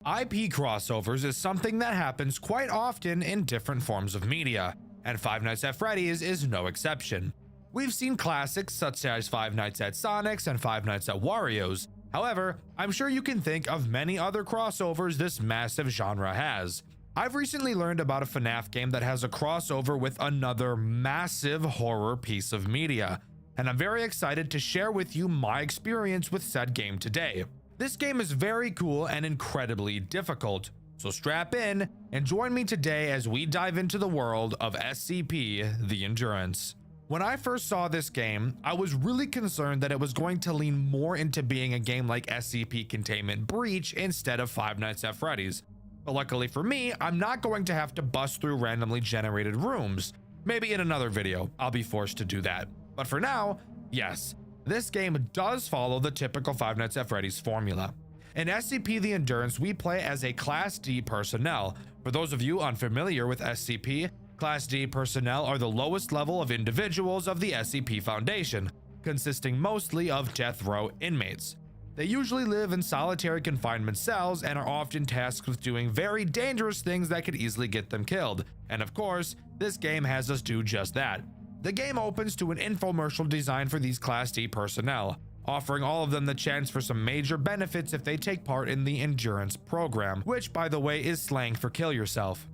IP crossovers is something that happens quite often in different forms of media, and Five Nights at Freddy's is no exception. We've seen classics such as Five Nights at Sonic's and Five Nights at Wario's. However, I'm sure you can think of many other crossovers this massive genre has. I've recently learned about a FNAF game that has a crossover with another massive horror piece of media, and I'm very excited to share with you my experience with said game today. This game is very cool and incredibly difficult, so strap in and join me today as we dive into the world of SCP: The Endurance. When I first saw this game, I was really concerned that it was going to lean more into being a game like SCP Containment Breach instead of Five Nights at Freddy's. But luckily for me, I'm not going to have to bust through randomly generated rooms. Maybe in another video, I'll be forced to do that. But for now, yes, this game does follow the typical Five Nights at Freddy's formula. In SCP: The Endurance, we play as a Class D personnel. For those of you unfamiliar with SCP, Class D personnel are the lowest level of individuals of the SCP Foundation, consisting mostly of death row inmates. They usually live in solitary confinement cells and are often tasked with doing very dangerous things that could easily get them killed. And of course, this game has us do just that. The game opens to an infomercial designed for these Class D personnel, offering all of them the chance for some major benefits if they take part in the Endurance program, which by the way is slang for kill yourself.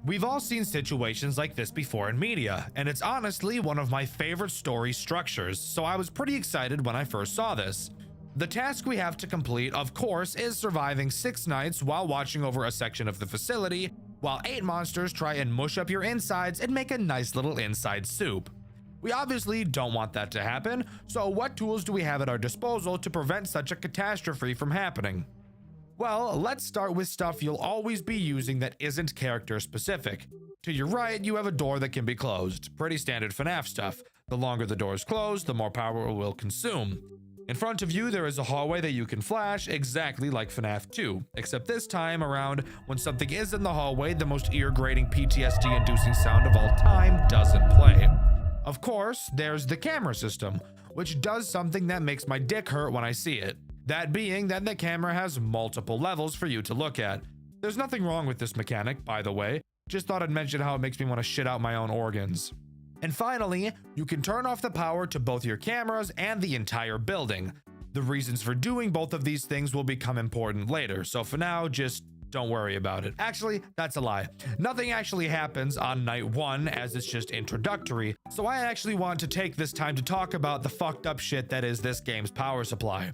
We've all seen situations like this before in media, and it's honestly one of my favorite story structures, so I was pretty excited when I first saw this. The task we have to complete, of course, is surviving 6 nights while watching over a section of the facility, while 8 monsters try and mush up your insides and make a nice little inside soup. We obviously don't want that to happen, so what tools do we have at our disposal to prevent such a catastrophe from happening? Well, let's start with stuff you'll always be using that isn't character specific. To your right, you have a door that can be closed. Pretty standard FNAF stuff. The longer the door is closed, the more power it will consume. In front of you, there is a hallway that you can flash, exactly like FNAF 2, except this time around, when something is in the hallway, the most ear-grating PTSD-inducing sound of all time doesn't play. Of course, there's the camera system, which does something that makes my dick hurt when I see it. That being that the camera has multiple levels for you to look at. There's nothing wrong with this mechanic, by the way. Just thought I'd mention how it makes me want to shit out my own organs. And finally, you can turn off the power to both your cameras and the entire building. The reasons for doing both of these things will become important later, so for now, just don't worry about it. Actually, that's a lie. Nothing actually happens on night 1 as it's just introductory, so I actually want to take this time to talk about the fucked up shit that is this game's power supply.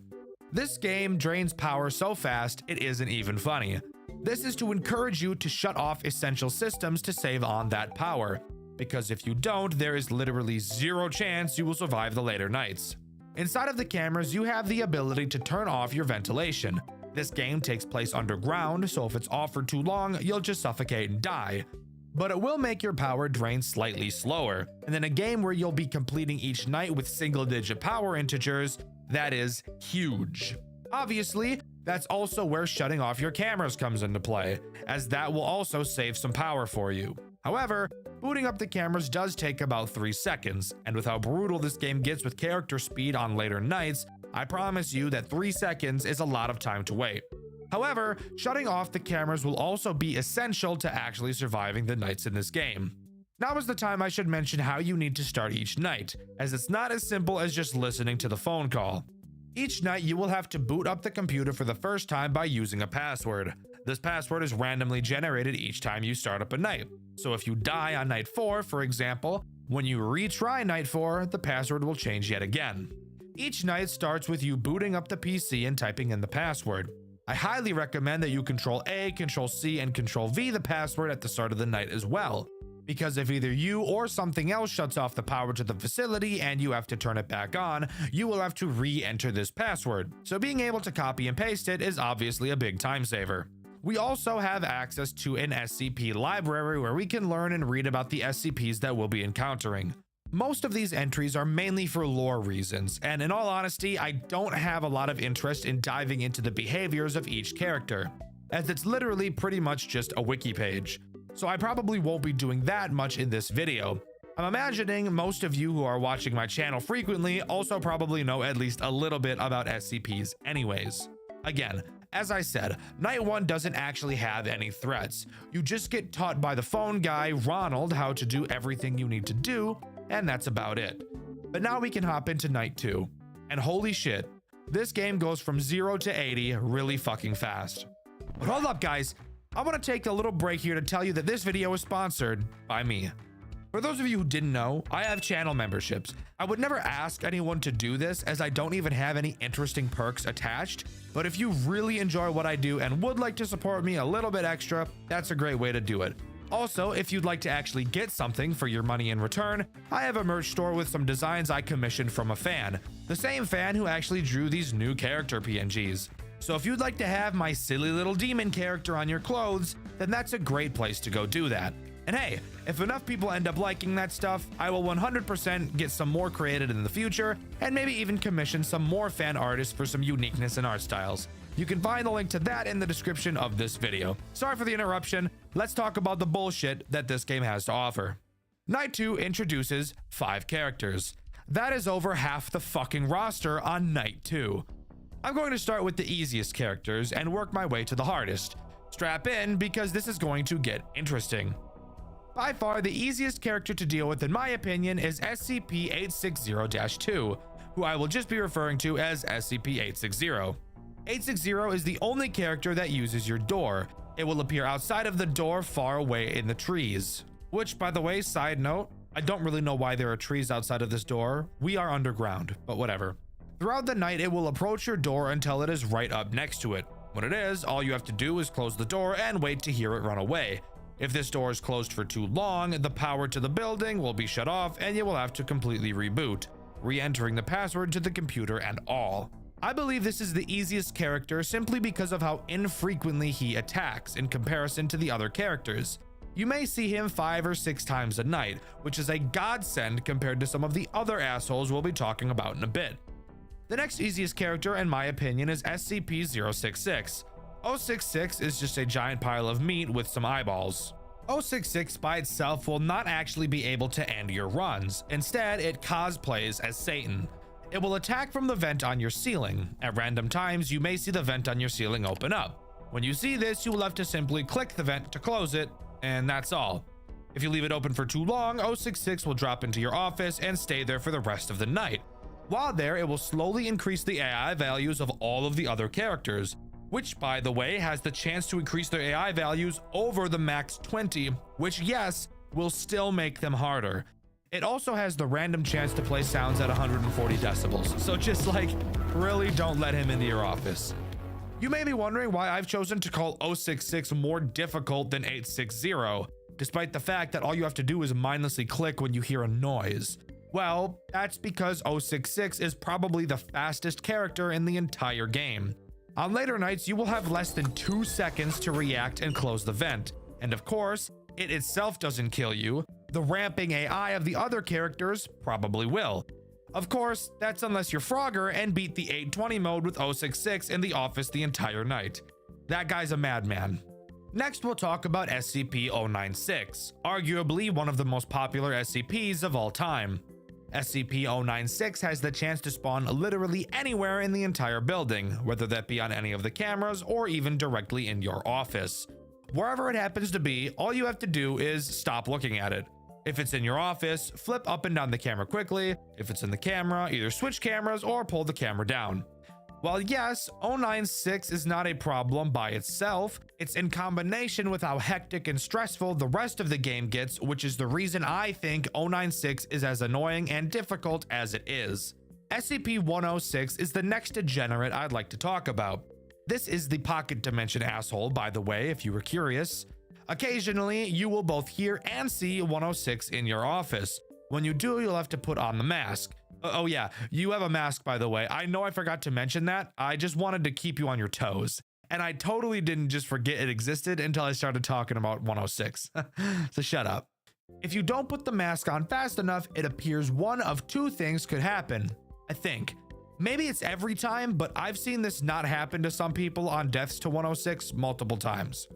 This game drains power so fast, it isn't even funny. This is to encourage you to shut off essential systems to save on that power, because if you don't, there is literally zero chance you will survive the later nights. Inside of the cameras, you have the ability to turn off your ventilation. This game takes place underground, so if it's off for too long, you'll just suffocate and die. But it will make your power drain slightly slower, and in a game where you'll be completing each night with single-digit power integers, that is huge. Obviously, that's also where shutting off your cameras comes into play, as that will also save some power for you. However, booting up the cameras does take about 3 seconds, and with how brutal this game gets with character speed on later nights, I promise you that 3 seconds is a lot of time to wait. However, shutting off the cameras will also be essential to actually surviving the nights in this game. Now is the time I should mention how you need to start each night, as it's not as simple as just listening to the phone call. Each night you will have to boot up the computer for the first time by using a password. This password is randomly generated each time you start up a night. So if you die on night 4, for example, when you retry night 4, the password will change yet again. Each night starts with you booting up the PC and typing in the password. I highly recommend that you Control A, Control C, and Control V the password at the start of the night as well, because if either you or something else shuts off the power to the facility and you have to turn it back on, you will have to re-enter this password. So being able to copy and paste it is obviously a big time saver. We also have access to an SCP library where we can learn and read about the SCPs that we'll be encountering. Most of these entries are mainly for lore reasons, and in all honesty, I don't have a lot of interest in diving into the behaviors of each character, as it's literally pretty much just a wiki page. So I probably won't be doing that much in this video. I'm imagining most of you who are watching my channel frequently also probably know at least a little bit about SCPs anyways. Again, As I said, night 1 doesn't actually have any threats. You just get taught by the phone guy, Ronald, how to do everything you need to do, and that's about it. But now we can hop into night 2. And holy shit, this game goes from 0 to 80 really fucking fast. But hold up guys, I want to take a little break here to tell you that this video is sponsored by me. For those of you who didn't know, I have channel memberships. I would never ask anyone to do this as I don't even have any interesting perks attached, but if you really enjoy what I do and would like to support me a little bit extra, that's a great way to do it. Also, if you'd like to actually get something for your money in return, I have a merch store with some designs I commissioned from a fan, the same fan who actually drew these new character PNGs. So if you'd like to have my silly little demon character on your clothes, then that's a great place to go do that. And hey, if enough people end up liking that stuff, I will 100% get some more created in the future, and maybe even commission some more fan artists for some uniqueness in art styles. You can find the link to that in the description of this video. Sorry for the interruption, let's talk about the bullshit that this game has to offer. Night 2 introduces 5 characters. That is over half the fucking roster on Night 2. I'm going to start with the easiest characters and work my way to the hardest. Strap in because this is going to get interesting. By far, the easiest character to deal with in my opinion is SCP-860-2, who I will just be referring to as SCP-860. 860 is the only character that uses your door. It will appear outside of the door far away in the trees. Which, by the way, side note, I don't really know why there are trees outside of this door. We are underground, but whatever. Throughout the night, it will approach your door until it is right up next to it. When it is, all you have to do is close the door and wait to hear it run away. If this door is closed for too long, the power to the building will be shut off and you will have to completely reboot, re-entering the password to the computer and all. I believe this is the easiest character simply because of how infrequently he attacks in comparison to the other characters. You may see him 5 or 6 times a night, which is a godsend compared to some of the other assholes we'll be talking about in a bit. The next easiest character in my opinion is SCP-066. 066 is just a giant pile of meat with some eyeballs. 066 by itself will not actually be able to end your runs. Instead, it cosplays as Satan. It will attack from the vent on your ceiling. At random times, you may see the vent on your ceiling open up. When you see this, you will have to simply click the vent to close it, and that's all. If you leave it open for too long, 066 will drop into your office and stay there for the rest of the night. While there, it will slowly increase the AI values of all of the other characters, which by the way has the chance to increase their AI values over the max 20, which yes, will still make them harder. It also has the random chance to play sounds at 140 decibels, so just like, really don't let him into your office. You may be wondering why I've chosen to call 066 more difficult than 860, despite the fact that all you have to do is mindlessly click when you hear a noise. Well, that's because 066 is probably the fastest character in the entire game. On later nights, you will have less than 2 seconds to react and close the vent. And of course, it itself doesn't kill you. The ramping AI of the other characters probably will. Of course, that's unless you're Frogger and beat the 820 mode with 066 in the office the entire night. That guy's a madman. Next, we'll talk about SCP-096, arguably one of the most popular SCPs of all time. SCP-096 has the chance to spawn literally anywhere in the entire building, whether that be on any of the cameras or even directly in your office. Wherever it happens to be, all you have to do is stop looking at it. If it's in your office, flip up and down the camera quickly. If it's in the camera, either switch cameras or pull the camera down. While yes, 096 is not a problem by itself, it's in combination with how hectic and stressful the rest of the game gets, which is the reason I think 096 is as annoying and difficult as it is. SCP-106 is the next degenerate I'd like to talk about. This is the pocket dimension asshole, by the way, if you were curious. Occasionally, you will both hear and see 106 in your office. When you do, you'll have to put on the mask. Oh yeah, you have a mask, by the way. I know I forgot to mention that. I just wanted to keep you on your toes. And I totally didn't just forget it existed until I started talking about 106. So shut up. If you don't put the mask on fast enough, it appears one of 2 things could happen, I think. Maybe it's every time, but I've seen this not happen to some people on deaths to 106 multiple times.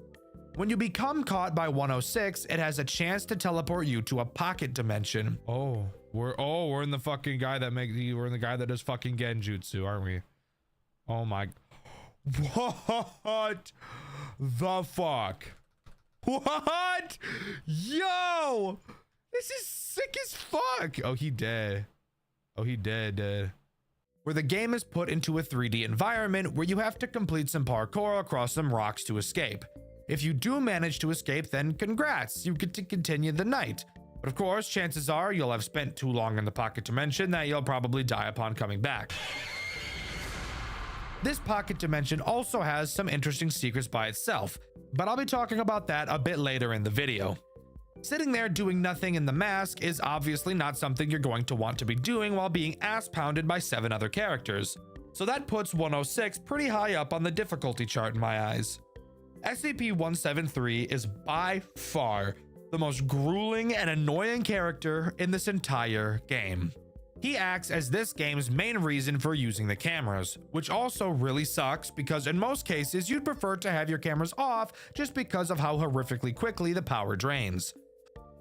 When you become caught by 106, it has a chance to teleport you to a pocket dimension. We're in the fucking guy that we're in the guy that does fucking genjutsu, aren't we? Oh my. What the fuck? What? Yo! This is sick as fuck. Oh, he dead. Oh, he dead. Where the game is put into a 3D environment where you have to complete some parkour across some rocks to escape. If you do manage to escape, then congrats, you get to continue the night. But of course, chances are you'll have spent too long in the pocket dimension that you'll probably die upon coming back. This pocket dimension also has some interesting secrets by itself, but I'll be talking about that a bit later in the video. Sitting there doing nothing in the mask is obviously not something you're going to want to be doing while being ass pounded by 7 other characters. So that puts 106 pretty high up on the difficulty chart in my eyes. SCP-173 is by far the most grueling and annoying character in this entire game. He acts as this game's main reason for using the cameras, which also really sucks because in most cases you'd prefer to have your cameras off just because of how horrifically quickly the power drains.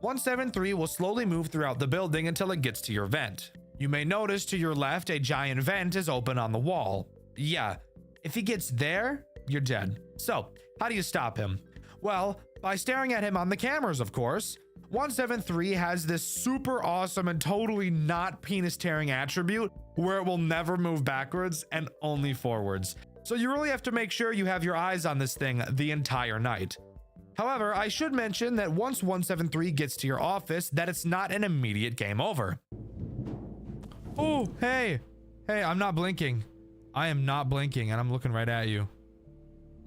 173 will slowly move throughout the building until it gets to your vent. You may notice to your left a giant vent is open on the wall. Yeah, if he gets there, you're dead. So, how do you stop him? Well, by staring at him on the cameras, of course. 173 has this super awesome and totally not penis tearing attribute where it will never move backwards and only forwards. So you really have to make sure you have your eyes on this thing the entire night. However, I should mention that once 173 gets to your office, that it's not an immediate game over. Oh, hey, I'm not blinking. I am not blinking and I'm looking right at you.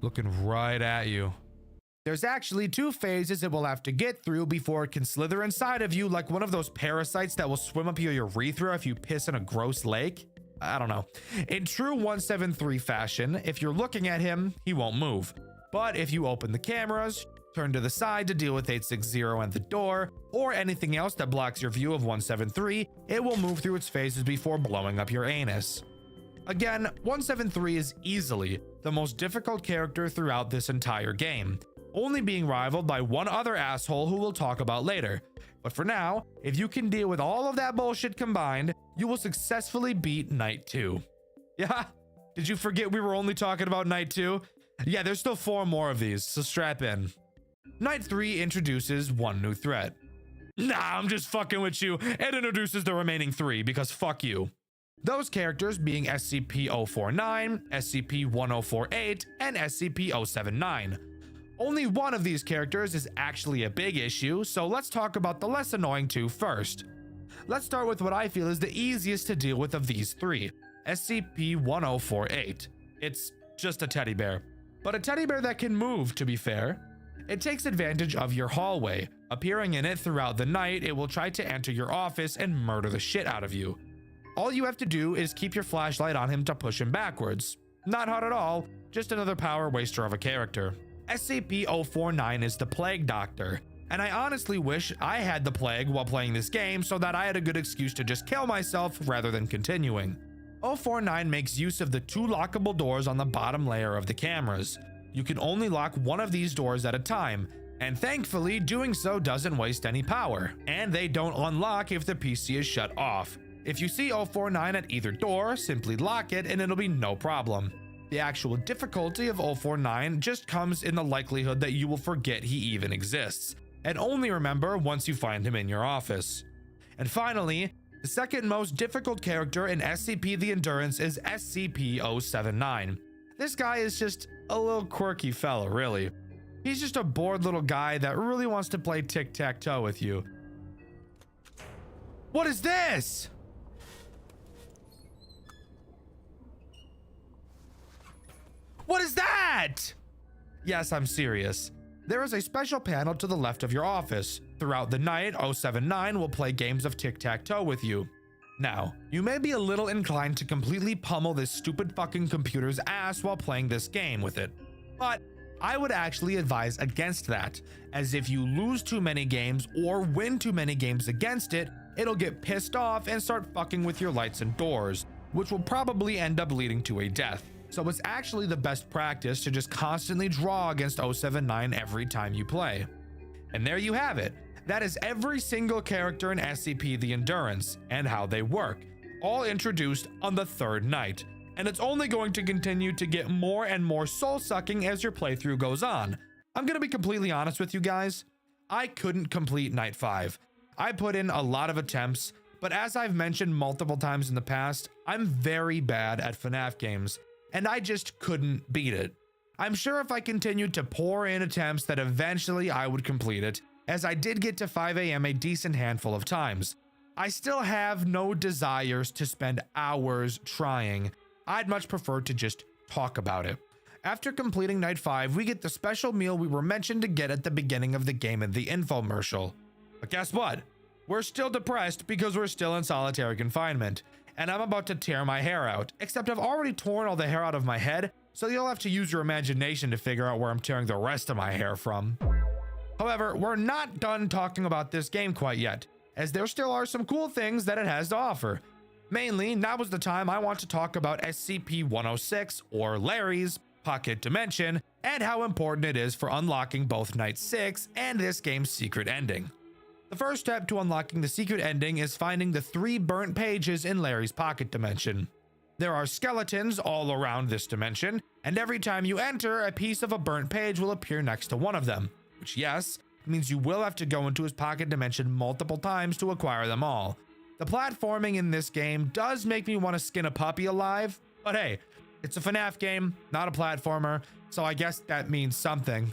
Looking right at you. There's actually 2 phases it will have to get through before it can slither inside of you like one of those parasites that will swim up your urethra if you piss in a gross lake. I don't know. In true 173 fashion, if you're looking at him, he won't move. But if you open the cameras, turn to the side to deal with 860 and the door, or anything else that blocks your view of 173, it will move through its phases before blowing up your anus. Again, 173 is easily the most difficult character throughout this entire game, only being rivaled by one other asshole who we'll talk about later. But for now, if you can deal with all of that bullshit combined, you will successfully beat Night 2. Yeah, did you forget we were only talking about Night 2? Yeah, there's still 4 more of these, so strap in. Night 3 introduces one new threat. Nah, I'm just fucking with you. It introduces the remaining 3 because fuck you. Those characters being SCP-049, SCP-1048, and SCP-079. Only one of these characters is actually a big issue, so let's talk about the less annoying 2 first. Let's start with what I feel is the easiest to deal with of these 3, SCP-1048. It's just a teddy bear, but a teddy bear that can move, to be fair. It takes advantage of your hallway. Appearing in it throughout the night, it will try to enter your office and murder the shit out of you. All you have to do is keep your flashlight on him to push him backwards. Not hard at all, just another power waster of a character. SCP-049 is the Plague Doctor, and I honestly wish I had the plague while playing this game so that I had a good excuse to just kill myself rather than continuing. 049 makes use of the 2 lockable doors on the bottom layer of the cameras. You can only lock one of these doors at a time, and thankfully doing so doesn't waste any power, and they don't unlock if the PC is shut off. If you see 049 at either door, simply lock it and it'll be no problem. The actual difficulty of 049 just comes in the likelihood that you will forget he even exists, and only remember once you find him in your office. And finally, the second most difficult character in SCP the Endurance is SCP-079. This guy is just a little quirky fella, really. He's just a bored little guy that really wants to play tic-tac-toe with you. What is this? What is that? Yes, I'm serious. There is a special panel to the left of your office. Throughout the night, 079 will play games of tic-tac-toe with you. Now, you may be a little inclined to completely pummel this stupid fucking computer's ass while playing this game with it. But I would actually advise against that, as if you lose too many games or win too many games against it, it'll get pissed off and start fucking with your lights and doors, which will probably end up leading to a death. So it's actually the best practice to just constantly draw against 079 every time you play. And there you have it. That is every single character in SCP the Endurance and how they work, all introduced on the 3rd night. and it's only going to continue to get more and more soul-sucking as your playthrough goes on. I'm gonna be completely honest with you guys, I couldn't complete Night 5. I put in a lot of attempts, but as I've mentioned multiple times in the past, I'm very bad at FNAF games, and I just couldn't beat it. I'm sure if I continued to pour in attempts that eventually I would complete it, as I did get to 5 AM a decent handful of times. I still have no desires to spend hours trying. I'd much prefer to just talk about it. After completing Night 5, we get the special meal we were mentioned to get at the beginning of the game in the infomercial. But guess what? We're still depressed because we're still in solitary confinement, and I'm about to tear my hair out, except I've already torn all the hair out of my head, so you'll have to use your imagination to figure out where I'm tearing the rest of my hair from. However, we're not done talking about this game quite yet, as there still are some cool things that it has to offer. Mainly, now is the time I want to talk about SCP-106, or Larry's Pocket Dimension, and how important it is for unlocking both Night 6 and this game's secret ending. The first step to unlocking the secret ending is finding the 3 burnt pages in Larry's Pocket Dimension. There are skeletons all around this dimension, and every time you enter, a piece of a burnt page will appear next to one of them, which, yes, means you will have to go into his pocket dimension multiple times to acquire them all. The platforming in this game does make me want to skin a puppy alive, but hey, it's a FNAF game, not a platformer, so I guess that means something.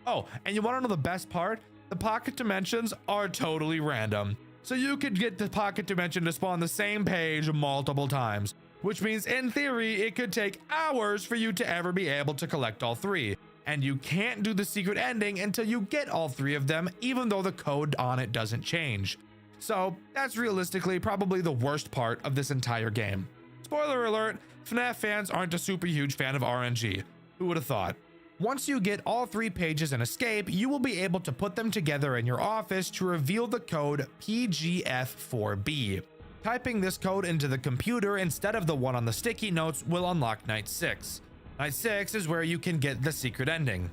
Oh, and you want to know the best part? The pocket dimensions are totally random, so you could get the pocket dimension to spawn the same page multiple times, which means in theory it could take hours for you to ever be able to collect all 3. And you can't do the secret ending until you get all 3 of them, even though the code on it doesn't change. So that's realistically probably the worst part of this entire game. Spoiler alert, FNAF fans aren't a super huge fan of RNG. Who would have thought? Once you get all 3 pages and escape, you will be able to put them together in your office to reveal the code PGF4B. Typing this code into the computer instead of the one on the sticky notes will unlock Night 6. Night 6 is where you can get the secret ending.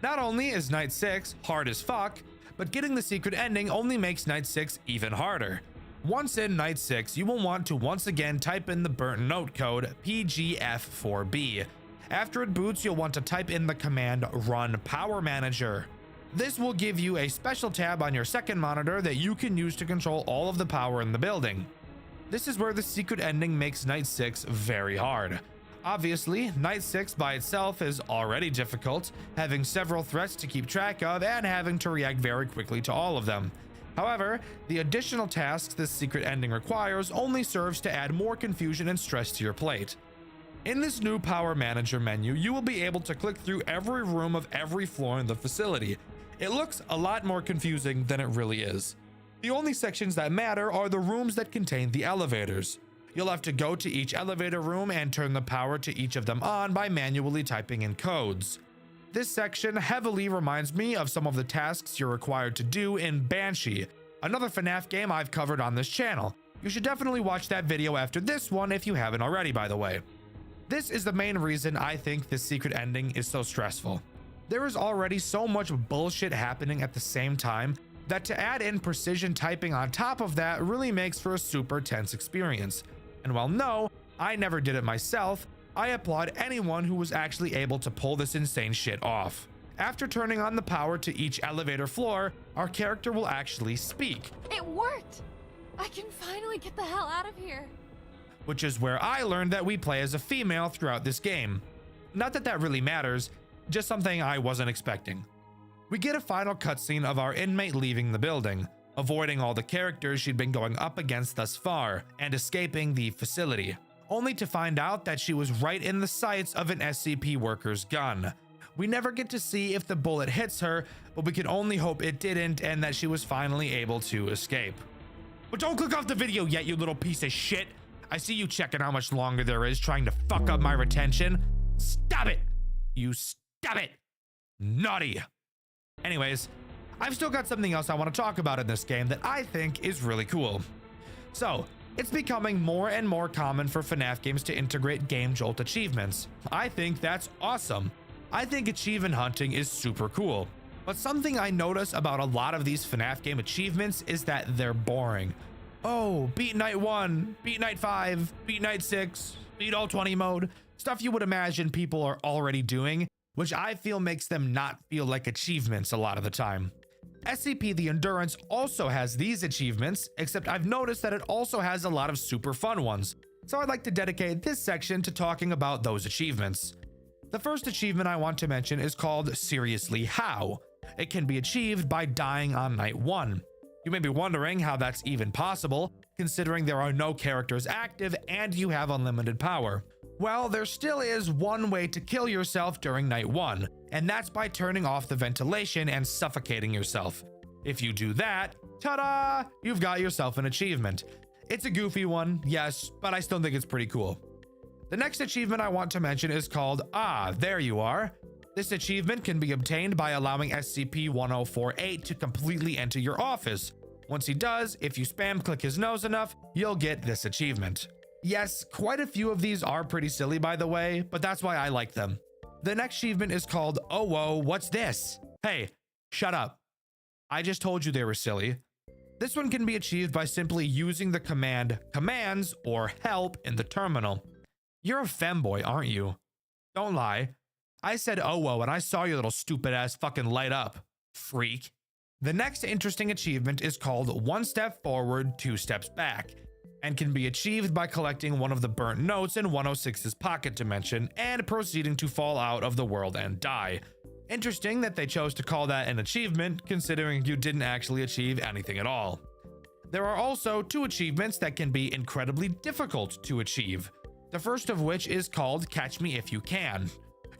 Not only is Night 6 hard as fuck, but getting the secret ending only makes Night 6 even harder. Once in Night 6, you will want to once again type in the burnt note code PGF4B. After it boots, you'll want to type in the command run power manager. This will give you a special tab on your second monitor that you can use to control all of the power in the building. This is where the secret ending makes Night 6 very hard. Obviously, Night 6 by itself is already difficult, having several threats to keep track of and having to react very quickly to all of them. However, the additional tasks this secret ending requires only serves to add more confusion and stress to your plate. In this new Power Manager menu, you will be able to click through every room of every floor in the facility. It looks a lot more confusing than it really is. The only sections that matter are the rooms that contain the elevators. You'll have to go to each elevator room and turn the power to each of them on by manually typing in codes. This section heavily reminds me of some of the tasks you're required to do in Banshee, another FNAF game I've covered on this channel. You should definitely watch that video after this one if you haven't already, by the way. This is the main reason I think this secret ending is so stressful. There is already so much bullshit happening at the same time that to add in precision typing on top of that really makes for a super tense experience. And while no, I never did it myself, I applaud anyone who was actually able to pull this insane shit off. After turning on the power to each elevator floor, our character will actually speak. It worked! I can finally get the hell out of here. Which is where I learned that we play as a female throughout this game. Not that that really matters, just something I wasn't expecting. We get a final cutscene of our inmate leaving the building, avoiding all the characters she'd been going up against thus far, and escaping the facility, only to find out that she was right in the sights of an SCP worker's gun. We never get to see if the bullet hits her, but we can only hope it didn't and that she was finally able to escape. But don't click off the video yet, you little piece of shit! I see you checking how much longer there is trying to fuck up my retention. Stop it! You stop it! Naughty! Anyways, I've still got something else I want to talk about in this game that I think is really cool. So, it's becoming more and more common for FNAF games to integrate Game Jolt achievements. I think that's awesome. I think achievement hunting is super cool. But something I notice about a lot of these FNAF game achievements is that they're boring. Oh, beat night 1, beat night 5, beat night 6. Beat all 20 mode, stuff you would imagine people are already doing, which I feel makes them not feel like achievements a lot of the time. SCP the Endurance also has these achievements, except I've noticed that it also has a lot of super fun ones, so I'd like to dedicate this section to talking about those achievements. The first achievement I want to mention is called Seriously How. It can be achieved by dying on night 1. You may be wondering how that's even possible, considering there are no characters active and you have unlimited power. Well, there still is one way to kill yourself during night 1, and that's by turning off the ventilation and suffocating yourself. If you do that, ta-da! You've got yourself an achievement. It's a goofy one, yes, but I still think it's pretty cool. The next achievement I want to mention is called Ah, There You Are. This achievement can be obtained by allowing SCP-1048 to completely enter your office. Once he does, if you spam click his nose enough, you'll get this achievement. Yes, quite a few of these are pretty silly by the way, but that's why I like them. The next achievement is called Oh Whoa, What's This? Hey, shut up. I just told you they were silly. This one can be achieved by simply using the command commands or help in the terminal. You're a femboy, aren't you? Don't lie. I said oh whoa and I saw your little stupid ass fucking light up, freak. The next interesting achievement is called One Step Forward, Two Steps Back, and can be achieved by collecting one of the burnt notes in 106's pocket dimension and proceeding to fall out of the world and die. Interesting that they chose to call that an achievement, considering you didn't actually achieve anything at all. There are also 2 achievements that can be incredibly difficult to achieve. The first of which is called Catch Me If You Can.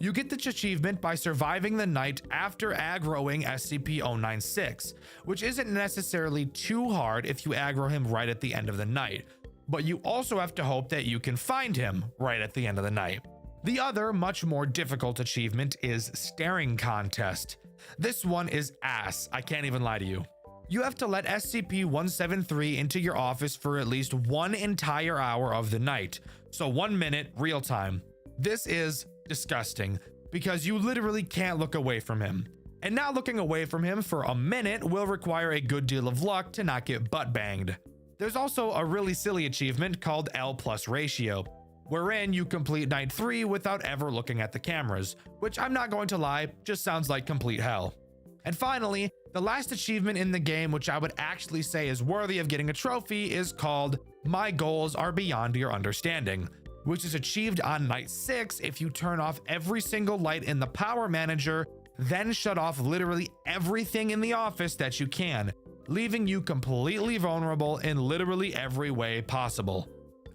You get this achievement by surviving the night after aggroing SCP-096, which isn't necessarily too hard if you aggro him right at the end of the night, but you also have to hope that you can find him right at the end of the night. The other, much more difficult achievement is Staring Contest. This one is ass, I can't even lie to you. You have to let SCP-173 into your office for at least 1 entire hour of the night, so 1 minute real time. This is disgusting because you literally can't look away from him, and not looking away from him for a minute will require a good deal of luck to not get butt banged. There's also a really silly achievement called L+ ratio, wherein you complete night 3 without ever looking at the cameras, which I'm not going to lie, just sounds like complete hell. And finally, the last achievement in the game, which I would actually say is worthy of getting a trophy, is called My Goals Are Beyond Your Understanding, which is achieved on night 6 if you turn off every single light in the power manager, then shut off literally everything in the office that you can, leaving you completely vulnerable in literally every way possible.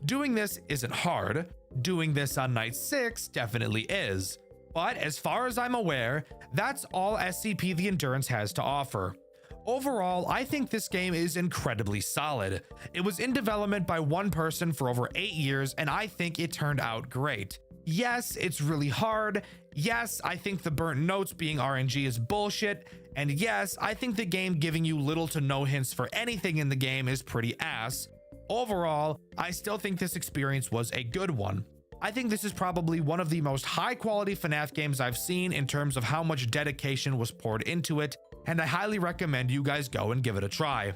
Doing this isn't hard. Doing this on night 6 definitely is. But as far as I'm aware, that's all SCP the Endurance has to offer. Overall, I think this game is incredibly solid. It was in development by one person for over 8 years, and I think it turned out great. Yes, it's really hard. Yes, I think the burnt notes being RNG is bullshit. And yes, I think the game giving you little to no hints for anything in the game is pretty ass. Overall, I still think this experience was a good one. I think this is probably one of the most high quality FNAF games I've seen in terms of how much dedication was poured into it, and I highly recommend you guys go and give it a try.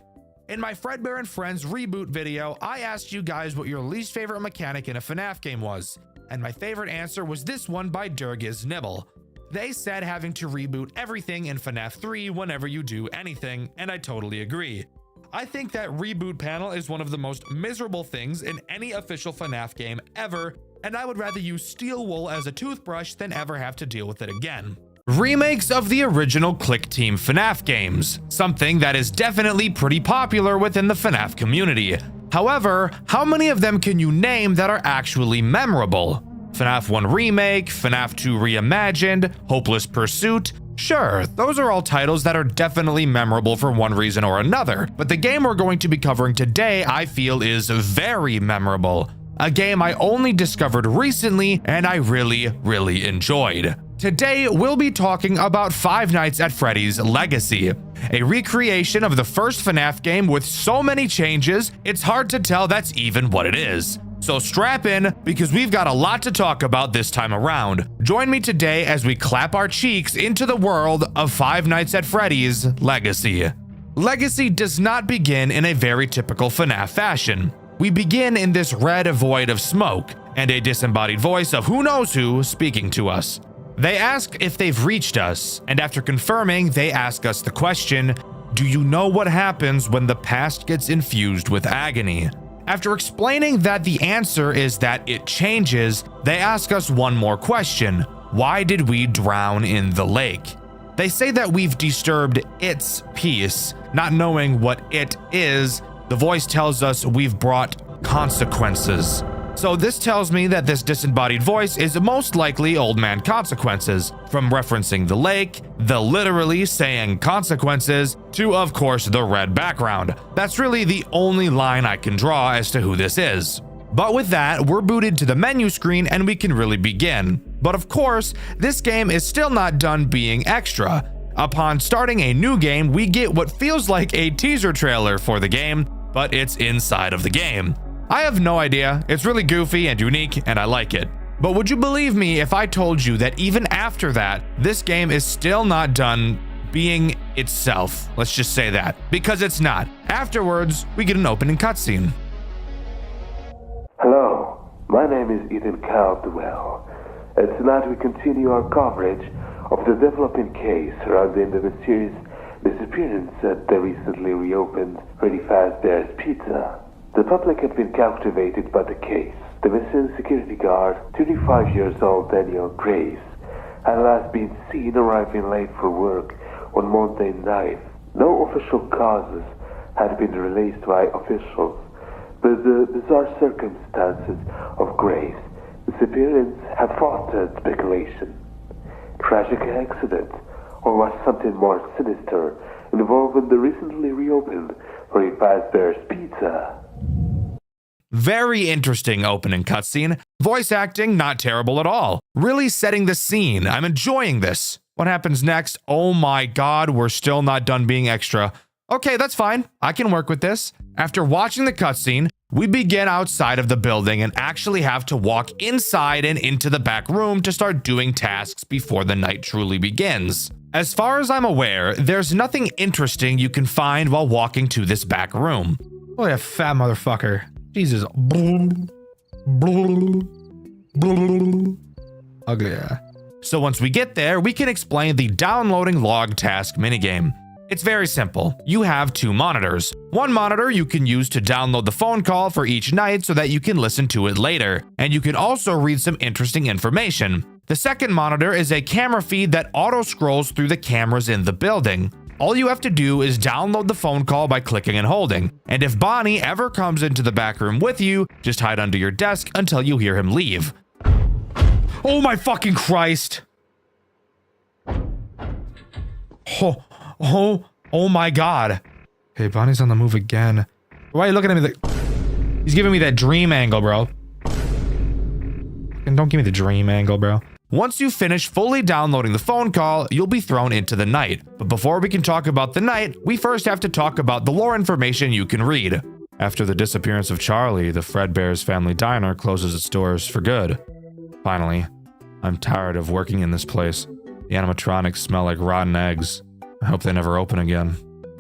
In my Fredbear and Friends reboot video, I asked you guys what your least favorite mechanic in a FNAF game was, and my favorite answer was this one by Durgiz Nibble. They said having to reboot everything in FNAF 3 whenever you do anything, and I totally agree. I think that reboot panel is one of the most miserable things in any official FNAF game ever, and I would rather use steel wool as a toothbrush than ever have to deal with it again. Remakes of the original Click Team FNAF games, something that is definitely pretty popular within the FNAF community. However, how many of them can you name that are actually memorable? FNAF 1 Remake, FNAF 2 Reimagined, Hopeless Pursuit. Sure, those are all titles that are definitely memorable for one reason or another, but the game we're going to be covering today I feel is very memorable. A game I only discovered recently and I really enjoyed. Today, we'll be talking about Five Nights at Freddy's Legacy, a recreation of the first FNAF game with so many changes, it's hard to tell that's even what it is. So strap in, because we've got a lot to talk about this time around. Join me today as we clap our cheeks into the world of Five Nights at Freddy's Legacy. Legacy does not begin in a very typical FNAF fashion. We begin in this red void of smoke, and a disembodied voice of who knows who speaking to us. They ask if they've reached us, and after confirming, they ask us the question, do you know what happens when the past gets infused with agony? After explaining that the answer is that it changes, they ask us one more question. Why did we drown in the lake? They say that we've disturbed its peace. Not knowing what it is, the voice tells us we've brought consequences. So this tells me that this disembodied voice is most likely Old Man Consequences, from referencing the lake, the literally saying consequences, to of course the red background. That's really the only line I can draw as to who this is. But with that, we're booted to the menu screen and we can really begin. But of course, this game is still not done being extra. Upon starting a new game, we get what feels like a teaser trailer for the game, but it's inside of the game. I have no idea, it's really goofy and unique and I like it. But would you believe me if I told you that even after that, this game is still not done being itself? Let's just say that, because it's not. Afterwards, we get an opening cutscene. Hello, my name is Ethan Caldwell, and tonight we continue our coverage of the developing case surrounding the mysterious disappearance at the recently reopened Freddy Fazbear's Pizza. The public had been captivated by the case. The missing security guard, 25 years old Daniel Grace, had last been seen arriving late for work on Monday night. No official causes had been released by officials, but the bizarre circumstances of Grace's disappearance have fostered speculation. Tragic accident, or was something more sinister involving the recently reopened Freddy Fazbear's Pizza? Very interesting opening cutscene. Voice acting, not terrible at all. Really setting the scene. I'm enjoying this. What happens next? Oh my god, we're still not done being extra. Okay, that's fine. I can work with this. After watching the cutscene, we begin outside of the building and actually have to walk inside and into the back room to start doing tasks before the night truly begins. As far as I'm aware, there's nothing interesting you can find while walking to this back room. Oh, yeah, fat motherfucker. Jesus. Ugly, yeah. So once we get there, we can explain the downloading log task minigame. It's very simple. You have two monitors. One monitor you can use to download the phone call for each night so that you can listen to it later. And you can also read some interesting information. The second monitor is a camera feed that auto-scrolls through the cameras in the building. All you have to do is download the phone call by clicking and holding. And if Bonnie ever comes into the back room with you, just hide under your desk until you hear him leave. Oh my fucking Christ. Oh my god. Hey, Bonnie's on the move again. Why are you looking at me like... He's giving me that dream angle, bro. And don't give me the dream angle, bro. Once you finish fully downloading the phone call, you'll be thrown into the night. But before we can talk about the night, we first have to talk about the lore information you can read. After the disappearance of Charlie, the Fredbear's Family Diner closes its doors for good. Finally, I'm tired of working in this place. The animatronics smell like rotten eggs. I hope they never open again.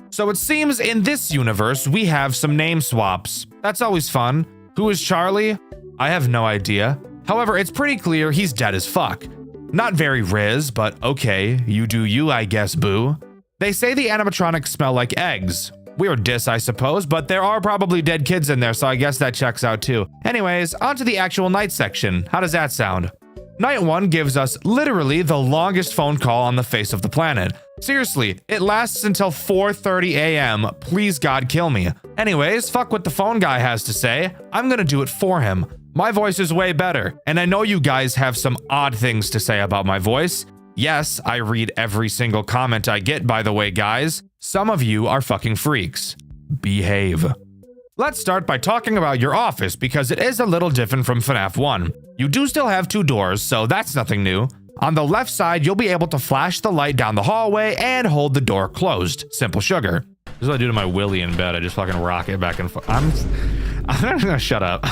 So it seems in this universe, we have some name swaps. That's always fun. Who is Charlie? I have no idea. However, it's pretty clear he's dead as fuck. Not very Riz, but okay, you do you, I guess, boo. They say the animatronics smell like eggs. Weird diss, I suppose, but there are probably dead kids in there, so I guess that checks out too. Anyways, onto the actual night section. How does that sound? Night 1 gives us literally the longest phone call on the face of the planet. Seriously, it lasts until 4:30 a.m. Please God kill me. Anyways, fuck what the phone guy has to say. I'm gonna do it for him. My voice is way better, and I know you guys have some odd things to say about my voice. Yes, I read every single comment I get, by the way, guys. Some of you are fucking freaks. Behave. Let's start by talking about your office because it is a little different from FNAF 1. You do still have two doors, so that's nothing new. On the left side, you'll be able to flash the light down the hallway and hold the door closed. Simple sugar. This is what I do to my Willy in bed. I just fucking rock it back and forth. I'm gonna shut up.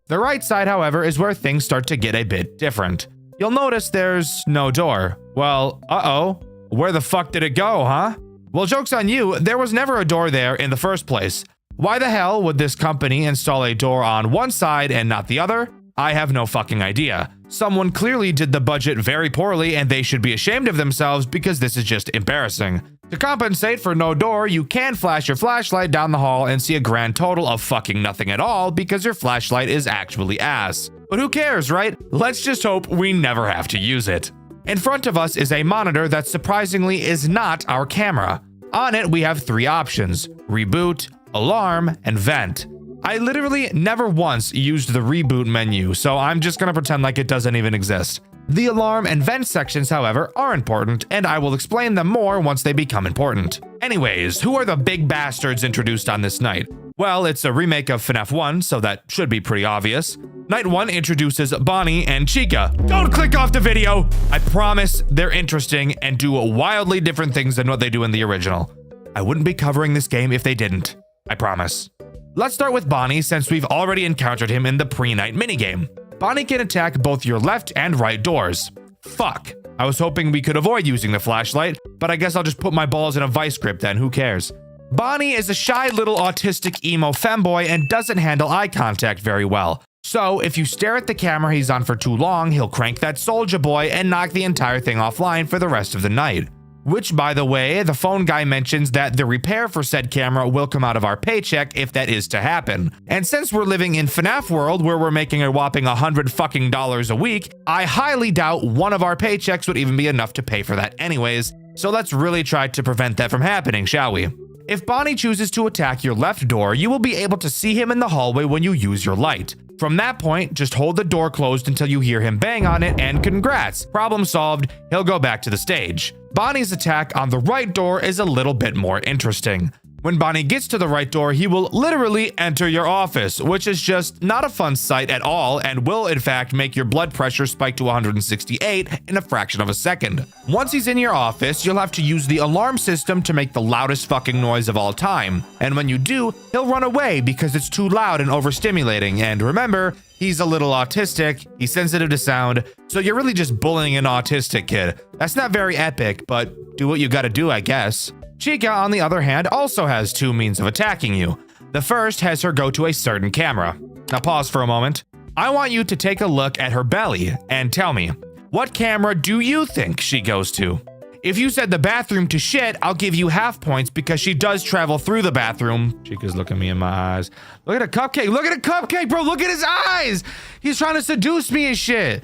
The right side, however, is where things start to get a bit different. You'll notice there's no door. Well, uh-oh. Where the fuck did it go, huh? Well, joke's on you, there was never a door there in the first place. Why the hell would this company install a door on one side and not the other? I have no fucking idea. Someone clearly did the budget very poorly and they should be ashamed of themselves because this is just embarrassing. To compensate for no door, you can flash your flashlight down the hall and see a grand total of fucking nothing at all because your flashlight is actually ass. But who cares, right? Let's just hope we never have to use it. In front of us is a monitor that surprisingly is not our camera. On it, we have 3 options: reboot, alarm, and vent. I literally never once used the reboot menu, so I'm just gonna pretend like it doesn't even exist. The alarm and vent sections, however, are important, and I will explain them more once they become important. Anyways, who are the big bastards introduced on this night? Well, it's a remake of FNAF 1, so that should be pretty obvious. Night 1 introduces Bonnie and Chica. Don't click off the video! I promise they're interesting and do wildly different things than what they do in the original. I wouldn't be covering this game if they didn't. I promise. Let's start with Bonnie since we've already encountered him in the pre-night minigame. Bonnie can attack both your left and right doors. Fuck. I was hoping we could avoid using the flashlight, but I guess I'll just put my balls in a vice grip then, who cares? Bonnie is a shy little autistic emo femboy and doesn't handle eye contact very well. So if you stare at the camera he's on for too long, he'll crank that Soulja Boy and knock the entire thing offline for the rest of the night. Which, by the way, the phone guy mentions that the repair for said camera will come out of our paycheck if that is to happen. And since we're living in FNAF world where we're making a whopping $100 fucking a week, I highly doubt one of our paychecks would even be enough to pay for that anyways. So let's really try to prevent that from happening, shall we? If Bonnie chooses to attack your left door, you will be able to see him in the hallway when you use your light. From that point, just hold the door closed until you hear him bang on it and congrats, problem solved, he'll go back to the stage. Bonnie's attack on the right door is a little bit more interesting. When Bonnie gets to the right door, he will literally enter your office, which is just not a fun sight at all and will in fact make your blood pressure spike to 168 in a fraction of a second. Once he's in your office, you'll have to use the alarm system to make the loudest fucking noise of all time. And when you do, he'll run away because it's too loud and overstimulating. And remember, he's a little autistic, he's sensitive to sound, so you're really just bullying an autistic kid. That's not very epic, but do what you gotta do, I guess. Chica, on the other hand, also has 2 means of attacking you. The first has her go to a certain camera. Now pause for a moment. I want you to take a look at her belly and tell me, what camera do you think she goes to? If you said the bathroom to shit, I'll give you half points because she does travel through the bathroom. Chica's looking me in my eyes. Look at a cupcake. Look at a cupcake, bro. Look at his eyes. He's trying to seduce me and shit.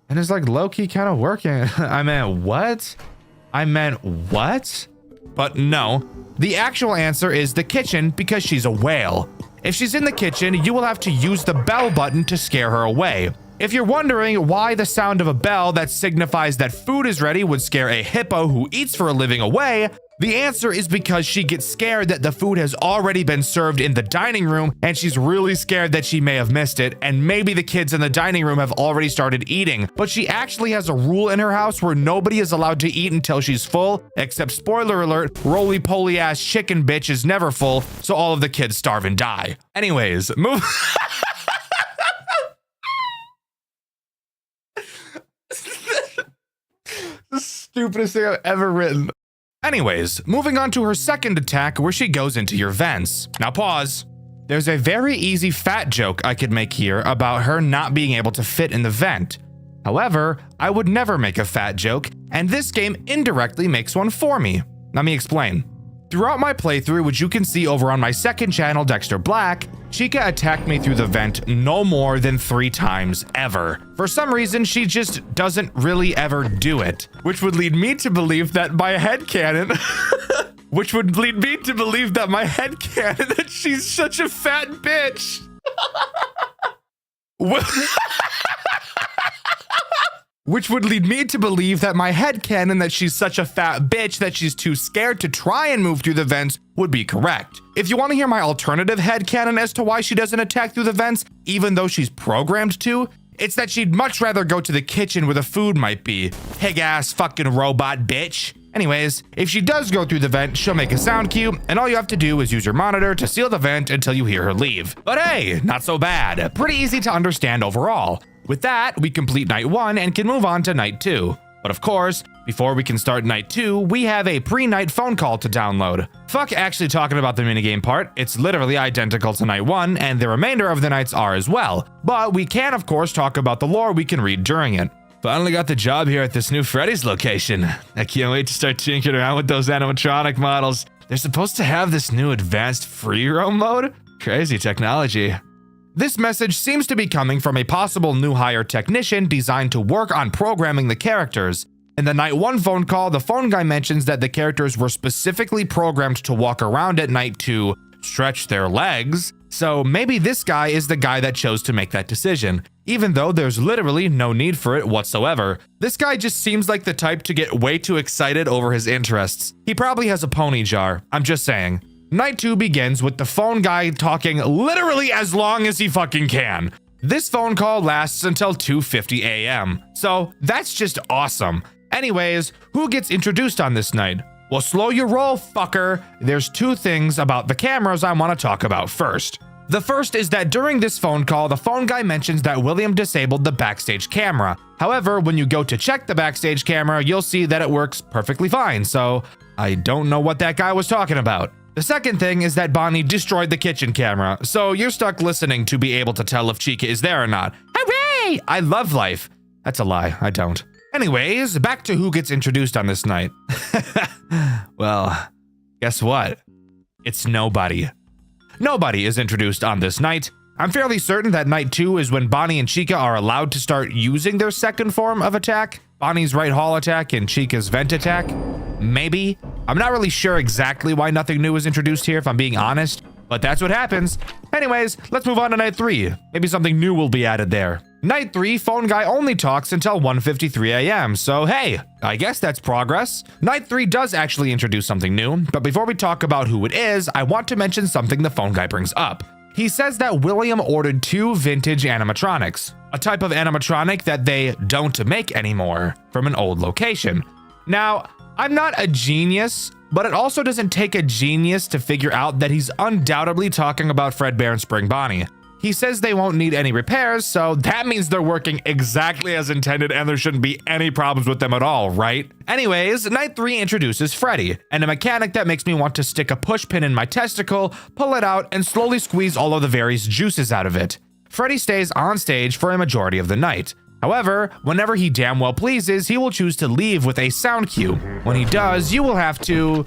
And it's like low-key kind of working. I meant what? But no, the actual answer is the kitchen because she's a whale. If she's in the kitchen, you will have to use the bell button to scare her away. If you're wondering why the sound of a bell that signifies that food is ready would scare a hippo who eats for a living away, the answer is because she gets scared that the food has already been served in the dining room and she's really scared that she may have missed it and maybe the kids in the dining room have already started eating, but she actually has a rule in her house where nobody is allowed to eat until she's full, except spoiler alert, roly-poly ass chicken bitch is never full, so all of the kids starve and die. Anyways, move. The stupidest thing I've ever written. Anyways, moving on to her second attack where she goes into your vents. Now pause. There's a very easy fat joke I could make here about her not being able to fit in the vent. However, I would never make a fat joke, and this game indirectly makes one for me. Let me explain. Throughout my playthrough, which you can see over on my second channel, Dxtr Black, Chica attacked me through the vent no more than 3 times ever. For some reason, she just doesn't really ever do it, which would lead me to believe that my headcanon, that she's such a fat bitch. Which would lead me to believe that my headcanon that she's such a fat bitch that she's too scared to try and move through the vents would be correct. If you want to hear my alternative headcanon as to why she doesn't attack through the vents, even though she's programmed to, it's that she'd much rather go to the kitchen where the food might be. Pig ass fucking robot bitch. Anyways, if she does go through the vent, she'll make a sound cue, and all you have to do is use your monitor to seal the vent until you hear her leave. But hey, not so bad. Pretty easy to understand overall. With that, we complete night 1 and can move on to night 2. But of course, before we can start night 2, we have a pre-night phone call to download. Fuck actually talking about the minigame part, it's literally identical to night 1, and the remainder of the nights are as well. But we can of course talk about the lore we can read during it. Finally got the job here at this new Freddy's location. I can't wait to start tinkering around with those animatronic models. They're supposed to have this new advanced free roam mode? Crazy technology. This message seems to be coming from a possible new hire technician designed to work on programming the characters. In the night 1 phone call, the phone guy mentions that the characters were specifically programmed to walk around at night to stretch their legs. So maybe this guy is the guy that chose to make that decision, even though there's literally no need for it whatsoever. This guy just seems like the type to get way too excited over his interests. He probably has a pony jar, I'm just saying. Night 2 begins with the phone guy talking literally as long as he fucking can. This phone call lasts until 2:50 a.m. So that's just awesome. Anyways, who gets introduced on this night? Well, slow your roll, fucker. There's 2 things about the cameras I want to talk about first. The first is that during this phone call, the phone guy mentions that William disabled the backstage camera. However, when you go to check the backstage camera, you'll see that it works perfectly fine. So I don't know what that guy was talking about. The second thing is that Bonnie destroyed the kitchen camera, so you're stuck listening to be able to tell if Chica is there or not. Hooray! I love life. That's a lie, I don't. Anyways, back to who gets introduced on this night. Well, guess what? It's nobody. Nobody is introduced on this night. I'm fairly certain that night 2 is when Bonnie and Chica are allowed to start using their second form of attack. Bonnie's right hall attack and Chica's vent attack. Maybe. I'm not really sure exactly why nothing new is introduced here, if I'm being honest, but that's what happens. Anyways, let's move on to night 3. Maybe something new will be added there. Night 3, phone guy only talks until 1:53 a.m. So hey, I guess that's progress. Night 3 does actually introduce something new, but before we talk about who it is, I want to mention something the phone guy brings up. He says that William ordered 2 vintage animatronics, a type of animatronic that they don't make anymore, from an old location. Now, I'm not a genius, but it also doesn't take a genius to figure out that he's undoubtedly talking about Fredbear and Spring Bonnie. He says they won't need any repairs, so that means they're working exactly as intended and there shouldn't be any problems with them at all, right? Anyways, night 3 introduces Freddy, and a mechanic that makes me want to stick a push pin in my testicle, pull it out, and slowly squeeze all of the various juices out of it. Freddy stays on stage for a majority of the night. However, whenever he damn well pleases, he will choose to leave with a sound cue. When he does, you will have to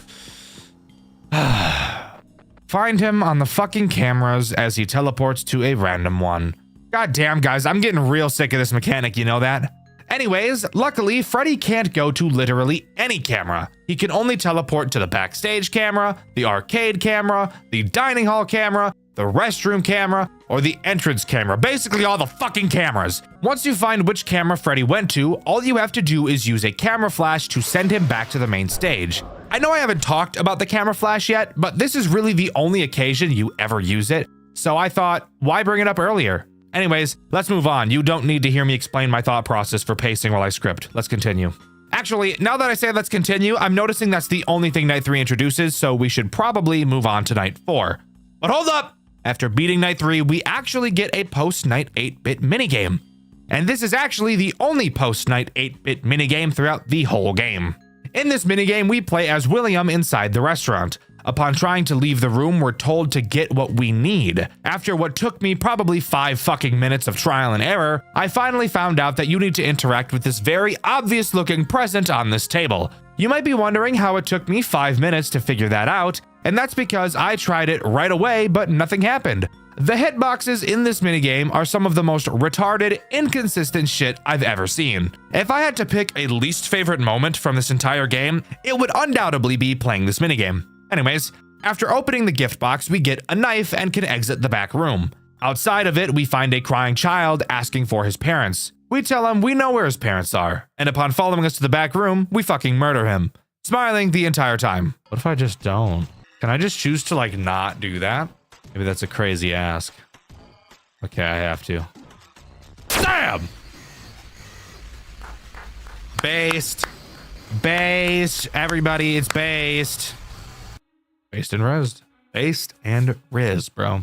find him on the fucking cameras as he teleports to a random one. God damn, guys, I'm getting real sick of this mechanic, you know that? Anyways, luckily, Freddy can't go to literally any camera. He can only teleport to the backstage camera, the arcade camera, the dining hall camera, the restroom camera, or the entrance camera. Basically all the fucking cameras. Once you find which camera Freddy went to, all you have to do is use a camera flash to send him back to the main stage. I know I haven't talked about the camera flash yet, but this is really the only occasion you ever use it. So I thought, why bring it up earlier? Anyways, let's move on. You don't need to hear me explain my thought process for pacing while I script. Let's continue. Actually, now that I say let's continue, I'm noticing that's the only thing night 3 introduces, so we should probably move on to night 4. But hold up! After beating night 3, we actually get a post-night 8-bit minigame. And this is actually the only post-night 8-bit minigame throughout the whole game. In this minigame, we play as William inside the restaurant. Upon trying to leave the room, we're told to get what we need. After what took me probably 5 fucking minutes of trial and error, I finally found out that you need to interact with this very obvious looking present on this table. You might be wondering how it took me 5 minutes to figure that out, and that's because I tried it right away, but nothing happened. The hitboxes in this minigame are some of the most retarded, inconsistent shit I've ever seen. If I had to pick a least favorite moment from this entire game, it would undoubtedly be playing this minigame. Anyways, after opening the gift box, we get a knife and can exit the back room. Outside of it, we find a crying child asking for his parents. We tell him we know where his parents are, and upon following us to the back room, we fucking murder him, smiling the entire time. What if I just don't? Can I just choose to like not do that? Maybe that's a crazy ask. Okay, I have to. Damn! Based. Based. Everybody, it's based. Based and rizzed. Based and riz, bro.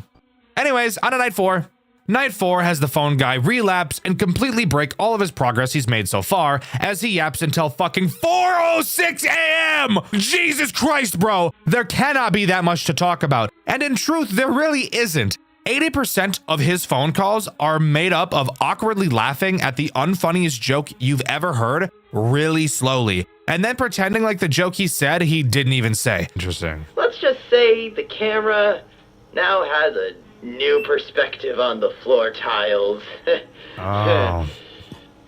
Anyways, on to night 4. Night 4 has the phone guy relapse and completely break all of his progress he's made so far as he yaps until fucking 4:06 a.m. Jesus Christ, bro. There cannot be that much to talk about. And in truth, there really isn't. 80% of his phone calls are made up of awkwardly laughing at the unfunniest joke you've ever heard really slowly, and then pretending like the joke he said he didn't even say. Interesting. Let's just say the camera now has a new perspective on the floor tiles. Oh.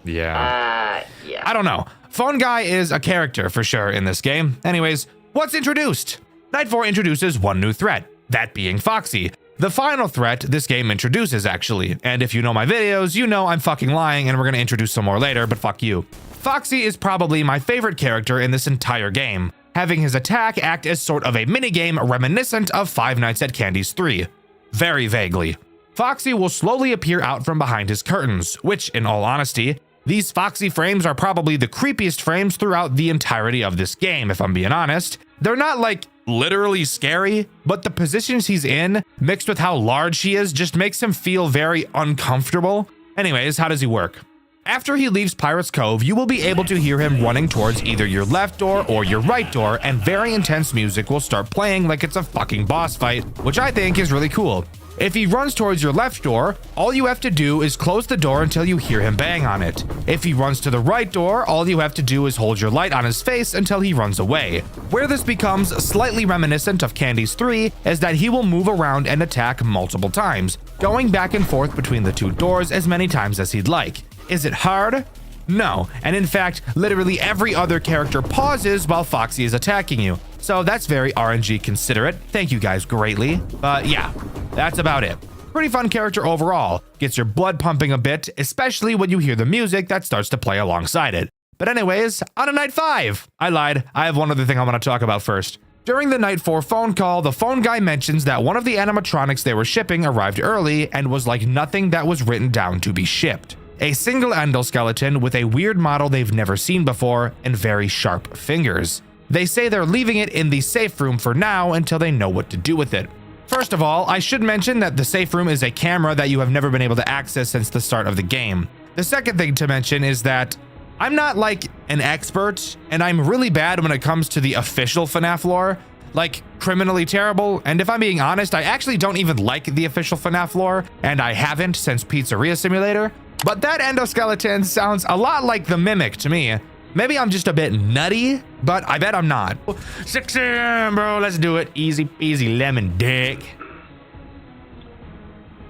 Yeah. Yeah. I don't know. Phone guy is a character for sure in this game. Anyways, what's introduced? Night 4 introduces one new threat, that being Foxy. The final threat this game introduces, actually. And if you know my videos, you know I'm fucking lying and we're gonna introduce some more later, but fuck you. Foxy is probably my favorite character in this entire game, having his attack act as sort of a minigame reminiscent of Five Nights at Candy's 3. Very vaguely. Foxy will slowly appear out from behind his curtains, which, in all honesty, these Foxy frames are probably the creepiest frames throughout the entirety of this game, if I'm being honest. They're not like literally scary, but the positions he's in, mixed with how large he is, just makes him feel very uncomfortable. Anyways, how does he work? After he leaves Pirate's Cove, you will be able to hear him running towards either your left door or your right door, and very intense music will start playing like it's a fucking boss fight, which I think is really cool. If he runs towards your left door, all you have to do is close the door until you hear him bang on it. If he runs to the right door, all you have to do is hold your light on his face until he runs away. Where this becomes slightly reminiscent of Candy's 3 is that he will move around and attack multiple times, going back and forth between the two doors as many times as he'd like. Is it hard? No, and in fact, literally every other character pauses while Foxy is attacking you. So that's very RNG considerate. Thank you guys greatly. But yeah, that's about it. Pretty fun character overall. Gets your blood pumping a bit, especially when you hear the music that starts to play alongside it. But anyways, on to Night 5. I lied. I have one other thing I want to talk about first. During the Night 4 phone call, the phone guy mentions that one of the animatronics they were shipping arrived early and was like nothing that was written down to be shipped. A single endoskeleton with a weird model they've never seen before and very sharp fingers. They say they're leaving it in the safe room for now until they know what to do with it. First of all, I should mention that the safe room is a camera that you have never been able to access since the start of the game. The second thing to mention is that I'm not like an expert, and I'm really bad when it comes to the official FNAF lore, like criminally terrible, and if I'm being honest, I actually don't even like the official FNAF lore, and I haven't since Pizzeria Simulator. But that endoskeleton sounds a lot like the Mimic to me. Maybe I'm just a bit nutty, but I bet I'm not. 6 a.m., bro, let's do it. Easy peasy lemon dick.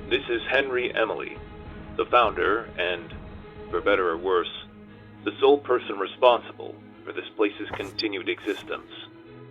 This is Henry Emily, the founder and, for better or worse, the sole person responsible for this place's continued existence.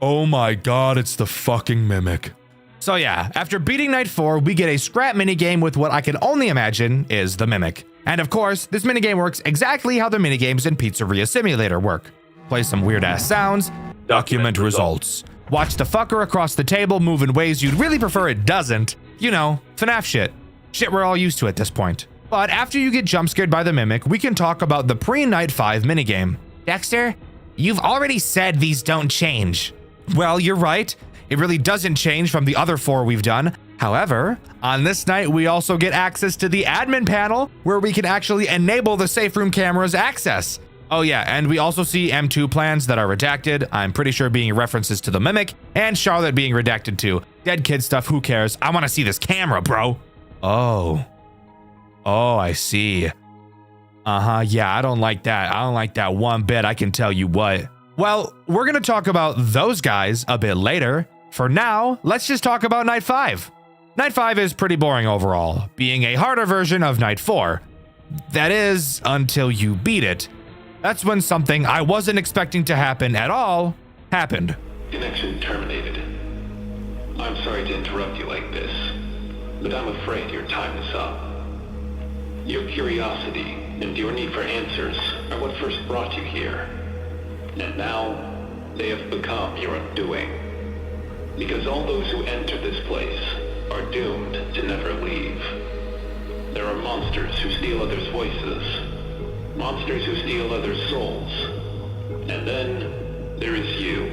Oh my god, it's the fucking Mimic. So yeah, after beating Night 4, we get a scrap minigame with what I can only imagine is the Mimic. And of course, this minigame works exactly how the minigames in Pizzeria Simulator work. Play some weird-ass sounds, document results. Watch the fucker across the table move in ways you'd really prefer it doesn't. You know, FNAF shit. Shit we're all used to at this point. But after you get jump-scared by the Mimic, we can talk about the pre-Night 5 minigame. Dexter, you've already said these don't change. Well, you're right. It really doesn't change from the other 4 we've done. However, on this night, we also get access to the admin panel where we can actually enable the safe room camera's access. Oh yeah, and we also see M2 plans that are redacted. I'm pretty sure being references to the Mimic, and Charlotte being redacted too. Dead kid stuff, who cares? I want to see this camera, bro. Oh, I see. Yeah, I don't like that. I don't like that one bit, I can tell you what. Well, we're gonna talk about those guys a bit later. For now, let's just talk about Night 5. Night 5 is pretty boring overall, being a harder version of Night 4. That is, until you beat it. That's when something I wasn't expecting to happen at all happened. Connection terminated. I'm sorry to interrupt you like this, but I'm afraid your time is up. Your curiosity and your need for answers are what first brought you here. And now, they have become your undoing. Because all those who enter this place are doomed to never leave. There are monsters who steal others' voices, monsters who steal others' souls, and then there is you,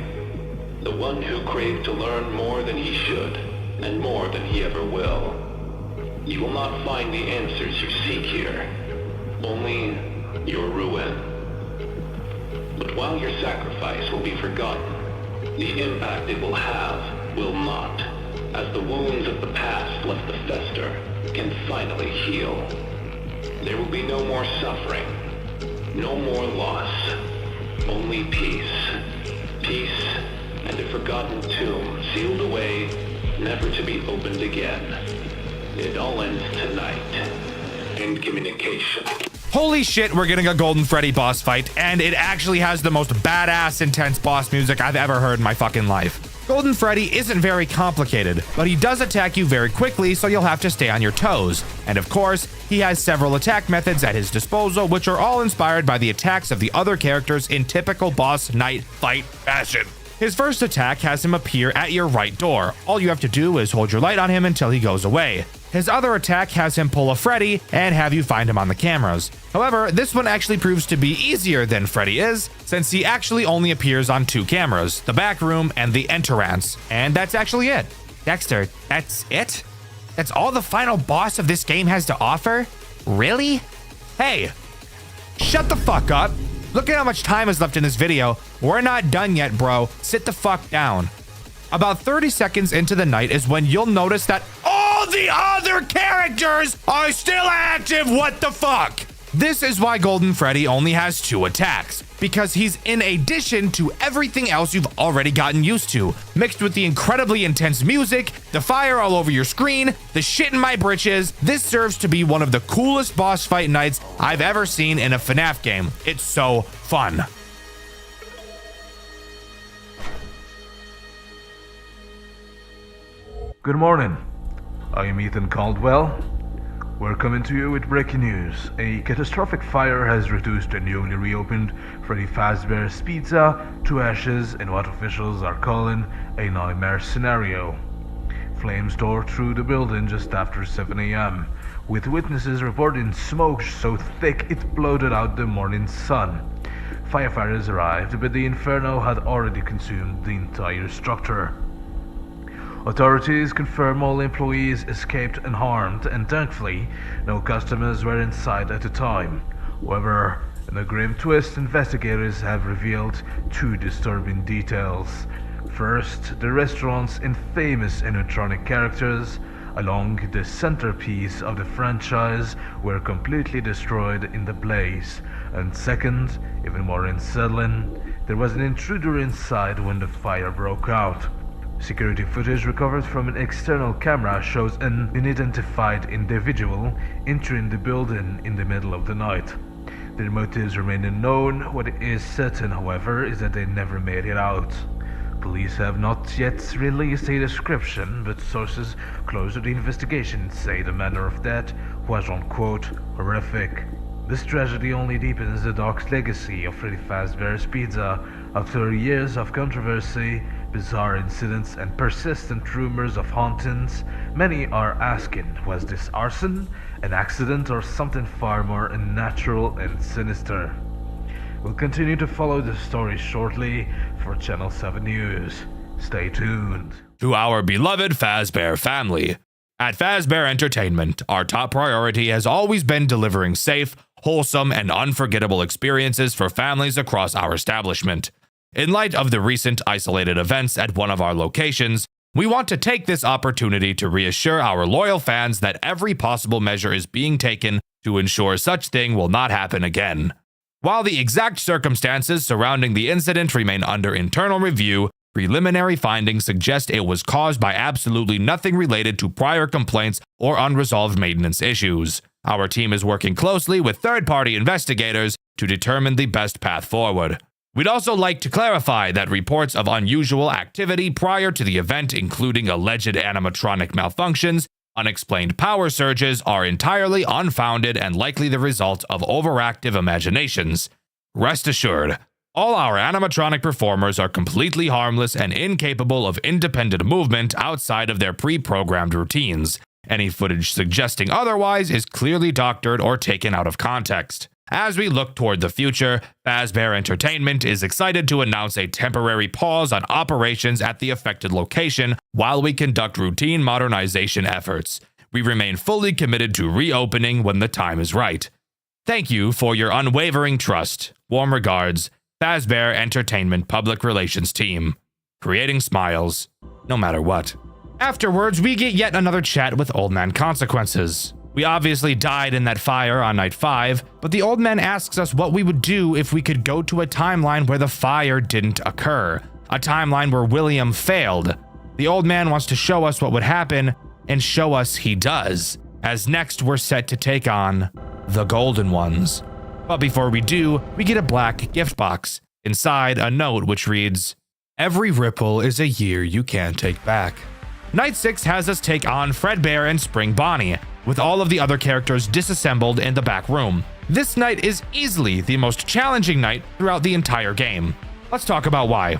the one who craved to learn more than he should, and more than he ever will. You will not find the answers you seek here, only your ruin. But while your sacrifice will be forgotten, the impact it will have will not, as the wounds of the past left to fester can finally heal. There will be no more suffering, no more loss, only peace. Peace and a forgotten tomb sealed away, never to be opened again. It all ends tonight. End communication. Holy shit, we're getting a Golden Freddy boss fight, and it actually has the most badass intense boss music I've ever heard in my fucking life. Golden Freddy isn't very complicated, but he does attack you very quickly, so you'll have to stay on your toes. And of course, he has several attack methods at his disposal, which are all inspired by the attacks of the other characters in typical boss night fight fashion. His first attack has him appear at your right door. All you have to do is hold your light on him until he goes away. His other attack has him pull a Freddy and have you find him on the cameras. However, this one actually proves to be easier than Freddy is, since he actually only appears on 2 cameras, the back room and the entrance. And that's actually it. Dxtr, that's it? That's all the final boss of this game has to offer? Really? Hey, shut the fuck up. Look at how much time is left in this video. We're not done yet, bro. Sit the fuck down. About 30 seconds into the night is when you'll notice that all the other characters are still active. What the fuck? This is why Golden Freddy only has 2 attacks, because he's in addition to everything else you've already gotten used to, mixed with the incredibly intense music, the fire all over your screen, the shit in my britches. This serves to be one of the coolest boss fight nights I've ever seen in a FNAF game. It's so fun. Good morning. I am Ethan Caldwell. We're coming to you with breaking news. A catastrophic fire has reduced a newly reopened Freddy Fazbear's Pizza to ashes in what officials are calling a nightmare scenario. Flames tore through the building just after 7 a.m., with witnesses reporting smoke so thick it bloated out the morning sun. Firefighters arrived, but the inferno had already consumed the entire structure. Authorities confirm all employees escaped unharmed, and thankfully, no customers were inside at the time. However, in a grim twist, investigators have revealed 2 disturbing details. First, the restaurant's infamous animatronic characters, along the centerpiece of the franchise, were completely destroyed in the blaze. And second, even more unsettling, there was an intruder inside when the fire broke out. Security footage recovered from an external camera shows an unidentified individual entering the building in the middle of the night. Their motives remain unknown. What is certain, however, is that they never made it out. Police have not yet released a description, but sources close to the investigation say the manner of death was, unquote, horrific. This tragedy only deepens the dark legacy of Freddy Fazbear's Pizza. After years of controversy, bizarre incidents, and persistent rumors of hauntings, many are asking, was this arson, an accident, or something far more unnatural and sinister? We'll continue to follow the story shortly for Channel 7 News. Stay tuned. To our beloved Fazbear family. At Fazbear Entertainment, our top priority has always been delivering safe, wholesome, and unforgettable experiences for families across our establishment. In light of the recent isolated events at one of our locations, we want to take this opportunity to reassure our loyal fans that every possible measure is being taken to ensure such thing will not happen again. While the exact circumstances surrounding the incident remain under internal review, preliminary findings suggest it was caused by absolutely nothing related to prior complaints or unresolved maintenance issues. Our team is working closely with third-party investigators to determine the best path forward. We'd also like to clarify that reports of unusual activity prior to the event, including alleged animatronic malfunctions, unexplained power surges, are entirely unfounded and likely the result of overactive imaginations. Rest assured, all our animatronic performers are completely harmless and incapable of independent movement outside of their pre-programmed routines. Any footage suggesting otherwise is clearly doctored or taken out of context. As we look toward the future, Fazbear Entertainment is excited to announce a temporary pause on operations at the affected location while we conduct routine modernization efforts. We remain fully committed to reopening when the time is right. Thank you for your unwavering trust. Warm regards, Fazbear Entertainment Public Relations Team. Creating smiles, no matter what. Afterwards, we get yet another chat with Old Man Consequences. We obviously died in that fire on night 5, but the old man asks us what we would do if we could go to a timeline where the fire didn't occur. A timeline where William failed. The old man wants to show us what would happen, and show us he does, as next we're set to take on the Golden Ones. But before we do, we get a black gift box. Inside, a note which reads, "Every ripple is a year you can't take back." Night 6 has us take on Fredbear and Spring Bonnie, with all of the other characters disassembled in the back room. This night is easily the most challenging night throughout the entire game. Let's talk about why.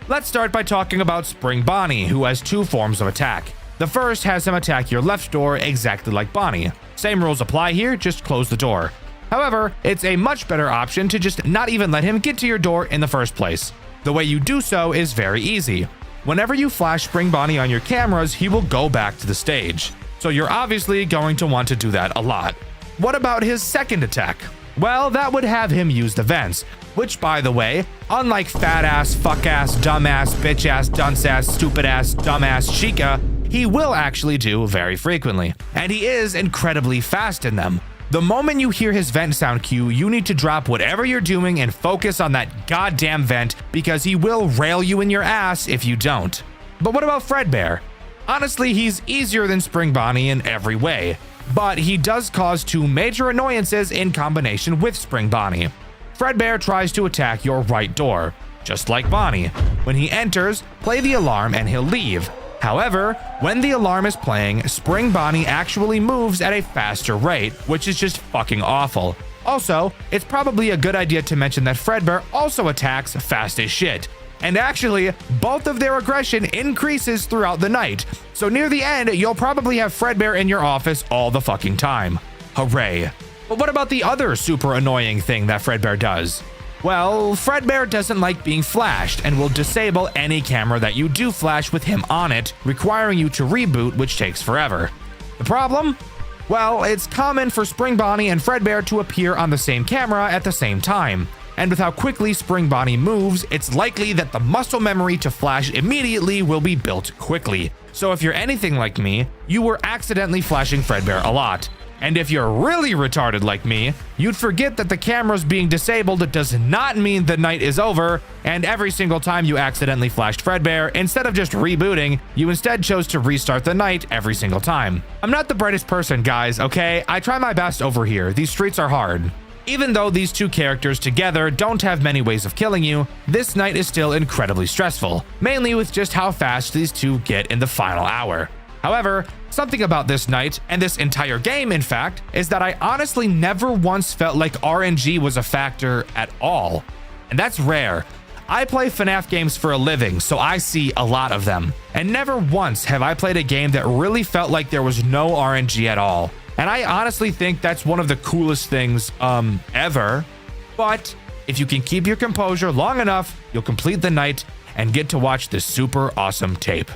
Let's start by talking about Spring Bonnie, who has 2 forms of attack. The first has him attack your left door exactly like Bonnie. Same rules apply here, just close the door. However, it's a much better option to just not even let him get to your door in the first place. The way you do so is very easy. Whenever you flash Spring Bonnie on your cameras, he will go back to the stage. So you're obviously going to want to do that a lot. What about his second attack? Well, that would have him use the vents, which, by the way, unlike fat ass, fuck ass, dumb ass, bitch ass, dunce ass, stupid ass, dumb ass Chica, he will actually do very frequently, and he is incredibly fast in them. The moment you hear his vent sound cue, you need to drop whatever you're doing and focus on that goddamn vent, because he will rail you in your ass if you don't. But what about Fredbear? Honestly, he's easier than Spring Bonnie in every way, but he does cause 2 major annoyances in combination with Spring Bonnie. Fredbear tries to attack your right door, just like Bonnie. When he enters, play the alarm and he'll leave. However, when the alarm is playing, Spring Bonnie actually moves at a faster rate, which is just fucking awful. Also, it's probably a good idea to mention that Fredbear also attacks fast as shit. And actually, both of their aggression increases throughout the night. So near the end, you'll probably have Fredbear in your office all the fucking time. Hooray. But what about the other super annoying thing that Fredbear does? Well, Fredbear doesn't like being flashed and will disable any camera that you do flash with him on it, requiring you to reboot, which takes forever. The problem? Well, it's common for Spring Bonnie and Fredbear to appear on the same camera at the same time. And with how quickly Spring Bonnie moves, it's likely that the muscle memory to flash immediately will be built quickly. So if you're anything like me, you were accidentally flashing Fredbear a lot. And if you're really retarded like me, you'd forget that the camera's being disabled does not mean the night is over, and every single time you accidentally flashed Fredbear, instead of just rebooting, you instead chose to restart the night every single time. I'm not the brightest person, guys, okay? I try my best over here. These streets are hard. Even though these 2 characters together don't have many ways of killing you, this night is still incredibly stressful, mainly with just how fast these 2 get in the final hour. However, something about this night, and this entire game in fact, is that I honestly never once felt like RNG was a factor at all. And that's rare. I play FNAF games for a living, so I see a lot of them. And never once have I played a game that really felt like there was no RNG at all. And I honestly think that's one of the coolest things, ever. But if you can keep your composure long enough, you'll complete the night and get to watch this super awesome tape.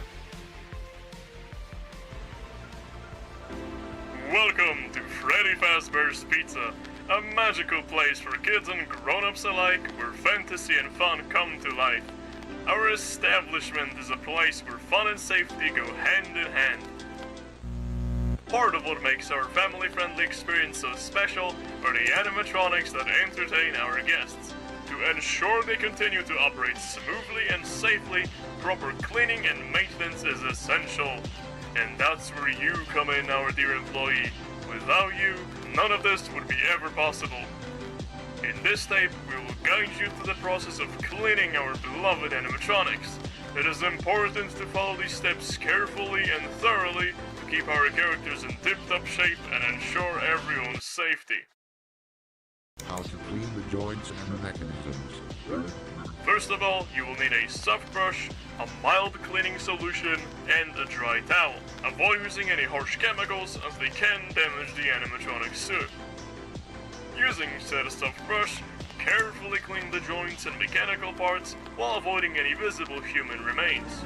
Welcome to Freddy Fazbear's Pizza, a magical place for kids and grown-ups alike where fantasy and fun come to life. Our establishment is a place where fun and safety go hand in hand. Part of what makes our family-friendly experience so special are the animatronics that entertain our guests. To ensure they continue to operate smoothly and safely, proper cleaning and maintenance is essential. And that's where you come in, our dear employee. Without you, none of this would be ever possible. In this tape, we will guide you through the process of cleaning our beloved animatronics. It is important to follow these steps carefully and thoroughly to keep our characters in tip-top shape and ensure everyone's safety. How to clean the joints and mechanisms. First of all, you will need a soft brush, a mild cleaning solution, and a dry towel. Avoid using any harsh chemicals as they can damage the animatronic suit. Using said soft brush, carefully clean the joints and mechanical parts while avoiding any visible human remains.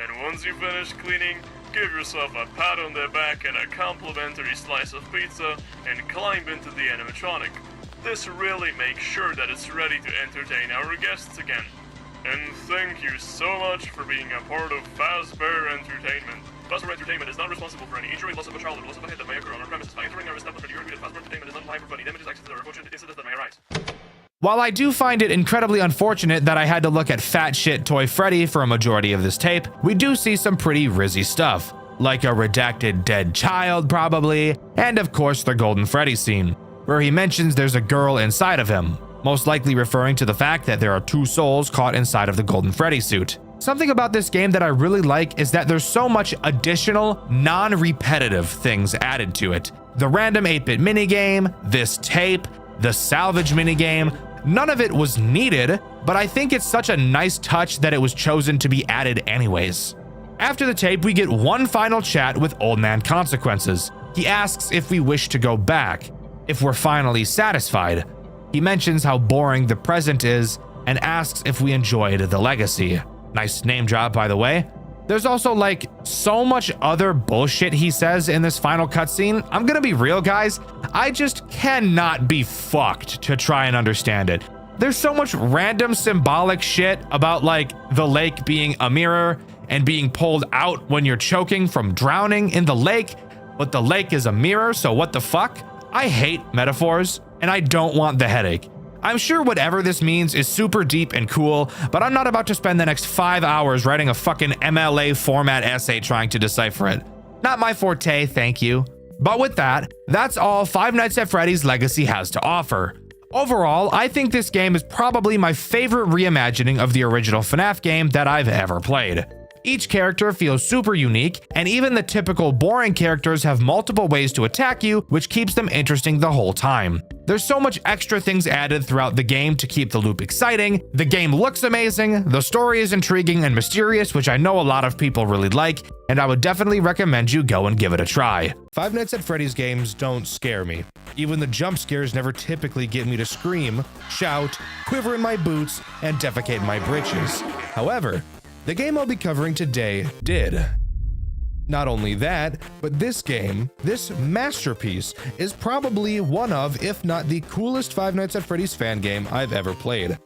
And once you finish cleaning, give yourself a pat on the back and a complimentary slice of pizza and climb into the animatronic. This really makes sure that it's ready to entertain our guests again. And thank you so much for being a part of Fazbear Entertainment. Fazbear Entertainment is not responsible for any injury, loss of a child, or loss of a head that may occur on our premises. By entering our establishment, you agree that Fazbear Entertainment is not liable for any damages, accidents, or unfortunate incidents that may arise. While I do find it incredibly unfortunate that I had to look at Fat Shit Toy Freddy for a majority of this tape, we do see some pretty rizzy stuff, like a redacted dead child probably, and of course the Golden Freddy scene, where he mentions there's a girl inside of him, most likely referring to the fact that there are two souls caught inside of the Golden Freddy suit. Something about this game that I really like is that there's so much additional, non-repetitive things added to it. The random 8-bit minigame, this tape, the salvage minigame, none of it was needed, but I think it's such a nice touch that it was chosen to be added anyways. After the tape, we get one final chat with Old Man Consequences. He asks if we wish to go back, if we're finally satisfied. He mentions how boring the present is and asks if we enjoyed the legacy. Nice name drop, by the way. There's also like so much other bullshit he says in this final cutscene. I'm gonna be real, guys. I just cannot be fucked to try and understand it. There's so much random symbolic shit about like the lake being a mirror and being pulled out when you're choking from drowning in the lake, but the lake is a mirror, so what the fuck? I hate metaphors and I don't want the headache. I'm sure whatever this means is super deep and cool, but I'm not about to spend the next 5 hours writing a fucking MLA format essay trying to decipher it. Not my forte, thank you. But with that, that's all Five Nights at Freddy's Legacy has to offer. Overall, I think this game is probably my favorite reimagining of the original FNAF game that I've ever played. Each character feels super unique, and even the typical boring characters have multiple ways to attack you, which keeps them interesting the whole time. There's so much extra things added throughout the game to keep the loop exciting. The game looks amazing, the story is intriguing and mysterious, which I know a lot of people really like, and I would definitely recommend you go and give it a try. Five Nights at Freddy's games don't scare me. Even the jump scares never typically get me to scream, shout, quiver in my boots, and defecate in my britches. However, the game I'll be covering today did. Not only that, but this game, this masterpiece, is probably one of, if not the coolest Five Nights at Freddy's fan game I've ever played.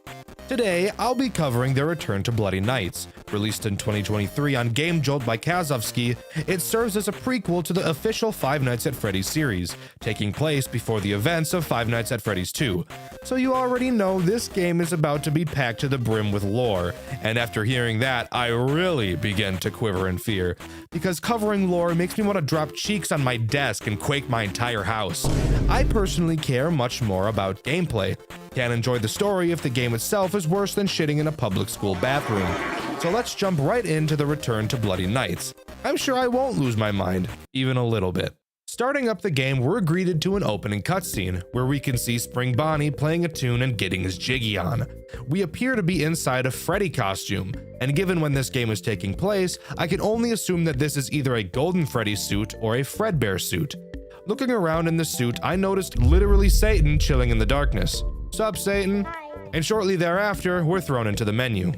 Today, I'll be covering their return to Bloody Nights. Released in 2023 on Game Jolt by Kazovsky, it serves as a prequel to the official Five Nights at Freddy's series, taking place before the events of Five Nights at Freddy's 2. So you already know this game is about to be packed to the brim with lore, and after hearing that, I really begin to quiver in fear, because covering lore makes me want to drop cheeks on my desk and quake my entire house. I personally care much more about gameplay. Can't enjoy the story if the game itself is worse than shitting in a public school bathroom. So let's jump right into the return to Bloody Nights. I'm sure I won't lose my mind, even a little bit. Starting up the game, we're greeted to an opening cutscene, where we can see Spring Bonnie playing a tune and getting his jiggy on. We appear to be inside a Freddy costume, and given when this game is taking place, I can only assume that this is either a Golden Freddy suit or a Fredbear suit. Looking around in the suit, I noticed literally Satan chilling in the darkness. Sup, Satan? And shortly thereafter, we're thrown into the menu.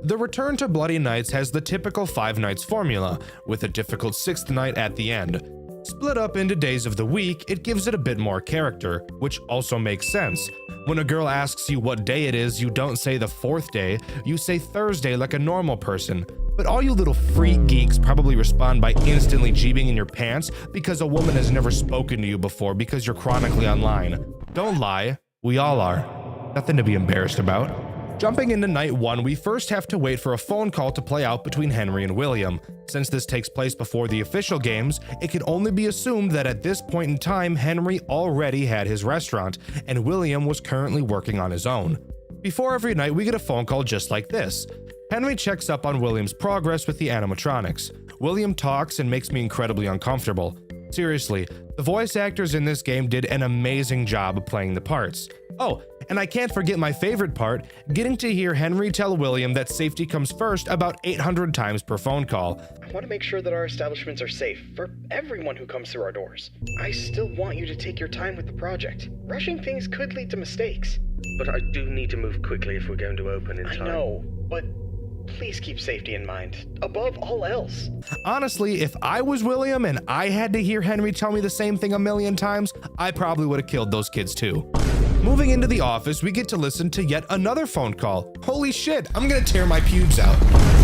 The return to Bloody Nights has the typical Five Nights formula, with a difficult sixth night at the end. Split up into days of the week, it gives it a bit more character, which also makes sense. When a girl asks you what day it is, you don't say the fourth day, you say Thursday like a normal person. But all you little freak geeks probably respond by instantly jeebing in your pants because a woman has never spoken to you before because you're chronically online. Don't lie, we all are. Nothing to be embarrassed about. Jumping into night one, we first have to wait for a phone call to play out between Henry and William. Since this takes place before the official games, it can only be assumed that at this point in time, Henry already had his restaurant, and William was currently working on his own. Before every night, we get a phone call just like this. Henry checks up on William's progress with the animatronics. William talks and makes me incredibly uncomfortable. Seriously, the voice actors in this game did an amazing job of playing the parts. Oh, and I can't forget my favorite part, getting to hear Henry tell William that safety comes first about 800 times per phone call. I want to make sure that our establishments are safe for everyone who comes through our doors. I still want you to take your time with the project. Rushing things could lead to mistakes. But I do need to move quickly if we're going to open in time. I know, but Please keep safety in mind, above all else. Honestly, if I was William and I had to hear Henry tell me the same thing a million times, I probably would have killed those kids too. Moving into the office, we get to listen to yet another phone call. Holy shit, I'm gonna tear my pubes out.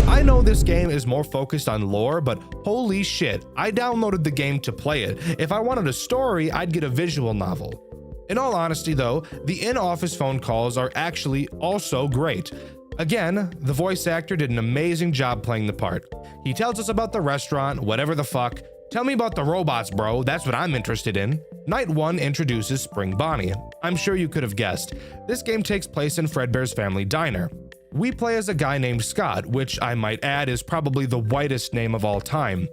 I know this game is more focused on lore, but holy shit, I downloaded the game to play it. If I wanted a story, I'd get a visual novel. In all honesty though, the in-office phone calls are actually also great. Again, the voice actor did an amazing job playing the part. He tells us about the restaurant, whatever the fuck. Tell me about the robots, bro. That's what I'm interested in. Night 1 introduces Spring Bonnie. I'm sure you could have guessed. This game takes place in Fredbear's family diner. We play as a guy named Scott, which I might add is probably the whitest name of all time.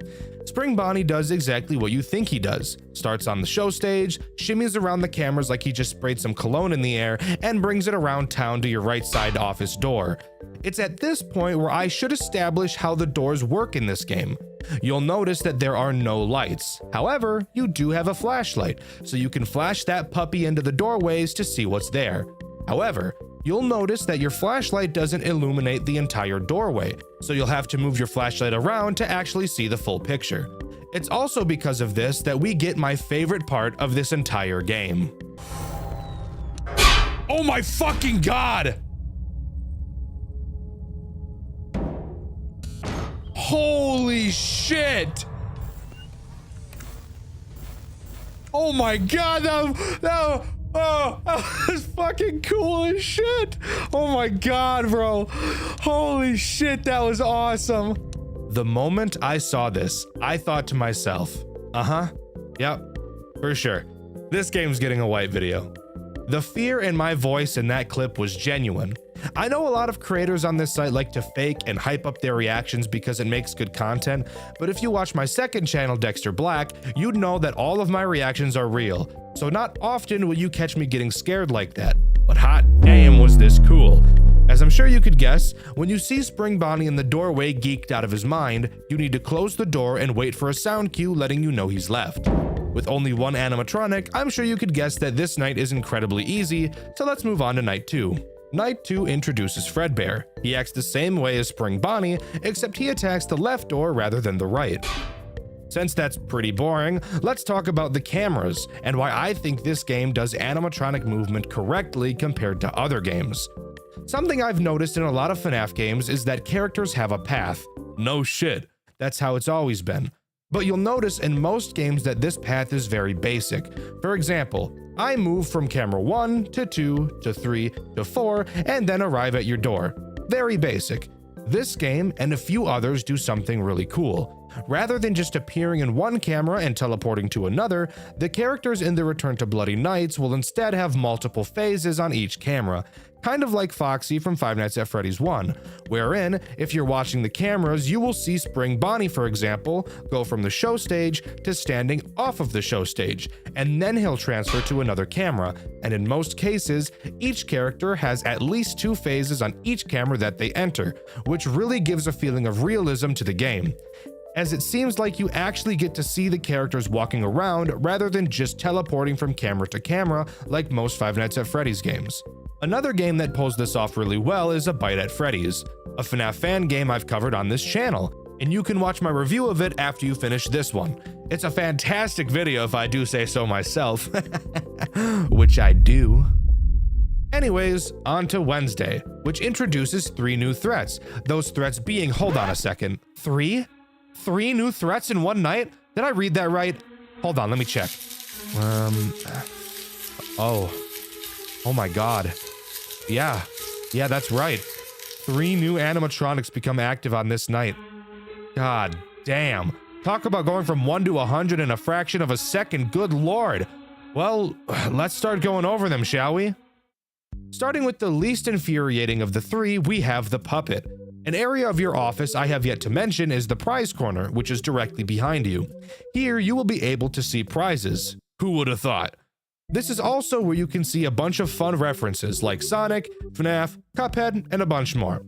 Spring Bonnie does exactly what you think he does. Starts on the show stage, shimmies around the cameras like he just sprayed some cologne in the air, and brings it around town to your right side office door. It's at this point where I should establish how the doors work in this game. You'll notice that there are no lights. However, you do have a flashlight, so you can flash that puppy into the doorways to see what's there. However, you'll notice that your flashlight doesn't illuminate the entire doorway, so you'll have to move your flashlight around to actually see the full picture. It's also because of this that we get my favorite part of this entire game. Oh my fucking god! Holy shit! Oh my god, that was fucking cool as shit. Oh my god, bro. Holy shit, that was awesome. The moment I saw this, I thought to myself, yep, for sure. This game's getting a white video. The fear in my voice in that clip was genuine. I know a lot of creators on this site like to fake and hype up their reactions because it makes good content, but if you watch my second channel, Dxtr Black, you'd know that all of my reactions are real. So not often will you catch me getting scared like that, but hot damn was this cool. As I'm sure you could guess, when you see Spring Bonnie in the doorway geeked out of his mind, you need to close the door and wait for a sound cue letting you know he's left. With only one animatronic, I'm sure you could guess that this night is incredibly easy, so let's move on to night 2. Night 2 introduces Fredbear. He acts the same way as Spring Bonnie, except he attacks the left door rather than the right. Since that's pretty boring, let's talk about the cameras and why I think this game does animatronic movement correctly compared to other games. Something I've noticed in a lot of FNAF games is that characters have a path. No shit, that's how it's always been. But you'll notice in most games that this path is very basic. For example, I move from camera 1 to 2 to 3 to 4 and then arrive at your door. Very basic. This game and a few others do something really cool. Rather than just appearing in one camera and teleporting to another, the characters in the Return to Bloody Nights will instead have multiple phases on each camera, kind of like Foxy from Five Nights at Freddy's 1, wherein, if you're watching the cameras, you will see Spring Bonnie, for example, go from the show stage to standing off of the show stage, and then he'll transfer to another camera, and in most cases, each character has at least 2 phases on each camera that they enter, which really gives a feeling of realism to the game, as it seems like you actually get to see the characters walking around rather than just teleporting from camera to camera like most Five Nights at Freddy's games. Another game that pulls this off really well is A Bite at Freddy's, a FNAF fan game I've covered on this channel, and you can watch my review of it after you finish this one. It's a fantastic video if I do say so myself, which I do. Anyways, on to Wednesday, which introduces 3 new threats, those threats being, hold on a second, 3 new threats in one night? Did I read that right? Hold on, let me check. Oh my god. Yeah, that's right. 3 new animatronics become active on this night. God damn. Talk about going from 1 to 100 in a fraction of a second, good lord. Well, let's start going over them, shall we? Starting with the least infuriating of the 3, we have the puppet. An area of your office I have yet to mention is the prize corner, which is directly behind you. Here you will be able to see prizes. Who would have thought? This is also where you can see a bunch of fun references like Sonic, FNAF, Cuphead, and a bunch more.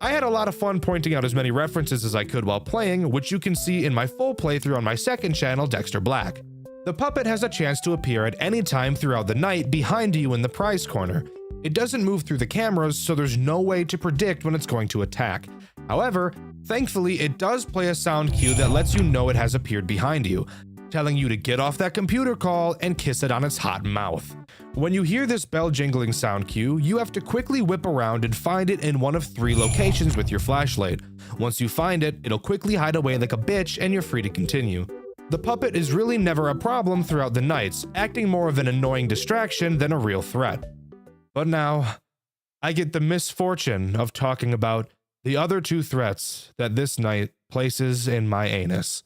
I had a lot of fun pointing out as many references as I could while playing, which you can see in my full playthrough on my second channel, Dxtr Black. The puppet has a chance to appear at any time throughout the night behind you in the prize corner. It doesn't move through the cameras, so there's no way to predict when it's going to attack. However, thankfully it does play a sound cue that lets you know it has appeared behind you, telling you to get off that computer call and kiss it on its hot mouth. When you hear this bell jingling sound cue, you have to quickly whip around and find it in one of 3 locations with your flashlight. Once you find it, it'll quickly hide away like a bitch and you're free to continue. The puppet is really never a problem throughout the nights, acting more of an annoying distraction than a real threat. But now, I get the misfortune of talking about the other 2 threats that this night places in my anus.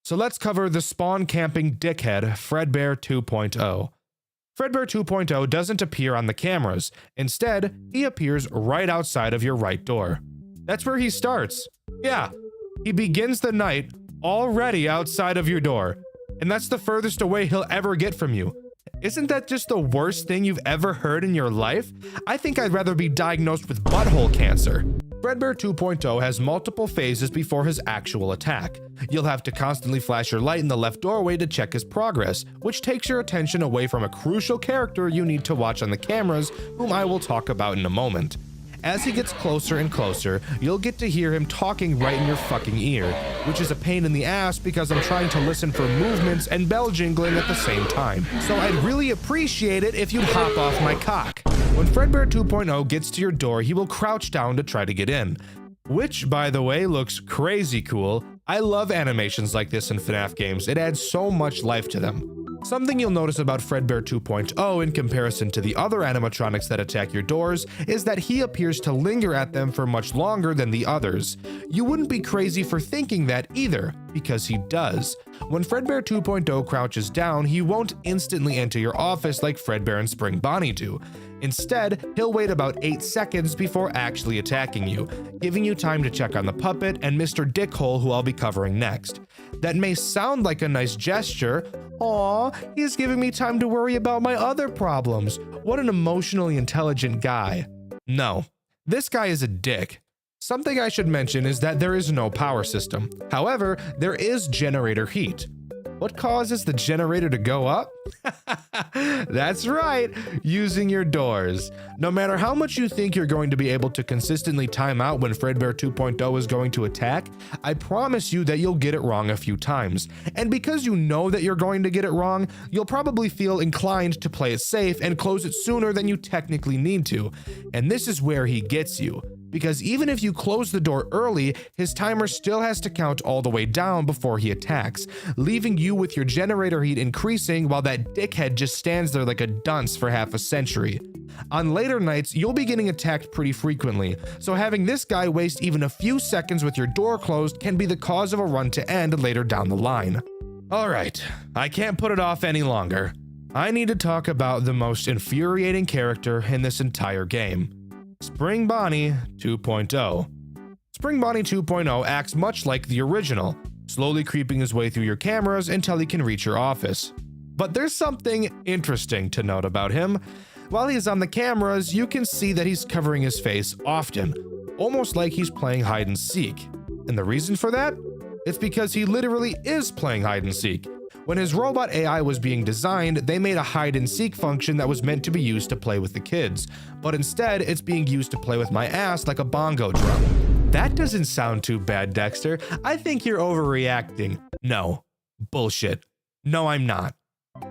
So let's cover the spawn camping dickhead Fredbear 2.0. Fredbear 2.0 doesn't appear on the cameras. Instead, he appears right outside of your right door. That's where he starts. Yeah, he begins the night already outside of your door. And that's the furthest away he'll ever get from you. Isn't that just the worst thing you've ever heard in your life? I think I'd rather be diagnosed with butthole cancer. Fredbear 2.0 has multiple phases before his actual attack. You'll have to constantly flash your light in the left doorway to check his progress, which takes your attention away from a crucial character you need to watch on the cameras, whom I will talk about in a moment. As he gets closer and closer, you'll get to hear him talking right in your fucking ear, which is a pain in the ass because I'm trying to listen for movements and bell jingling at the same time. So I'd really appreciate it if you'd hop off my cock. When Fredbear 2.0 gets to your door, he will crouch down to try to get in. Which, by the way, looks crazy cool. I love animations like this in FNAF games. It adds so much life to them. Something you'll notice about Fredbear 2.0 in comparison to the other animatronics that attack your doors is that he appears to linger at them for much longer than the others. You wouldn't be crazy for thinking that either, because he does. When Fredbear 2.0 crouches down, he won't instantly enter your office like Fredbear and Spring Bonnie do. Instead, he'll wait about 8 seconds before actually attacking you, giving you time to check on the puppet and Mr. Dickhole, who I'll be covering next. That may sound like a nice gesture. Aw, he's giving me time to worry about my other problems. What an emotionally intelligent guy. No, this guy is a dick. Something I should mention is that there is no power system. However, there is generator heat. What causes the generator to go up? That's right, using your doors. No matter how much you think you're going to be able to consistently time out when Fredbear 2.0 is going to attack, I promise you that you'll get it wrong a few times. And because you know that you're going to get it wrong, you'll probably feel inclined to play it safe and close it sooner than you technically need to. And this is where he gets you. Because even if you close the door early, his timer still has to count all the way down before he attacks, leaving you with your generator heat increasing while that dickhead just stands there like a dunce for half a century. On later nights, you'll be getting attacked pretty frequently, so having this guy waste even a few seconds with your door closed can be the cause of a run to end later down the line. Alright, I can't put it off any longer. I need to talk about the most infuriating character in this entire game. Spring Bonnie 2.0. Spring Bonnie 2.0 acts much like the original, slowly creeping his way through your cameras until he can reach your office. But there's something interesting to note about him. While he's on the cameras, you can see that he's covering his face often, almost like he's playing hide and seek. And the reason for that? It's because he literally is playing hide and seek. When his robot AI was being designed, they made a hide and seek function that was meant to be used to play with the kids, but instead it's being used to play with my ass like a bongo drum. That doesn't sound too bad, Dexter. I think you're overreacting. No. Bullshit. No, I'm not.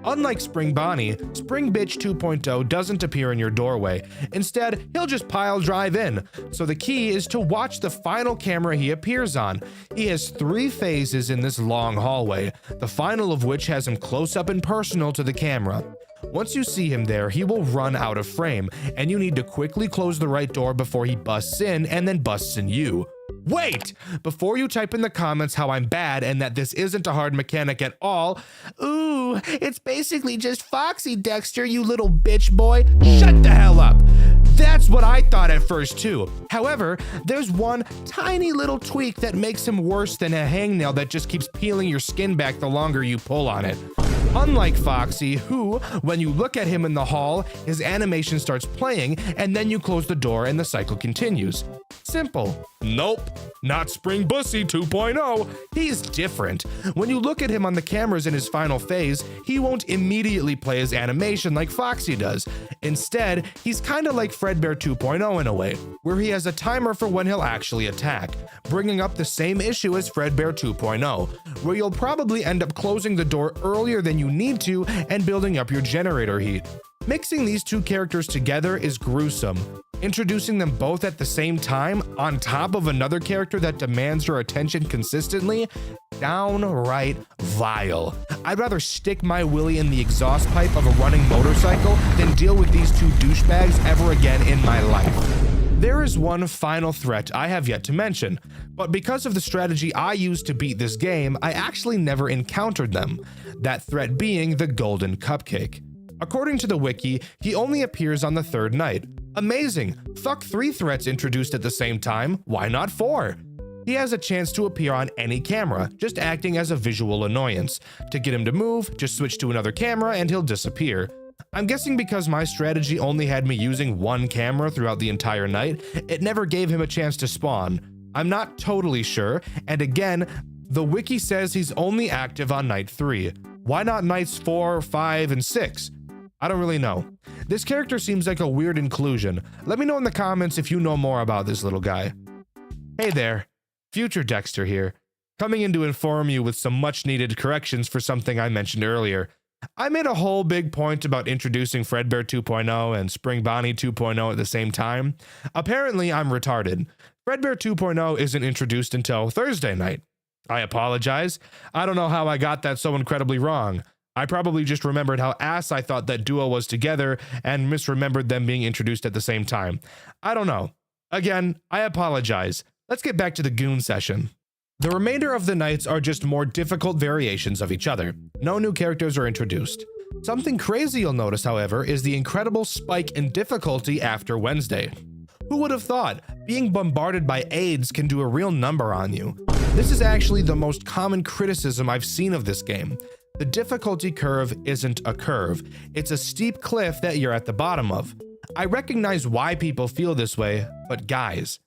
Unlike Spring Bonnie, Spring Bitch 2.0 doesn't appear in your doorway. Instead, he'll just pile drive in. So the key is to watch the final camera he appears on. He has 3 phases in this long hallway, the final of which has him close up and personal to the camera. Once you see him there, he will run out of frame, and you need to quickly close the right door before he busts in and then busts in you. Wait! Before you type in the comments how I'm bad and that this isn't a hard mechanic at all, ooh, it's basically just Foxy, Dexter, you little bitch boy. Shut the hell up! That's what I thought at first too. However, there's one tiny little tweak that makes him worse than a hangnail that just keeps peeling your skin back the longer you pull on it. Unlike Foxy, who, when you look at him in the hall, his animation starts playing and then you close the door and the cycle continues. Simple. Nope, not Spring Bussy 2.0. He's different. When you look at him on the cameras in his final phase, he won't immediately play his animation like Foxy does. Instead, he's kinda like Fredbear 2.0 in a way, where he has a timer for when he'll actually attack, bringing up the same issue as Fredbear 2.0, where you'll probably end up closing the door earlier than you need to and building up your generator heat. Mixing these two characters together is gruesome. Introducing them both at the same time, on top of another character that demands your attention consistently, downright vile. I'd rather stick my willy in the exhaust pipe of a running motorcycle than deal with these two douchebags ever again in my life. There is one final threat I have yet to mention, but because of the strategy I used to beat this game, I actually never encountered them. That threat being the Golden Cupcake. According to the wiki, he only appears on the third night. Amazing! Fuck 3 threats introduced at the same time, why not 4? He has a chance to appear on any camera, just acting as a visual annoyance. To get him to move, just switch to another camera and he'll disappear. I'm guessing because my strategy only had me using one camera throughout the entire night, it never gave him a chance to spawn. I'm not totally sure, and again, the wiki says he's only active on night 3. Why not nights 4, 5, and 6? I don't really know. This character seems like a weird inclusion. Let me know in the comments if you know more about this little guy. Hey there, future Dxtr here, coming in to inform you with some much needed corrections for something I mentioned earlier. I made a whole big point about introducing Fredbear 2.0 and Spring Bonnie 2.0 at the same time. Apparently I'm retarded. Fredbear 2.0 isn't introduced until Thursday night. I apologize. I don't know how I got that so incredibly wrong. I probably just remembered how ass I thought that duo was together and misremembered them being introduced at the same time. I don't know. Again, I apologize. Let's get back to the goon session. The remainder of the nights are just more difficult variations of each other. No new characters are introduced. Something crazy you'll notice, however, is the incredible spike in difficulty after Wednesday. Who would have thought being bombarded by AIDS can do a real number on you? This is actually the most common criticism I've seen of this game. The difficulty curve isn't a curve, it's a steep cliff that you're at the bottom of. I recognize why people feel this way, but guys,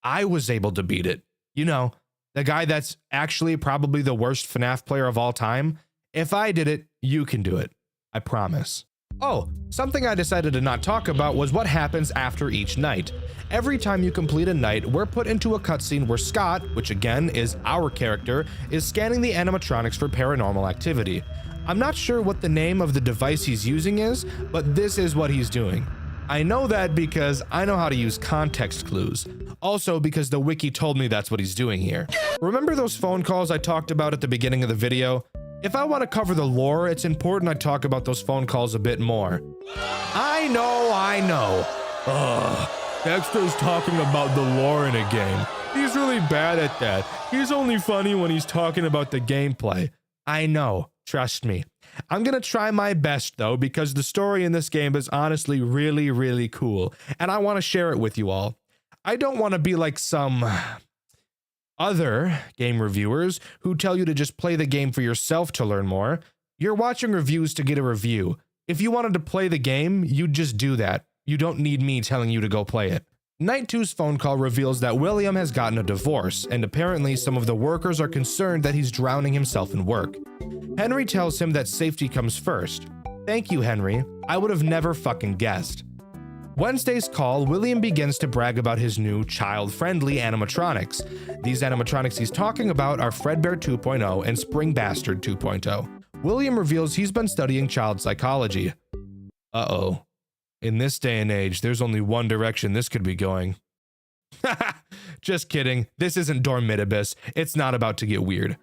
I was able to beat it. You know, the guy that's actually probably the worst FNAF player of all time. If I did it, you can do it. I promise. Oh, something I decided to not talk about was what happens after each night. Every time you complete a night, we're put into a cutscene where Scott, which again is our character, is scanning the animatronics for paranormal activity. I'm not sure what the name of the device he's using is, but this is what he's doing. I know that because I know how to use context clues. Also because the wiki told me that's what he's doing here. Remember those phone calls I talked about at the beginning of the video? If I want to cover the lore, it's important I talk about those phone calls a bit more. I know. Ugh. Dexter's talking about the lore in a game. He's really bad at that. He's only funny when he's talking about the gameplay. I know, trust me. I'm gonna try my best though, because the story in this game is honestly really, really cool, and I want to share it with you all. I don't want to be like some other game reviewers who tell you to just play the game for yourself to learn more. You're watching reviews to get a review. If you wanted to play the game, you'd just do that. You don't need me telling you to go play it. Night 2's phone call reveals that William has gotten a divorce, and apparently some of the workers are concerned that he's drowning himself in work. Henry tells him that safety comes first. Thank you, Henry. I would have never fucking guessed. Wednesday's call, William begins to brag about his new child-friendly animatronics. These animatronics he's talking about are Fredbear 2.0 and Spring Bastard 2.0. William reveals he's been studying child psychology. Uh-oh. In this day and age, there's only one direction this could be going. Just kidding. This isn't Dormitibus. It's not about to get weird.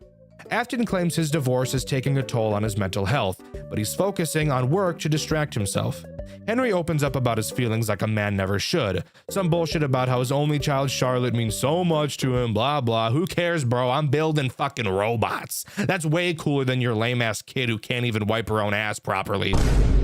Afton claims his divorce is taking a toll on his mental health, but he's focusing on work to distract himself. Henry opens up about his feelings like a man never should. Some bullshit about how his only child Charlotte means so much to him, blah blah. Who cares, bro? I'm building fucking robots. That's way cooler than your lame-ass kid who can't even wipe her own ass properly.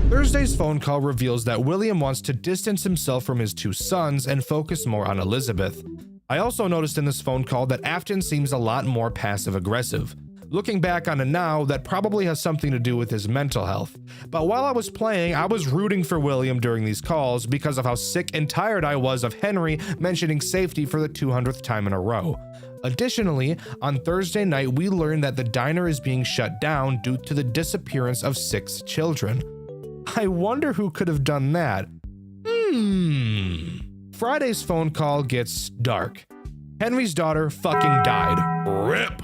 Thursday's phone call reveals that William wants to distance himself from his 2 sons and focus more on Elizabeth. I also noticed in this phone call that Afton seems a lot more passive-aggressive. Looking back on it now, that probably has something to do with his mental health. But while I was playing, I was rooting for William during these calls because of how sick and tired I was of Henry mentioning safety for the 200th time in a row. Additionally, on Thursday night, we learned that the diner is being shut down due to the disappearance of 6 children. I wonder who could have done that. Friday's phone call gets dark. Henry's daughter fucking died. RIP!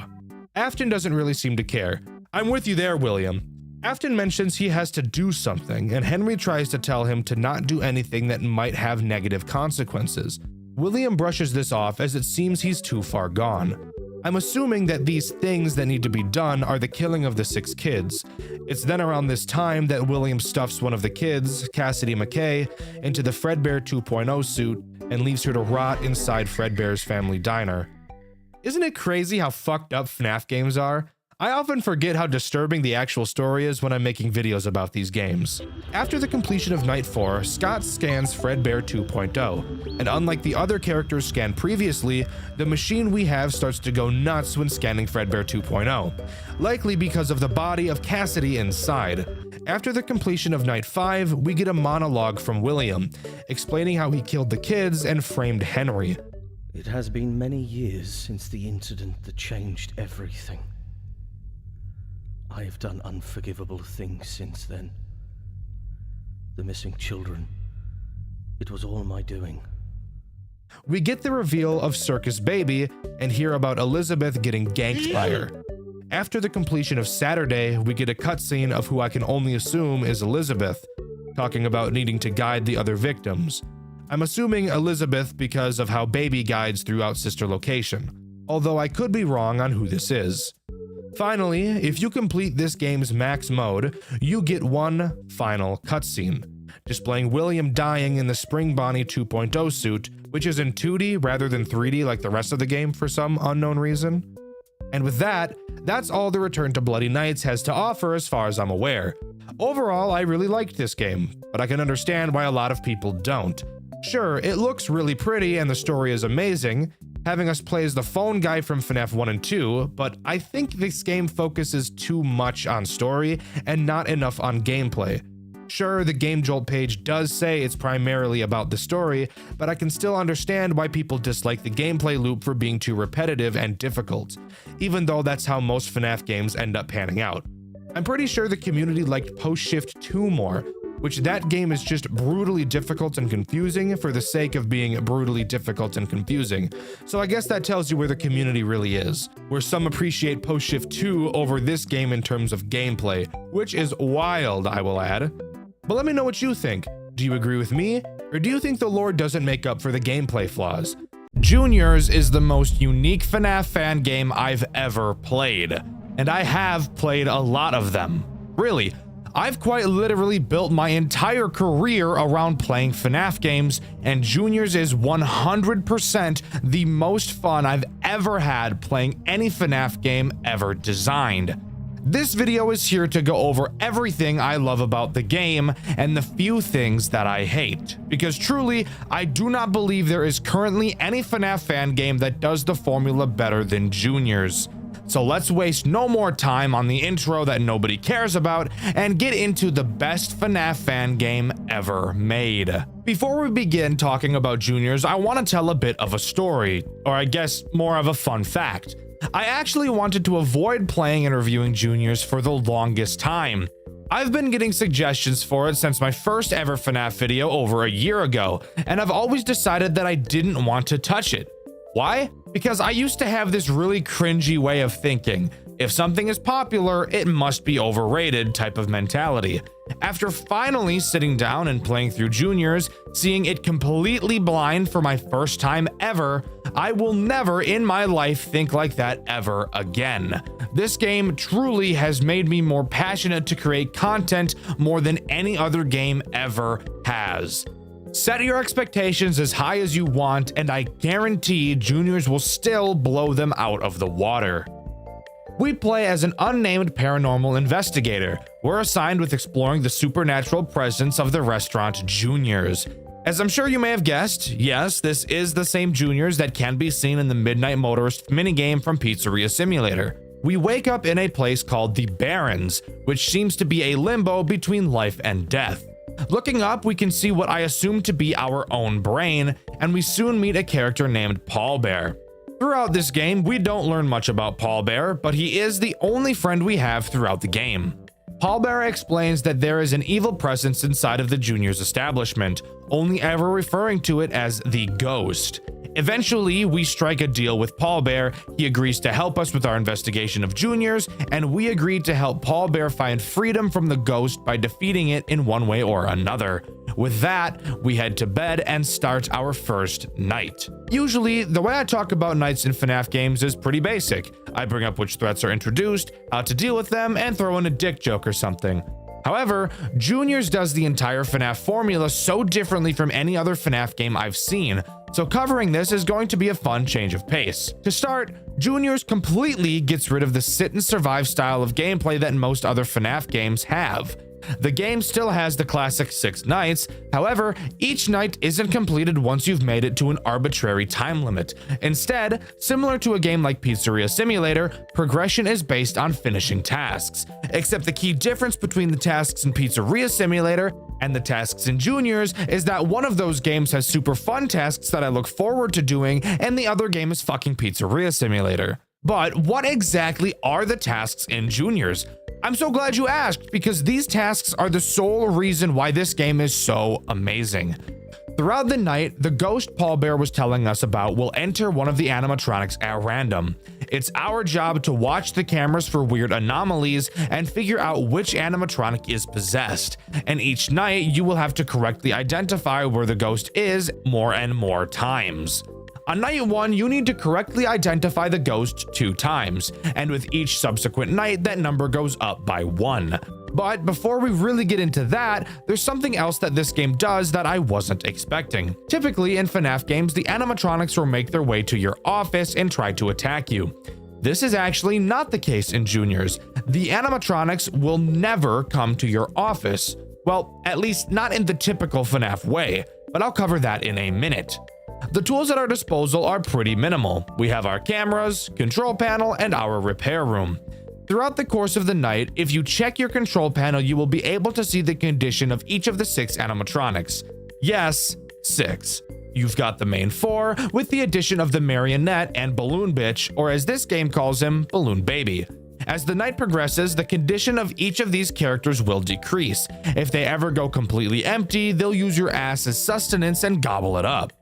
Afton doesn't really seem to care. I'm with you there, William. Afton mentions he has to do something, and Henry tries to tell him to not do anything that might have negative consequences. William brushes this off as it seems he's too far gone. I'm assuming that these things that need to be done are the killing of the 6 kids. It's then around this time that William stuffs one of the kids, Cassidy McKay, into the Fredbear 2.0 suit and leaves her to rot inside Fredbear's family diner. Isn't it crazy how fucked up FNAF games are? I often forget how disturbing the actual story is when I'm making videos about these games. After the completion of Night 4, Scott scans Fredbear 2.0, and unlike the other characters scanned previously, the machine we have starts to go nuts when scanning Fredbear 2.0, likely because of the body of Cassidy inside. After the completion of Night 5, we get a monologue from William, explaining how he killed the kids and framed Henry. It has been many years since the incident that changed everything. I have done unforgivable things since then. The missing children. It was all my doing. We get the reveal of Circus Baby and hear about Elizabeth getting ganked by her. After the completion of Saturday, we get a cutscene of who I can only assume is Elizabeth, talking about needing to guide the other victims. I'm assuming Elizabeth because of how Baby guides throughout Sister Location, although I could be wrong on who this is. Finally, if you complete this game's max mode, you get one final cutscene, displaying William dying in the Spring Bonnie 2.0 suit, which is in 2D rather than 3D like the rest of the game for some unknown reason. And with that, that's all the Return to Bloody Nights has to offer as far as I'm aware. Overall, I really liked this game, but I can understand why a lot of people don't. Sure, it looks really pretty and the story is amazing, having us play as the phone guy from FNAF 1 and 2, but I think this game focuses too much on story and not enough on gameplay. Sure, the Game Jolt page does say it's primarily about the story, but I can still understand why people dislike the gameplay loop for being too repetitive and difficult, even though that's how most FNAF games end up panning out. I'm pretty sure the community liked Post Shift 2 more, which that game is just brutally difficult and confusing for the sake of being brutally difficult and confusing. So I guess that tells you where the community really is, where some appreciate Post Shift 2 over this game in terms of gameplay, which is wild, I will add. But let me know what you think. Do you agree with me, or do you think the lore doesn't make up for the gameplay flaws? Juniors is the most unique FNAF fan game I've ever played, and I have played a lot of them. Really, I've quite literally built my entire career around playing FNAF games, and Juniors is 100% the most fun I've ever had playing any FNAF game ever designed. This video is here to go over everything I love about the game and the few things that I hate, because truly, I do not believe there is currently any FNAF fan game that does the formula better than Juniors. So let's waste no more time on the intro that nobody cares about and get into the best FNAF fan game ever made. Before we begin talking about Juniors, I want to tell a bit of a story, or I guess more of a fun fact. I actually wanted to avoid playing and reviewing Juniors for the longest time. I've been getting suggestions for it since my first ever FNAF video over a year ago, and I've always decided that I didn't want to touch it. Why? Because I used to have this really cringy way of thinking. If something is popular, it must be overrated type of mentality. After finally sitting down and playing through Juniors, seeing it completely blind for my first time ever, I will never in my life think like that ever again. This game truly has made me more passionate to create content more than any other game ever has. Set your expectations as high as you want, and I guarantee Juniors will still blow them out of the water. We play as an unnamed paranormal investigator. We're assigned with exploring the supernatural presence of the restaurant Juniors. As I'm sure you may have guessed, yes, this is the same Juniors that can be seen in the Midnight Motorist minigame from Pizzeria Simulator. We wake up in a place called the Barrens, which seems to be a limbo between life and death. Looking up, we can see what I assume to be our own brain, and we soon meet a character named Paul Bear. Throughout this game, we don't learn much about Paul Bear, but he is the only friend we have throughout the game. Paul Bear explains that there is an evil presence inside of the Junior's establishment, only ever referring to it as the Ghost. Eventually, we strike a deal with Paul Bear. He agrees to help us with our investigation of Juniors, and we agreed to help Paul Bear find freedom from the Ghost by defeating it in one way or another. With that, we head to bed and start our first night. Usually, the way I talk about nights in FNAF games is pretty basic. I bring up which threats are introduced, how to deal with them, and throw in a dick joke or something. However, Juniors does the entire FNAF formula so differently from any other FNAF game I've seen, so covering this is going to be a fun change of pace. To start, Juniors completely gets rid of the sit and survive style of gameplay that most other FNAF games have. The game still has the classic 6 nights, however, each night isn't completed once you've made it to an arbitrary time limit. Instead, similar to a game like Pizzeria Simulator, progression is based on finishing tasks. Except the key difference between the tasks in Pizzeria Simulator and the tasks in Juniors is that one of those games has super fun tasks that I look forward to doing, and the other game is fucking Pizzeria Simulator. But what exactly are the tasks in Juniors? I'm so glad you asked, because these tasks are the sole reason why this game is so amazing. Throughout the night, the ghost Paul Bear was telling us about will enter one of the animatronics at random. It's our job to watch the cameras for weird anomalies and figure out which animatronic is possessed. And each night, you will have to correctly identify where the ghost is more and more times. On night 1, you need to correctly identify the ghost 2 times, and with each subsequent night, that number goes up by 1. But before we really get into that, there's something else that this game does that I wasn't expecting. Typically in FNAF games, the animatronics will make their way to your office and try to attack you. This is actually not the case in Juniors. The animatronics will never come to your office. Well, at least not in the typical FNAF way, but I'll cover that in a minute. The tools at our disposal are pretty minimal. We have our cameras, control panel, and our repair room. Throughout the course of the night, if you check your control panel, you will be able to see the condition of each of the 6 animatronics. Yes, 6. You've got the main 4, with the addition of the marionette and balloon bitch, or as this game calls him, balloon baby. As the night progresses, the condition of each of these characters will decrease. If they ever go completely empty, they'll use your ass as sustenance and gobble it up.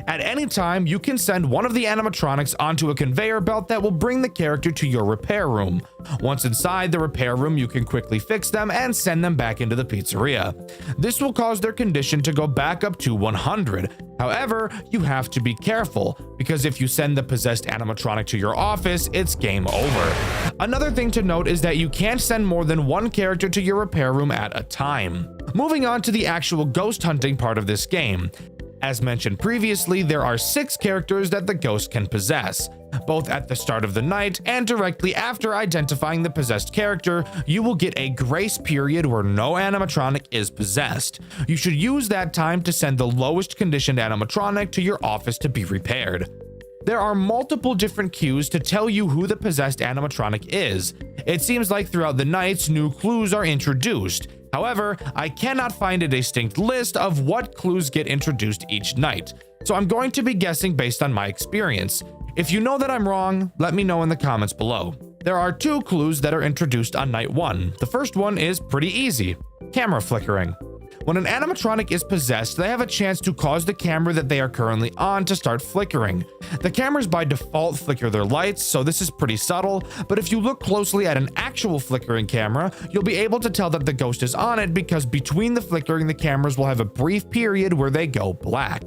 At any time, you can send one of the animatronics onto a conveyor belt that will bring the character to your repair room. Once inside the repair room, you can quickly fix them and send them back into the pizzeria. This will cause their condition to go back up to 100. However, you have to be careful, because if you send the possessed animatronic to your office, it's game over. Another thing to note is that you can't send more than one character to your repair room at a time. Moving on to the actual ghost hunting part of this game. As mentioned previously, there are 6 characters that the ghost can possess. Both at the start of the night and directly after identifying the possessed character, you will get a grace period where no animatronic is possessed. You should use that time to send the lowest conditioned animatronic to your office to be repaired. There are multiple different cues to tell you who the possessed animatronic is. It seems like throughout the nights, new clues are introduced. However, I cannot find a distinct list of what clues get introduced each night, so I'm going to be guessing based on my experience. If you know that I'm wrong, let me know in the comments below. There are 2 clues that are introduced on night 1. The first one is pretty easy: camera flickering. When an animatronic is possessed, they have a chance to cause the camera that they are currently on to start flickering. The cameras by default flicker their lights, so this is pretty subtle, but if you look closely at an actual flickering camera, you'll be able to tell that the ghost is on it, because between the flickering, the cameras will have a brief period where they go black.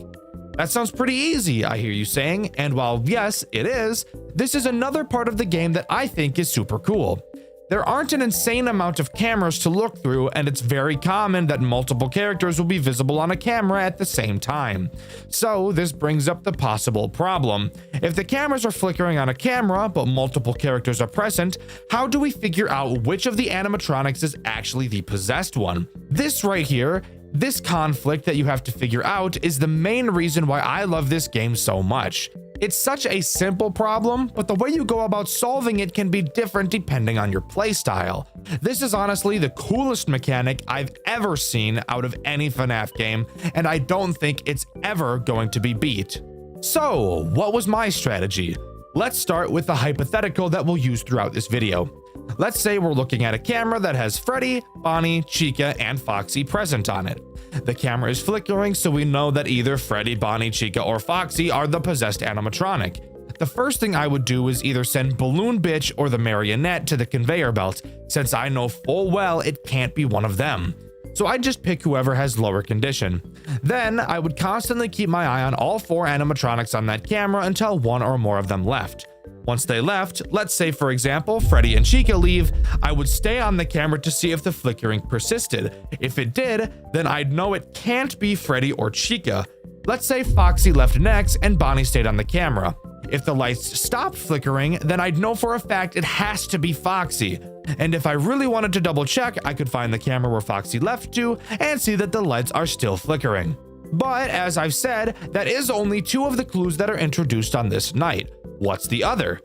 That sounds pretty easy, I hear you saying, and while yes, it is, this is another part of the game that I think is super cool. There aren't an insane amount of cameras to look through, and it's very common that multiple characters will be visible on a camera at the same time. So this brings up the possible problem. If the cameras are flickering on a camera, but multiple characters are present, how do we figure out which of the animatronics is actually the possessed one? This right here, this conflict that you have to figure out, is the main reason why I love this game so much. It's such a simple problem, but the way you go about solving it can be different depending on your playstyle. This is honestly the coolest mechanic I've ever seen out of any FNAF game, and I don't think it's ever going to be beat. So, what was my strategy? Let's start with the hypothetical that we'll use throughout this video. Let's say we're looking at a camera that has Freddy, Bonnie, Chica, and Foxy present on it. The camera is flickering, so we know that either Freddy, Bonnie, Chica, or Foxy are the possessed animatronic. The first thing I would do is either send Balloon Bitch or the marionette to the conveyor belt, since I know full well it can't be one of them. So I'd just pick whoever has lower condition. Then I would constantly keep my eye on all 4 animatronics on that camera until 1 or more of them left. Once they left, let's say for example Freddy and Chica leave, I would stay on the camera to see if the flickering persisted. If it did, then I'd know it can't be Freddy or Chica. Let's say Foxy left next and Bonnie stayed on the camera. If the lights stopped flickering, then I'd know for a fact it has to be Foxy. And if I really wanted to double check, I could find the camera where Foxy left to and see that the lights are still flickering. But as I've said, that is only 2 of the clues that are introduced on this night. What's the other?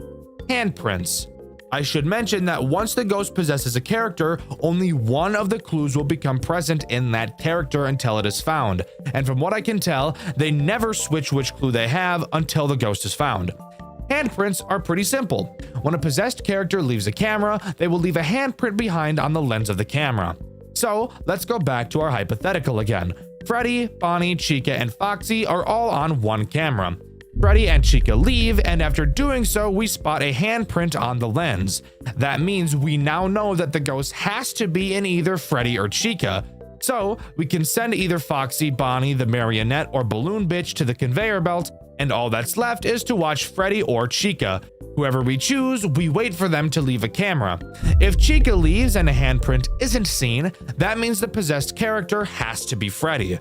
Handprints. I should mention that once the ghost possesses a character, only 1 of the clues will become present in that character until it is found. And from what I can tell, they never switch which clue they have until the ghost is found. Handprints are pretty simple. When a possessed character leaves a camera, they will leave a handprint behind on the lens of the camera. So let's go back to our hypothetical again. Freddy, Bonnie, Chica, and Foxy are all on 1 camera. Freddy and Chica leave, and after doing so, we spot a handprint on the lens. That means we now know that the ghost has to be in either Freddy or Chica. So we can send either Foxy, Bonnie, the marionette, or Balloon Bitch to the conveyor belt, and all that's left is to watch Freddy or Chica. Whoever we choose, we wait for them to leave a camera. If Chica leaves and a handprint isn't seen, that means the possessed character has to be Freddy.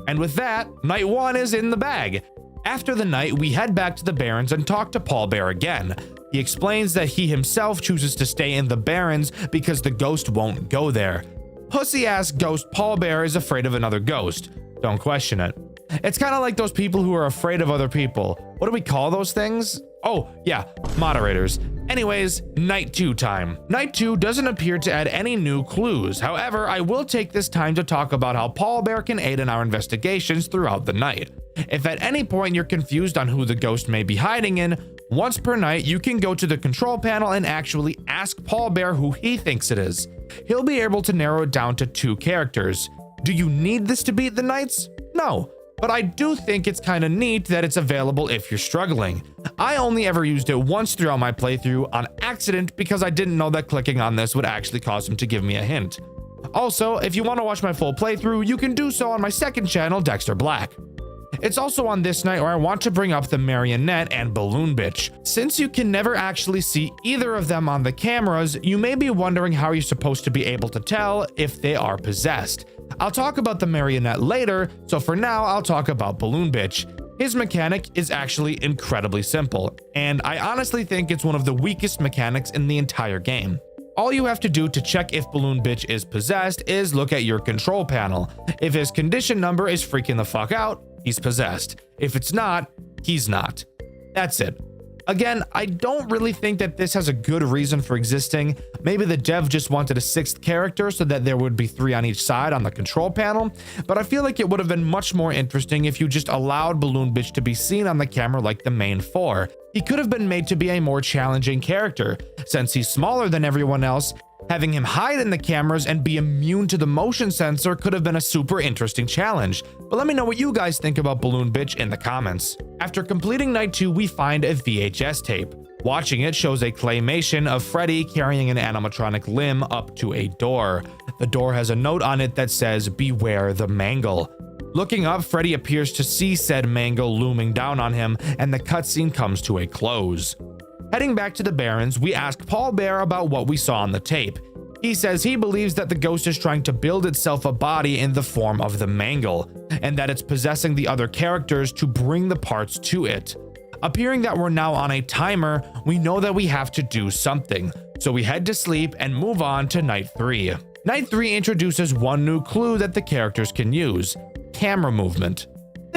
And with that, night 1 is in the bag. After the night, we head back to the Barrens and talk to Paul Bear again. He explains that he himself chooses to stay in the Barrens because the ghost won't go there. Pussy-ass ghost Paul Bear is afraid of another ghost. Don't question it. It's kind of like those people who are afraid of other people. What do we call those things? Oh, yeah, moderators. Anyways, night 2 time. Night 2 doesn't appear to add any new clues. However, I will take this time to talk about how Paul Bear can aid in our investigations throughout the night. If at any point you're confused on who the ghost may be hiding in, once per night you can go to the control panel and actually ask Paul Bear who he thinks it is. He'll be able to narrow it down to 2 characters. Do you need this to beat the nights? No. But I do think it's kind of neat that it's available if you're struggling. I only ever used it once throughout my playthrough on accident because I didn't know that clicking on this would actually cause him to give me a hint. Also, if you want to watch my full playthrough, you can do so on my second channel, Dxtr Black. It's also on this night where I want to bring up the marionette and Balloon Bitch. Since you can never actually see either of them on the cameras, you may be wondering how you're supposed to be able to tell if they are possessed. I'll talk about the marionette later, so for now I'll talk about Balloon Bitch. His mechanic is actually incredibly simple, and I honestly think it's one of the weakest mechanics in the entire game. All you have to do to check if Balloon Bitch is possessed is look at your control panel. If his condition number is freaking the fuck out, he's possessed. If it's not, he's not. That's it. Again, I don't really think that this has a good reason for existing. Maybe the dev just wanted a 6th character so that there would be 3 on each side on the control panel, but I feel like it would have been much more interesting if you just allowed Balloon Bitch to be seen on the camera like the main 4. He could have been made to be a more challenging character. Since he's smaller than everyone else, having him hide in the cameras and be immune to the motion sensor could have been a super interesting challenge. But let me know what you guys think about Balloon Bitch in the comments. After completing night 2, we find a VHS tape. Watching it shows a claymation of Freddy carrying an animatronic limb up to a door. The door has a note on it that says, "Beware the mangle." Looking up, Freddy appears to see said mangle looming down on him, and the cutscene comes to a close. Heading back to the Barrens, we ask Paul Bear about what we saw on the tape. He says he believes that the ghost is trying to build itself a body in the form of the mangle, and that it's possessing the other characters to bring the parts to it. Appearing that we're now on a timer, we know that we have to do something, so we head to sleep and move on to night 3. Night 3 introduces one new clue that the characters can use: camera movement.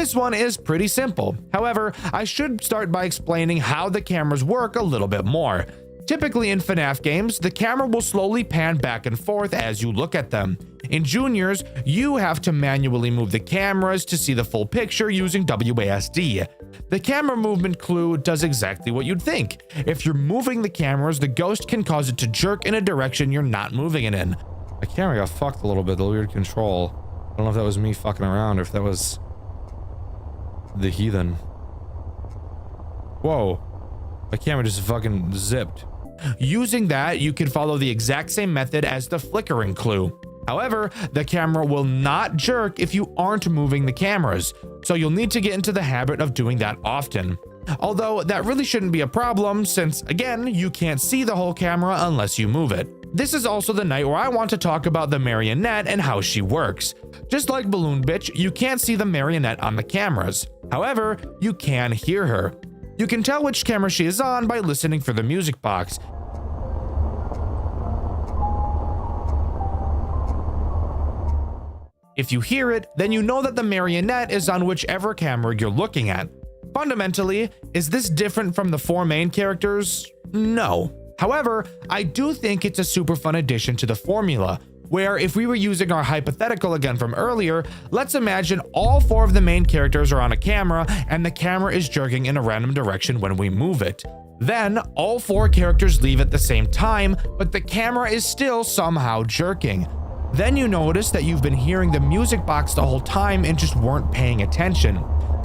This one is pretty simple. However, I should start by explaining how the cameras work a little bit more. Typically in FNAF games, the camera will slowly pan back and forth as you look at them. In Juniors, you have to manually move the cameras to see the full picture using WASD. The camera movement clue does exactly what you'd think. If you're moving the cameras, the ghost can cause it to jerk in a direction you're not moving it in. My camera got fucked a little bit, the weird control. I don't know if that was me fucking around or if that was the heathen. Whoa. My camera just fucking zipped. Using that, you can follow the exact same method as the flickering clue. However, the camera will not jerk if you aren't moving the cameras, so you'll need to get into the habit of doing that often. Although that really shouldn't be a problem since, again, you can't see the whole camera unless you move it. This is also the night where I want to talk about the marionette and how she works. Just like Balloon Bitch, you can't see the marionette on the cameras. However, you can hear her. You can tell which camera she is on by listening for the music box. If you hear it, then you know that the marionette is on whichever camera you're looking at. Fundamentally, is this different from the 4 main characters? No. However, I do think it's a super fun addition to the formula, where if we were using our hypothetical again from earlier, let's imagine all 4 of the main characters are on a camera and the camera is jerking in a random direction when we move it. Then, all 4 characters leave at the same time, but the camera is still somehow jerking. Then you notice that you've been hearing the music box the whole time and just weren't paying attention.